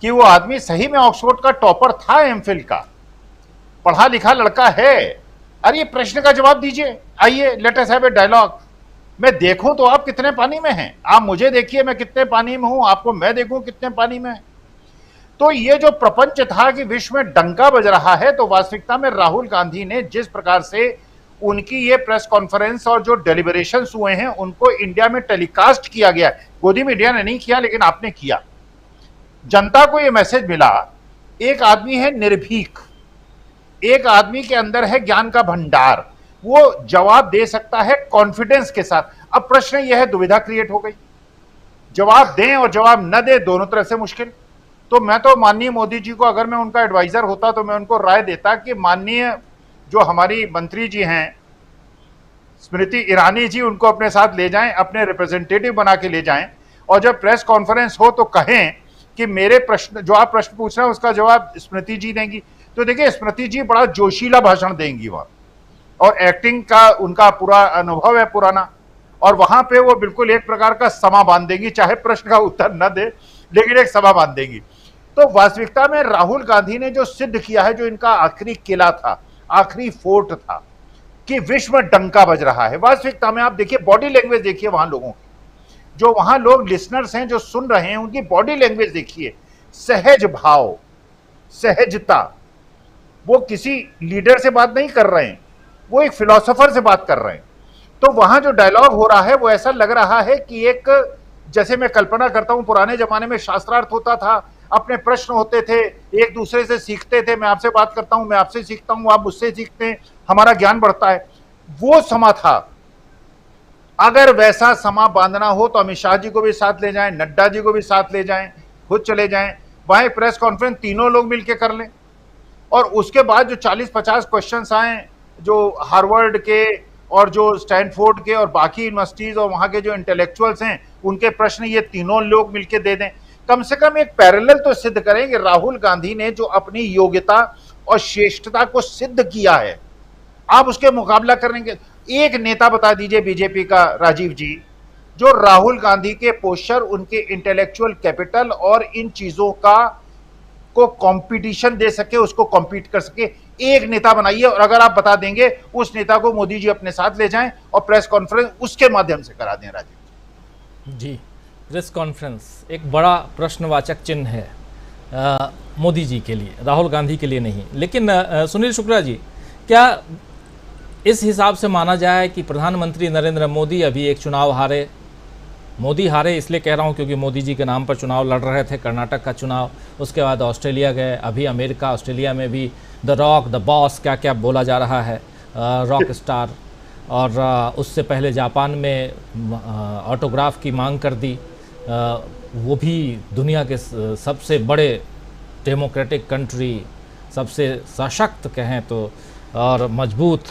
कि वो आदमी सही में ऑक्सफोर्ड का टॉपर था, एमफिल का पढ़ा लिखा लड़का है। अरे प्रश्न का जवाब दीजिए, आइए let us have a dialogue. मैं देखूं तो आप कितने पानी में हैं, आप मुझे देखिए मैं कितने पानी में हूं, आपको मैं देखूं कितने पानी में है। तो ये जो प्रपंच था कि विश्व में डंका बज रहा है, तो वास्तविकता में राहुल गांधी ने जिस प्रकार से उनकी ये प्रेस कॉन्फ्रेंस और जो डेलिब्रेशंस हुए हैं उनको इंडिया में टेलीकास्ट किया गया। गोदी मीडिया ने नहीं किया, लेकिन आपने किया। जनता को ये मैसेज मिला, एक आदमी है निर्भीक, एक आदमी के अंदर है ज्ञान का भंडार, वो जवाब दे सकता है कॉन्फिडेंस के साथ। अब प्रश्न यह है, दुविधा क्रिएट हो गई, जवाब दें और जवाब न दें, दोनों तरफ से मुश्किल। तो मैं तो माननीय मोदी जी को, अगर मैं उनका एडवाइजर होता तो मैं उनको राय देता कि माननीय जो हमारी मंत्री जी हैं स्मृति ईरानी जी, उनको अपने साथ ले जाएं, अपने रिप्रेजेंटेटिव बना के ले जाएं, और जब प्रेस कॉन्फ्रेंस हो तो कहें कि मेरे प्रश्न, जो आप प्रश्न पूछ रहे हैं उसका जवाब स्मृति जी देंगी। तो देखिए, स्मृति जी बड़ा जोशीला भाषण देंगी वहां, और एक्टिंग का उनका पूरा अनुभव है पुराना, और वहां पे वो बिल्कुल एक प्रकार का समा बांध देंगी, चाहे प्रश्न का उत्तर न दे लेकिन एक समा बांध देंगी। तो वास्तविकता में राहुल गांधी ने जो सिद्ध किया है, जो इनका आखिरी किला था, आखिरी फोर्ट था, कि विश्व में डंका बज रहा है। वास्तविकता में आप देखिए, बॉडी लैंग्वेज देखिए वहां लोगों की, जो वहां लोग लिसनर्स हैं जो सुन रहे हैं, उनकी बॉडी लैंग्वेज देखिए, सहज भाव, सहजता। वो किसी लीडर से बात नहीं कर रहे हैं, वो एक फिलोसोफर से बात कर रहे हैं। तो वहां जो डायलॉग हो रहा है वो ऐसा लग रहा है कि एक, जैसे मैं कल्पना करता हूं पुराने जमाने में शास्त्रार्थ होता था, अपने प्रश्न होते थे, एक दूसरे से सीखते थे, मैं आपसे बात करता हूं, मैं आपसे सीखता हूं, आप मुझसे सीखते हैं, हमारा ज्ञान बढ़ता है। वो समा था। अगर वैसा समा बांधना हो तो अमित शाह जी को भी साथ ले जाएं, नड्डा जी को भी साथ ले जाएं, खुद चले जाएं, वहां एक प्रेस कॉन्फ्रेंस तीनों लोग मिलकर कर लें, और उसके बाद जो 40-50 क्वेश्चंस आए जो हार्वर्ड के और जो स्टैनफोर्ड के और बाकी यूनिवर्सिटीज और वहां के जो इंटेलेक्चुअल्स हैं उनके प्रश्न ये तीनों लोग मिलकर दे दें। कम से कम एक पैरेलल तो सिद्ध करें कि राहुल गांधी ने जो अपनी योग्यता और श्रेष्ठता को सिद्ध किया है, आप उसके मुकाबला करेंगे। एक नेता बता दीजिए बीजेपी का, राजीव जी, जो राहुल गांधी के पोस्चर, उनके इंटेलेक्चुअल कैपिटल और इन चीजों का को कंपटीशन दे सके, उसको कॉम्पीट कर सके। एक नेता बनाइए, और अगर आप बता देंगे उस नेता को मोदी जी अपने साथ ले जाएं और प्रेस कॉन्फ्रेंस उसके माध्यम से करा दें। राजीव जी, प्रेस कॉन्फ्रेंस एक बड़ा प्रश्नवाचक चिन्ह है मोदी जी के लिए, राहुल गांधी के लिए नहीं। लेकिन सुनील शुक्ला जी, क्या इस हिसाब से माना जाए कि प्रधानमंत्री नरेंद्र मोदी अभी एक चुनाव हारे? मोदी हारे इसलिए कह रहा हूं क्योंकि मोदी जी के नाम पर चुनाव लड़ रहे थे, कर्नाटक का चुनाव, उसके बाद ऑस्ट्रेलिया गए, अभी अमेरिका, ऑस्ट्रेलिया में भी द रॉक, द बॉस, क्या क्या बोला जा रहा है, रॉक स्टार, और उससे पहले जापान में ऑटोग्राफ की मांग कर दी, वो भी दुनिया के सबसे बड़े डेमोक्रेटिक कंट्री, सबसे सशक्त कहें तो और मजबूत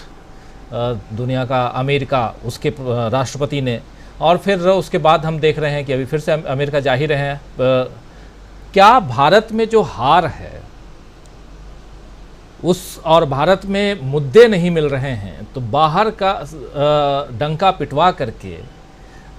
दुनिया का अमेरिका, उसके राष्ट्रपति ने, और फिर उसके बाद हम देख रहे हैं कि अभी फिर से अमेरिका जा ही रहे हैं। क्या भारत में जो हार है उस, और भारत में मुद्दे नहीं मिल रहे हैं, तो बाहर का डंका पिटवा करके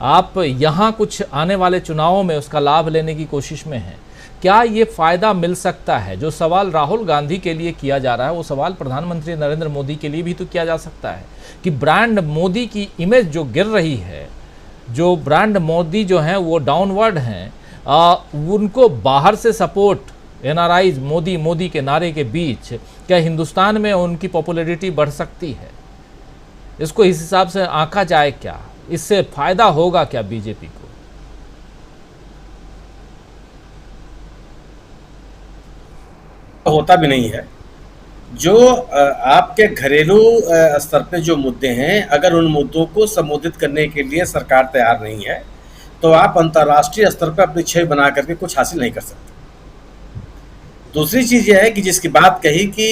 आप यहाँ कुछ आने वाले चुनावों में उसका लाभ लेने की कोशिश में हैं? क्या ये फ़ायदा मिल सकता है? जो सवाल राहुल गांधी के लिए किया जा रहा है वो सवाल प्रधानमंत्री नरेंद्र मोदी के लिए भी तो किया जा सकता है कि ब्रांड मोदी की इमेज जो गिर रही है, जो ब्रांड मोदी जो हैं वो डाउनवर्ड हैं, उनको बाहर से सपोर्ट, एनआरआईज मोदी मोदी के नारे के बीच क्या हिंदुस्तान में उनकी पॉपुलैरिटी बढ़ सकती है? इसको इस हिसाब से आंका जाए क्या? इससे फायदा होगा क्या बीजेपी को? होता भी नहीं है। जो आपके घरेलू स्तर पे जो मुद्दे हैं, अगर उन मुद्दों को संबोधित करने के लिए सरकार तैयार नहीं है तो आप अंतर्राष्ट्रीय स्तर पे अपनी छवि बना करके कुछ हासिल नहीं कर सकते। दूसरी चीज़ यह है कि जिसकी बात कही कि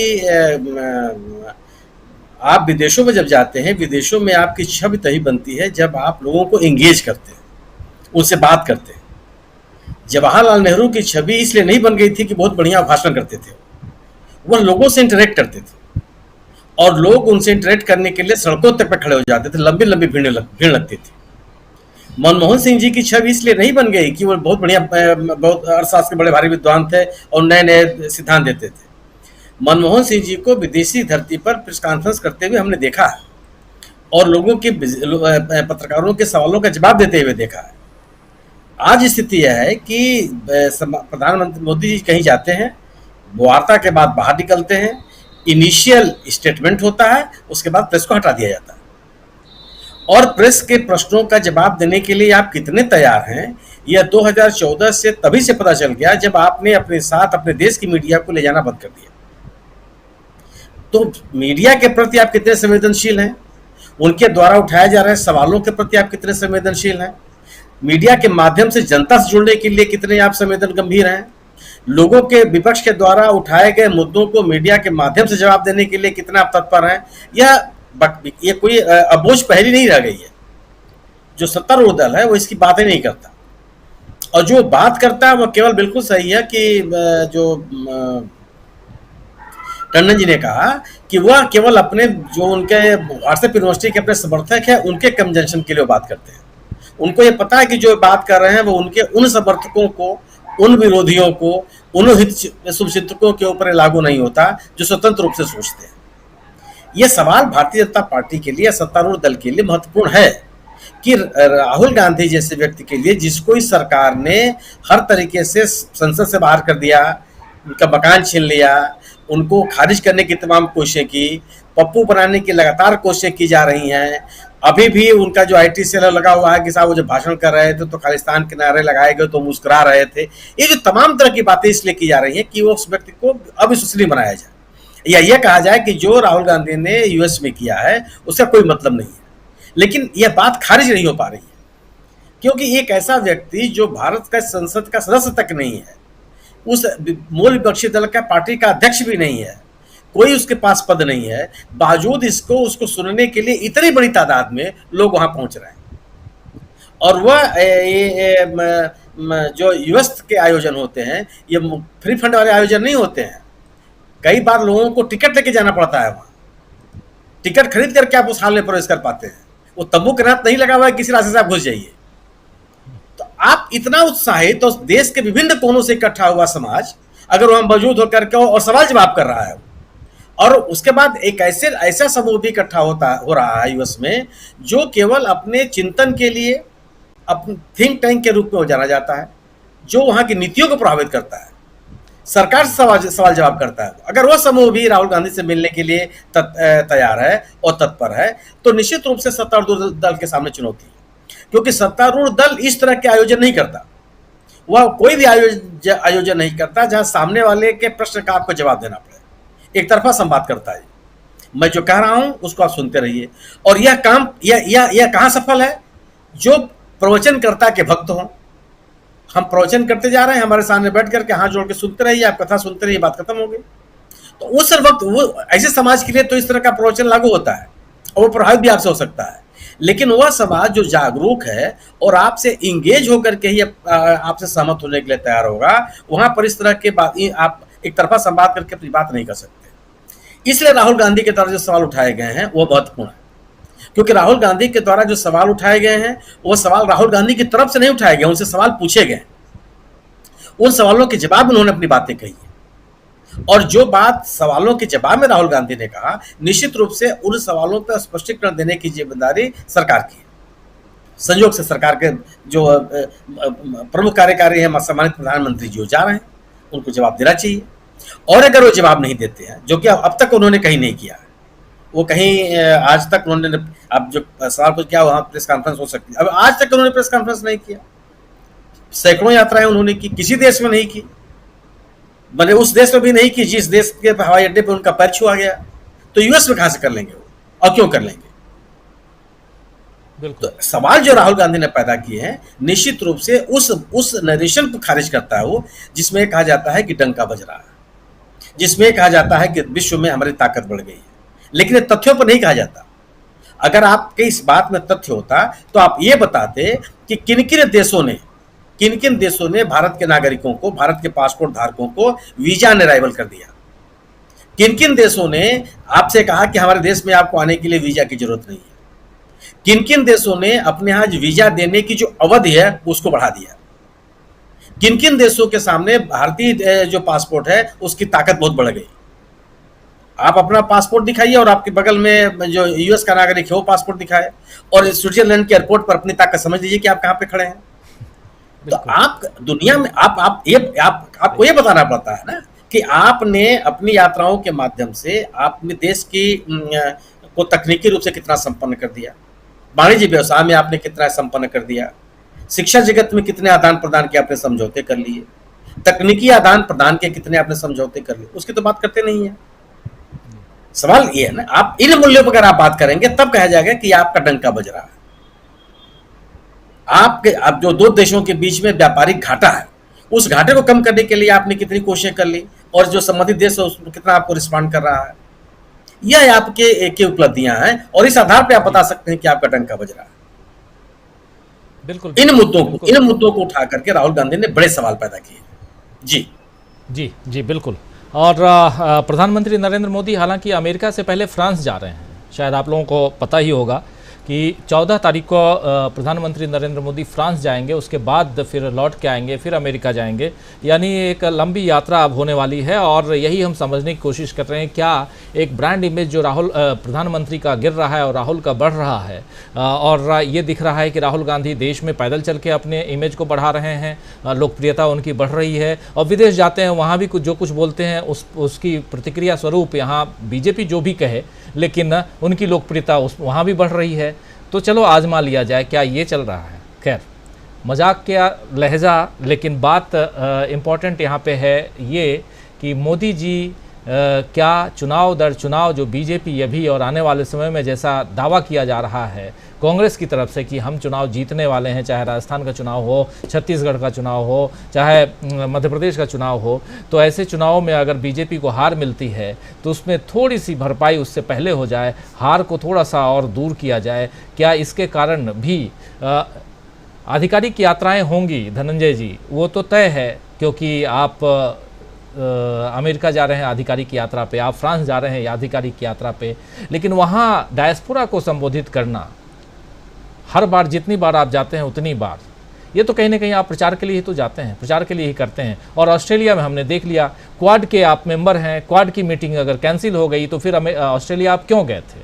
आप विदेशों में जब जाते हैं, विदेशों में आपकी छवि तभी बनती है जब आप लोगों को एंगेज करते हैं, उनसे बात करते हैं। जवाहरलाल नेहरू की छवि इसलिए नहीं बन गई थी कि बहुत बढ़िया भाषण करते थे, वह लोगों से इंटरेक्ट करते थे और लोग उनसे इंटरेक्ट करने के लिए सड़कों तक पे खड़े हो जाते थे, लंबी लंबी भीड़ लगती थी। मनमोहन सिंह जी की छवि इसलिए नहीं बन गई कि वो बहुत बढ़िया, बहुत अर्थशास्त्र के बड़े भारी विद्वान थे और नए नए सिद्धांत देते थे। मनमोहन सिंह जी को विदेशी धरती पर प्रेस कॉन्फ्रेंस करते हुए हमने देखा है और लोगों के, पत्रकारों के सवालों का जवाब देते हुए देखा है। आज स्थिति यह है कि प्रधानमंत्री मोदी जी कहीं जाते हैं, वार्ता के बाद बाहर निकलते हैं, इनिशियल स्टेटमेंट होता है, उसके बाद प्रेस को हटा दिया जाता है। और प्रेस के प्रश्नों का जवाब देने के लिए आप कितने तैयार हैं, यह 2014 से तभी से पता चल गया जब आपने अपने साथ अपने देश की मीडिया को ले जाना बंद कर दिया। तो मीडिया के प्रति आप कितने संवेदनशील हैं, उनके द्वारा उठाए जा रहे सवालों के प्रति आप कितने संवेदनशील हैं, मीडिया के माध्यम से जनता से जुड़ने के लिए कितने आप संवेदन गंभीर हैं, लोगों के विपक्ष के द्वारा उठाए गए मुद्दों को मीडिया के माध्यम से जवाब देने के लिए कितना आप तत्पर हैं। ये कोई अबोझ पहली नहीं रह गई है। जो सत्तारूढ़ दल है वो इसकी बातें नहीं करता, और जो बात करता है वो केवल बिल्कुल सही है कि जो टंडन जी ने कहा कि वह केवल अपने जो उनके व्हाट्सएप यूनिवर्सिटी के अपने समर्थक हैं उनके कंजंक्शन के लिए बात करते हैं। उनको ये पता है कि जो बात कर रहे हैं वो उनके उन समर्थकों को, उन विरोधियों को, उन शुभचिंतकों के ऊपर लागू नहीं होता जो स्वतंत्र रूप से सोचते हैं। ये सवाल भारतीय जनता पार्टी के लिए, सत्तारूढ़ दल के लिए महत्वपूर्ण है कि राहुल गांधी जैसे व्यक्ति के लिए, जिसको इस सरकार ने हर तरीके से संसद से बाहर कर दिया, उनका मकान छीन लिया, उनको खारिज करने की तमाम कोशिशें की, पप्पू बनाने की लगातार कोशिशें की जा रही हैं, अभी भी उनका जो IT सेल लगा हुआ है कि साहब वो जब भाषण कर रहे थे तो खालिस्तान के नारे लगाए गए तो मुस्कुरा रहे थे। ये जो तमाम तरह की बातें इसलिए की जा रही हैं कि वो उस व्यक्ति को अविश्वसनीय बनाया जाए या यह कहा जाए कि जो राहुल गांधी ने US में किया है उसका कोई मतलब नहीं है। लेकिन यह बात खारिज नहीं हो पा रही है क्योंकि एक ऐसा व्यक्ति जो भारत का संसद का सदस्य तक नहीं है, उस मूल विपक्षी दल का पार्टी का अध्यक्ष भी नहीं है, कोई उसके पास पद नहीं है, बावजूद उसको सुनने के लिए इतनी बड़ी तादाद में लोग वहां पहुंच रहे हैं। और वह जो US के आयोजन होते हैं ये फ्री फंड वाले आयोजन नहीं होते हैं। कई बार लोगों को टिकट लेके जाना पड़ता है, वहां टिकट खरीद करके आप उस हाल में प्रवेश कर पाते हैं। वो तंबू के नाथ नहीं लगा हुआ है किसी रास्ते से आप घुस जाइए। तो आप इतना उत्साहित तो देश के विभिन्न कोनों से इकट्ठा हुआ समाज अगर वहां मौजूद होकर के और सवाल जवाब कर रहा है, और उसके बाद एक ऐसा समूह भी इकट्ठा हो रहा है US में जो केवल अपने चिंतन के लिए अपने थिंक टैंक के रूप में जाना जाता है, जो वहां की नीतियों को प्रभावित करता है, सरकार से सवाल जवाब करता है। अगर वह समूह भी राहुल गांधी से मिलने के लिए तैयार है और तत्पर है तो निश्चित रूप से सत्तारूढ़ दल के सामने चुनौती है, क्योंकि सत्तारूढ़ दल इस तरह के आयोजन नहीं करता। वह कोई भी आयोजन नहीं करता जहां सामने वाले के प्रश्न का आपको जवाब देना पड़े, एक तरफा संवाद करता है। मैं जो कह रहा हूं उसको आप सुनते रहिए। और यह काम यह कहां सफल है? जो प्रवचनकर्ता के भक्त हों। हम प्रवचन करते जा रहे हैं, हमारे सामने बैठ करके हाथ जोड़ के सुनते रहिए, आप कथा सुनते रहिए, बात खत्म हो गई। तो उस वक्त वो ऐसे समाज के लिए तो इस तरह का प्रवचन लागू होता है और वो प्रभावित भी आपसे हो सकता है। लेकिन वह समाज जो जागरूक है और आपसे इंगेज होकर के ही आपसे सहमत होने के लिए तैयार होगा, वहां पर इस तरह के बात आप एक तरफा संवाद करके अपनी बात नहीं कर सकते। इसलिए राहुल गांधी के द्वारा जो सवाल उठाए गए हैं वो महत्वपूर्ण है, क्योंकि राहुल गांधी के द्वारा जो सवाल उठाए गए हैं वो सवाल राहुल गांधी की तरफ से नहीं उठाए गए, उनसे सवाल पूछे गए। उन सवालों के जवाब उन्होंने अपनी बातें कही है, और जो बात सवालों के जवाब में राहुल गांधी ने कहा, निश्चित रूप से उन सवालों पर स्पष्टीकरण देने की जिम्मेदारी सरकार की है। संयोग से सरकार के जो प्रमुख कार्यकारी है सम्मानित प्रधानमंत्री जी जा रहे हैं, उनको जवाब देना चाहिए। और अगर वो जवाब नहीं देते हैं, जो कि अब तक उन्होंने कहीं नहीं किया, वो कहीं आज तक उन्होंने, अब जो सवाल पूछ क्या वहां प्रेस कॉन्फ्रेंस हो सकती है, अब आज तक उन्होंने प्रेस कॉन्फ्रेंस नहीं किया। सैकड़ों यात्राएं उन्होंने की, किसी देश में नहीं की, भले उस देश में भी नहीं की जिस देश के हवाई अड्डे पर उनका पैर छुआ गया। तो US में कहां से कर लेंगे वो, और क्यों कर लेंगे? तो सवाल जो राहुल गांधी ने पैदा किए हैं निश्चित रूप से उस नरेशन को खारिज करता है वो, जिसमें कहा जाता है कि डंका बज रहा है, जिसमें कहा जाता है कि विश्व में हमारी ताकत बढ़ गई है, लेकिन तथ्यों पर नहीं कहा जाता। अगर आपके इस बात में तथ्य होता तो आप ये बताते कि किन किन देशों ने भारत के नागरिकों को, भारत के पासपोर्ट धारकों को वीजा अराइवल कर दिया। किन किन देशों ने आपसे कहा कि हमारे देश में आपको आने के लिए वीजा की जरूरत नहीं है। किन किन देशों ने अपने यहाँ वीजा देने की जो अवधि है उसको बढ़ा दिया। किन किन देशों के सामने भारतीय जो पासपोर्ट है उसकी ताकत बहुत बढ़ गई। आप अपना पासपोर्ट दिखाइए और आपके बगल में जो US का नागरिक है वो पासपोर्ट दिखाए, और स्विट्जरलैंड के एयरपोर्ट पर अपनी ताकत समझ लीजिए कि आप कहाँ पे खड़े हैं। तो आप दुनिया में आपको ये बताना पड़ता है ना कि आपने अपनी यात्राओं के माध्यम से अपने देश की को तकनीकी रूप से कितना संपन्न कर दिया, वाणिज्य व्यवसाय में आपने कितना संपन्न कर दिया, शिक्षा जगत में कितने आदान प्रदान के आपने समझौते कर लिए, तकनीकी आदान प्रदान के कितने आपने समझौते कर लिए, उसकी तो बात करते नहीं है। सवाल ये है ना, आप इन मूल्यों पर अगर आप बात करेंगे तब कहा जाएगा कि आपका डंका बज रहा है। अब जो दो देशों के बीच में व्यापारिक घाटा है, उस घाटे को कम करने के लिए आपने कितनी कोशिशें कर ली, और जो संबंधित देश है उसमें कितना आपको रिस्पॉन्ड कर रहा है। यह आपके उपलब्धियां हैं, और इस आधार पे आप बता सकते हैं कि आपका डंका बज रहा है। बिल्कुल। इन मुद्दों को उठा करके राहुल गांधी ने बड़े सवाल पैदा किए। जी बिल्कुल। और प्रधानमंत्री नरेंद्र मोदी हालांकि अमेरिका से पहले फ्रांस जा रहे हैं। शायद आप लोगों को पता ही होगा कि 14 तारीख को प्रधानमंत्री नरेंद्र मोदी फ्रांस जाएंगे, उसके बाद फिर लौट के आएंगे, फिर अमेरिका जाएंगे। यानी एक लंबी यात्रा अब होने वाली है, और यही हम समझने की कोशिश कर रहे हैं क्या एक ब्रांड इमेज जो प्रधानमंत्री का गिर रहा है और राहुल का बढ़ रहा है, और ये दिख रहा है कि राहुल गांधी देश में पैदल चल के अपने इमेज को बढ़ा रहे हैं, लोकप्रियता उनकी बढ़ रही है, और विदेश जाते हैं वहाँ भी जो कुछ बोलते हैं उसकी प्रतिक्रिया स्वरूप यहाँ BJP जो भी कहे, लेकिन उनकी लोकप्रियता वहाँ भी बढ़ रही है। तो चलो आजमा लिया जाए क्या ये चल रहा है। खैर, मजाक का लहजा, लेकिन बात इम्पॉर्टेंट यहाँ पे है ये कि मोदी जी क्या चुनाव दर चुनाव जो बीजेपी अभी और आने वाले समय में जैसा दावा किया जा रहा है कांग्रेस की तरफ से कि हम चुनाव जीतने वाले हैं, चाहे राजस्थान का चुनाव हो, छत्तीसगढ़ का चुनाव हो, चाहे मध्य प्रदेश का चुनाव हो, तो ऐसे चुनावों में अगर बीजेपी को हार मिलती है तो उसमें थोड़ी सी भरपाई उससे पहले हो जाए, हार को थोड़ा सा और दूर किया जाए। क्या इसके कारण भी आधिकारिक यात्राएं होंगी धनंजय जी? वो तो तय है, क्योंकि आप अमेरिका जा रहे हैं आधिकारिक यात्रा पे, आप फ्रांस जा रहे हैं आधिकारिक यात्रा पे, लेकिन वहाँ डायस्पोरा को संबोधित करना हर बार जितनी बार आप जाते हैं उतनी बार, ये तो कहीं ना कहीं आप प्रचार के लिए ही तो जाते हैं, प्रचार के लिए ही करते हैं। और ऑस्ट्रेलिया में हमने देख लिया, क्वाड के आप मेंबर हैं, क्वाड की मीटिंग अगर कैंसिल हो गई तो फिर ऑस्ट्रेलिया आप क्यों गए थे?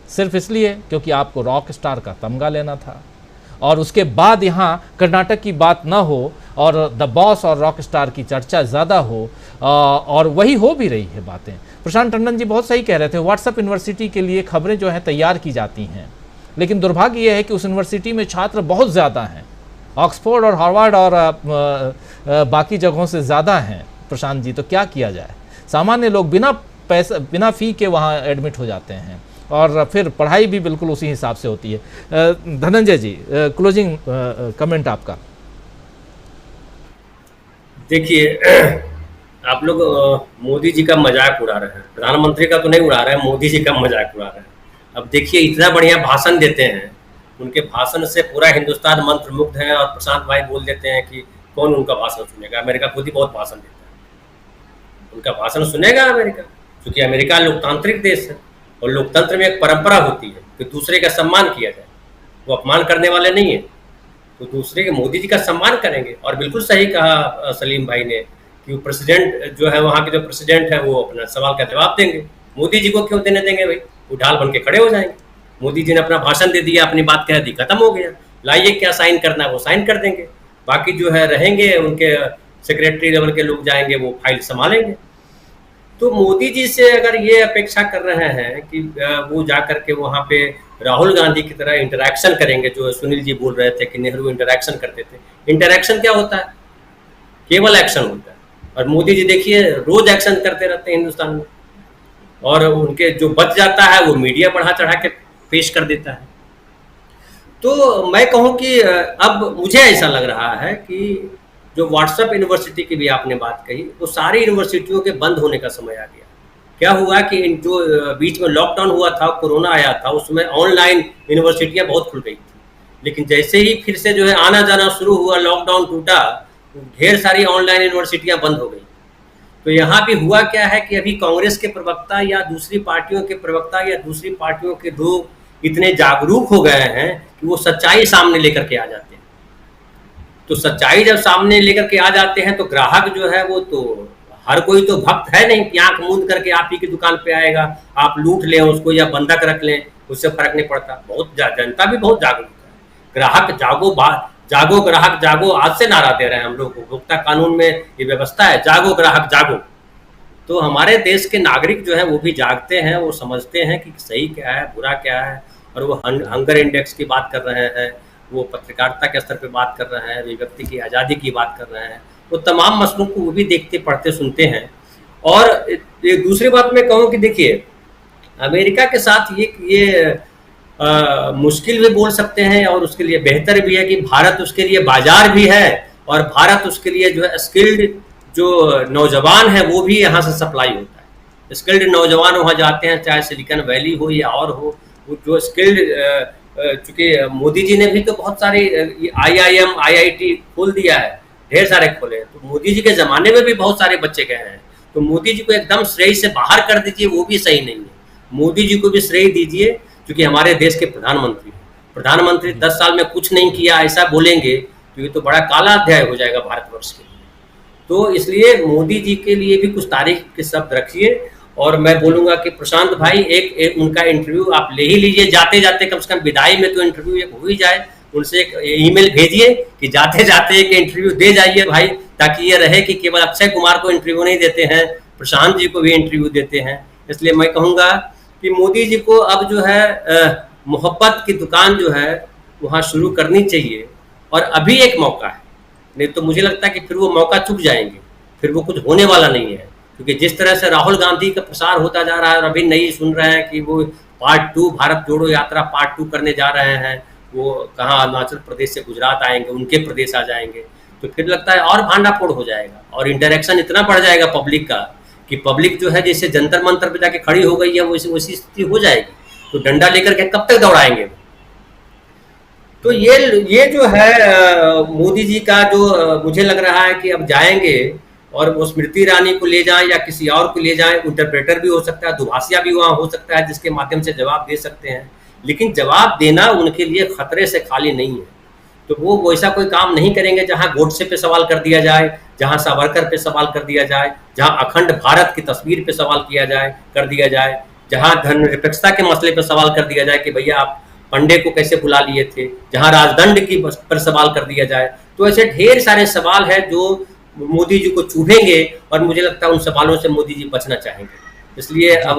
सिर्फ इसलिए क्योंकि आपको रॉक स्टार का तमगा लेना था। और उसके बाद यहाँ कर्नाटक की बात ना हो और द बॉस और रॉक स्टार की चर्चा ज़्यादा हो, और वही हो भी रही है बातें। प्रशांत टंडन जी बहुत सही कह रहे थे, व्हाट्सएप यूनिवर्सिटी के लिए खबरें जो हैं तैयार की जाती हैं, लेकिन दुर्भाग्य यह है कि उस यूनिवर्सिटी में छात्र बहुत ज़्यादा हैं, ऑक्सफोर्ड और हार्वर्ड और बाकी जगहों से ज़्यादा हैं। प्रशांत जी, तो क्या किया जाए? सामान्य लोग बिना पैसा बिना फ़ी के वहाँ एडमिट हो जाते हैं और फिर पढ़ाई भी बिल्कुल उसी हिसाब से होती है। धनंजय जी, क्लोजिंग कमेंट आपका। देखिए, आप लोग मोदी जी का मजाक उड़ा रहे हैं, प्रधानमंत्री का तो नहीं उड़ा रहे हैं, मोदी जी का मजाक उड़ा रहे हैं। अब देखिए, इतना बढ़िया भाषण देते हैं, उनके भाषण से पूरा हिंदुस्तान मंत्रमुग्ध है, और प्रशांत भाई बोल देते हैं कि कौन उनका भाषण सुनेगा। अमेरिका खुद ही बहुत भाषण देता है, उनका भाषण सुनेगा अमेरिका? क्योंकि अमेरिका लोकतांत्रिक देश है और लोकतंत्र में एक परंपरा होती है कि दूसरे का सम्मान किया जाए, वो अपमान करने वाले नहीं है, तो दूसरे के मोदी जी का सम्मान करेंगे। और बिल्कुल सही कहा सलीम भाई ने कि प्रेसिडेंट जो है, वहाँ के जो प्रेसिडेंट है, वो अपना सवाल का जवाब देंगे। मोदी जी को क्यों देने देंगे भाई? वो ढाल बन के खड़े हो जाएंगे। मोदी जी ने अपना भाषण दे दिया, अपनी बात कह दी, खत्म हो गया। लाइए क्या साइन करना है वो साइन कर देंगे, बाकी जो है रहेंगे, उनके सेक्रेटरी लेवल के लोग जाएंगे, वो फाइल संभालेंगे। तो मोदी जी से अगर ये अपेक्षा कर रहे हैं कि वो जा करके वहाँ पे राहुल गांधी की तरह इंटरैक्शन करेंगे, जो सुनील जी बोल रहे थे कि नेहरू इंटरैक्शन करते थे। इंटरैक्शन क्या होता है? केवल एक्शन होता है। और मोदी जी देखिए रोज एक्शन करते रहते हैं हिंदुस्तान में, और उनके जो बच जाता है वो मीडिया बढ़ा चढ़ा के पेश कर देता है। तो मैं कहूँ कि अब मुझे ऐसा लग रहा है कि जो व्हाट्सएप यूनिवर्सिटी की भी आपने बात कही, वो सारी यूनिवर्सिटियों के बंद होने का समय आ गया। क्या हुआ कि जो बीच में लॉकडाउन हुआ था, कोरोना आया था, उसमें ऑनलाइन यूनिवर्सिटियां बहुत खुल गई थी, लेकिन जैसे ही फिर से जो है आना जाना शुरू हुआ, लॉकडाउन टूटा, ढेर सारी ऑनलाइन यूनिवर्सिटियां बंद हो गई। तो यहाँ भी हुआ क्या है कि अभी कांग्रेस के प्रवक्ता या दूसरी पार्टियों के प्रवक्ता या दूसरी पार्टियों के लोग इतने जागरूक हो गए हैं कि वो सच्चाई सामने लेकर के आ जाते हैं। तो सच्चाई जब सामने लेकर के आ जाते हैं तो ग्राहक जो है, वो तो हर कोई तो भक्त है नहीं कि आंख मूंद करके आप ही की दुकान पे आएगा, आप लूट लें उसको या बंधक रख लें, उससे फर्क नहीं पड़ता। बहुत जनता भी बहुत जागरूक है। ग्राहक जागो, जागो ग्राहक जागो, आज से नारा दे रहे हैं हम लोग। उपभोक्ता कानून में ये व्यवस्था है, जागो ग्राहक जागो। तो हमारे देश के नागरिक जो है वो भी जागते हैं, वो समझते हैं कि सही क्या है, बुरा क्या है, और वो हंगर इंडेक्स की बात कर रहे हैं, वो पत्रकारिता के स्तर पे बात कर रहे हैं, व्यक्ति की आज़ादी की बात कर रहे हैं, वो तमाम मसलों को वो भी देखते पढ़ते सुनते हैं। और एक दूसरी बात मैं कहूँ कि देखिए, अमेरिका के साथ ये मुश्किल भी बोल सकते हैं और उसके लिए बेहतर भी है कि भारत उसके लिए बाजार भी है, और भारत उसके लिए जो है स्किल्ड जो नौजवान है वो भी यहाँ से सप्लाई होता है। स्किल्ड नौजवान वहाँ जाते हैं, चाहे सिलिकॉन वैली हो या और हो, वो जो स्किल्ड, चूँकि मोदी जी ने भी तो बहुत सारे IIM IIT खोल दिया है, ढेर सारे खोले हैं। तो मोदी जी के ज़माने में भी बहुत सारे बच्चे गए हैं। तो मोदी जी को एकदम श्रेय से बाहर कर दीजिए, वो भी सही नहीं है। मोदी जी को भी श्रेय दीजिए, क्योंकि हमारे देश के प्रधानमंत्री हैं। प्रधानमंत्री 10 साल में कुछ नहीं किया ऐसा बोलेंगे तो ये तो बड़ा काला अध्याय हो जाएगा भारतवर्ष के लिए। तो इसलिए मोदी जी के लिए भी कुछ तारीफ के शब्द रखिए। और मैं बोलूँगा कि प्रशांत भाई एक उनका इंटरव्यू आप ले ही लीजिए, जाते जाते कम से कम विदाई में तो इंटरव्यू एक हो ही जाए। उनसे एक ईमेल भेजिए कि जाते जाते एक इंटरव्यू दे जाइए भाई, ताकि ये रहे कि केवल अक्षय कुमार को इंटरव्यू नहीं देते हैं, प्रशांत जी को भी इंटरव्यू देते हैं। इसलिए मैं कहूँगा कि मोदी जी को अब जो है मोहब्बत की दुकान जो है वहाँ शुरू करनी चाहिए, और अभी एक मौका है, नहीं तो मुझे लगता है कि फिर वो मौका चूक जाएंगे, फिर वो कुछ होने वाला नहीं है। क्योंकि जिस तरह से राहुल गांधी का प्रसार होता जा रहा है, और अभी नहीं सुन रहे हैं कि वो पार्ट 2 भारत जोड़ो यात्रा पार्ट 2 करने जा रहे हैं, वो कहाँ अरुणाचल प्रदेश से गुजरात आएंगे, उनके प्रदेश आ जाएंगे, तो फिर लगता है और भांडाफोड़ हो जाएगा, और इंटरेक्शन इतना बढ़ जाएगा पब्लिक का कि पब्लिक जो है जैसे जंतर मंतर पे जाके खड़ी हो गई है वैसी स्थिति हो जाएगी, तो डंडा लेकर के कब तक दौड़ाएंगे। तो ये जो है मोदी जी का जो मुझे लग रहा है कि अब जाएंगे और वो स्मृति ईरानी को ले जाएं या किसी और को ले जाएं, इंटरप्रेटर भी हो सकता है, दुभाषिया भी वहाँ हो सकता है जिसके माध्यम से जवाब दे सकते हैं, लेकिन जवाब देना उनके लिए खतरे से खाली नहीं है। तो वो वैसा कोई काम नहीं करेंगे जहाँ गोडसे पे सवाल कर दिया जाए, जहाँ सावरकर पे सवाल कर दिया जाए, जहाँ अखंड भारत की तस्वीर पे सवाल कर दिया जाए, जहाँ धर्मनिरपेक्षता के मसले पे सवाल कर दिया जाए कि भैया आप पंडे को कैसे बुला लिए थे, जहाँ राजदंड की पर सवाल कर दिया जाए। तो ऐसे ढेर सारे सवाल है जो मोदी जी को चुभेंगे, और मुझे लगता है उन सवालों से मोदी जी बचना चाहेंगे। इसलिए अब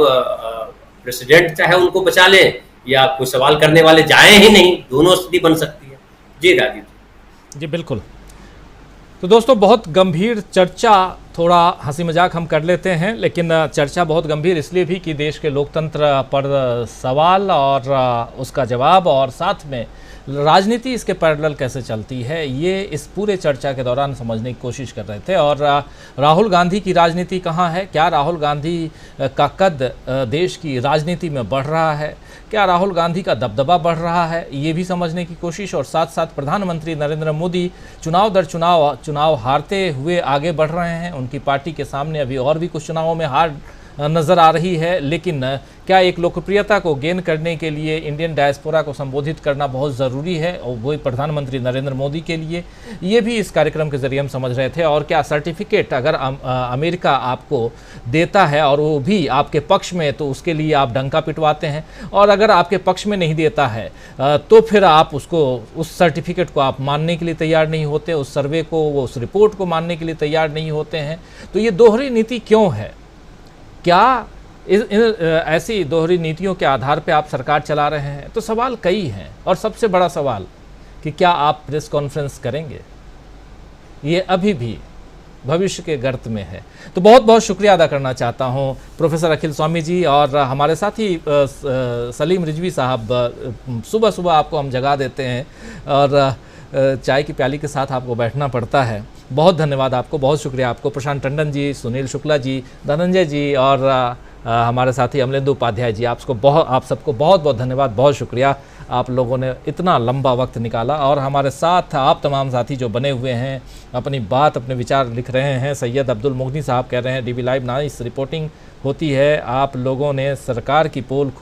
प्रेसिडेंट चाहे उनको बचा लें या कोई सवाल करने वाले जाए ही नहीं, दोनों स्थिति बन सकती है। जी राजीव जी बिल्कुल। तो दोस्तों, बहुत गंभीर चर्चा, थोड़ा हंसी मजाक हम कर लेते हैं, लेकिन चर्चा बहुत गंभीर इसलिए भी कि देश के लोकतंत्र पर सवाल और उसका जवाब, और साथ में राजनीति इसके पैरेलल कैसे चलती है, ये इस पूरे चर्चा के दौरान समझने की कोशिश कर रहे थे। और राहुल गांधी की राजनीति कहाँ है, क्या राहुल गांधी का कद देश की राजनीति में बढ़ रहा है, क्या राहुल गांधी का दबदबा बढ़ रहा है, ये भी समझने की कोशिश। और साथ साथ प्रधानमंत्री नरेंद्र मोदी चुनाव दर चुनाव हारते हुए आगे बढ़ रहे हैं। उनकी पार्टी के सामने अभी और भी कुछ चुनावों में हार नज़र आ रही है, लेकिन क्या एक लोकप्रियता को गेन करने के लिए इंडियन डायस्पोरा को संबोधित करना बहुत ज़रूरी है, और वही प्रधानमंत्री नरेंद्र मोदी के लिए, ये भी इस कार्यक्रम के ज़रिए हम समझ रहे थे। और क्या सर्टिफिकेट अगर अमेरिका आपको देता है और वो भी आपके पक्ष में, तो उसके लिए आप डंका पिटवाते हैं, और अगर आपके पक्ष में नहीं देता है तो फिर आप उस सर्टिफिकेट को आप मानने के लिए तैयार नहीं होते, उस सर्वे को, उस रिपोर्ट को मानने के लिए तैयार नहीं होते हैं। तो ये दोहरी नीति क्यों है? क्या ऐसी दोहरी नीतियों के आधार पे आप सरकार चला रहे हैं? तो सवाल कई हैं, और सबसे बड़ा सवाल कि क्या आप प्रेस कॉन्फ्रेंस करेंगे, ये अभी भी भविष्य के गर्त में है। तो बहुत बहुत शुक्रिया अदा करना चाहता हूं प्रोफेसर अखिल स्वामी जी, और हमारे साथ ही सलीम रिजवी साहब। सुबह सुबह आपको हम जगा देते हैं और चाय की प्याली के साथ आपको बैठना पड़ता है। बहुत धन्यवाद आपको, बहुत शुक्रिया आपको। प्रशांत टंडन जी, सुनील शुक्ला जी, धनंजय जी, और हमारे साथी अमलेंदु उपाध्याय जी, आप सबको बहुत बहुत धन्यवाद, बहुत शुक्रिया। आप लोगों ने इतना लंबा वक्त निकाला, और हमारे साथ आप तमाम साथी जो बने हुए हैं, अपनी बात, अपने विचार लिख रहे हैं। सैयद अब्दुल मुगनी साहब कह रहे हैं, डीबी लाइव नाइस रिपोर्टिंग होती है, आप लोगों ने सरकार की पोल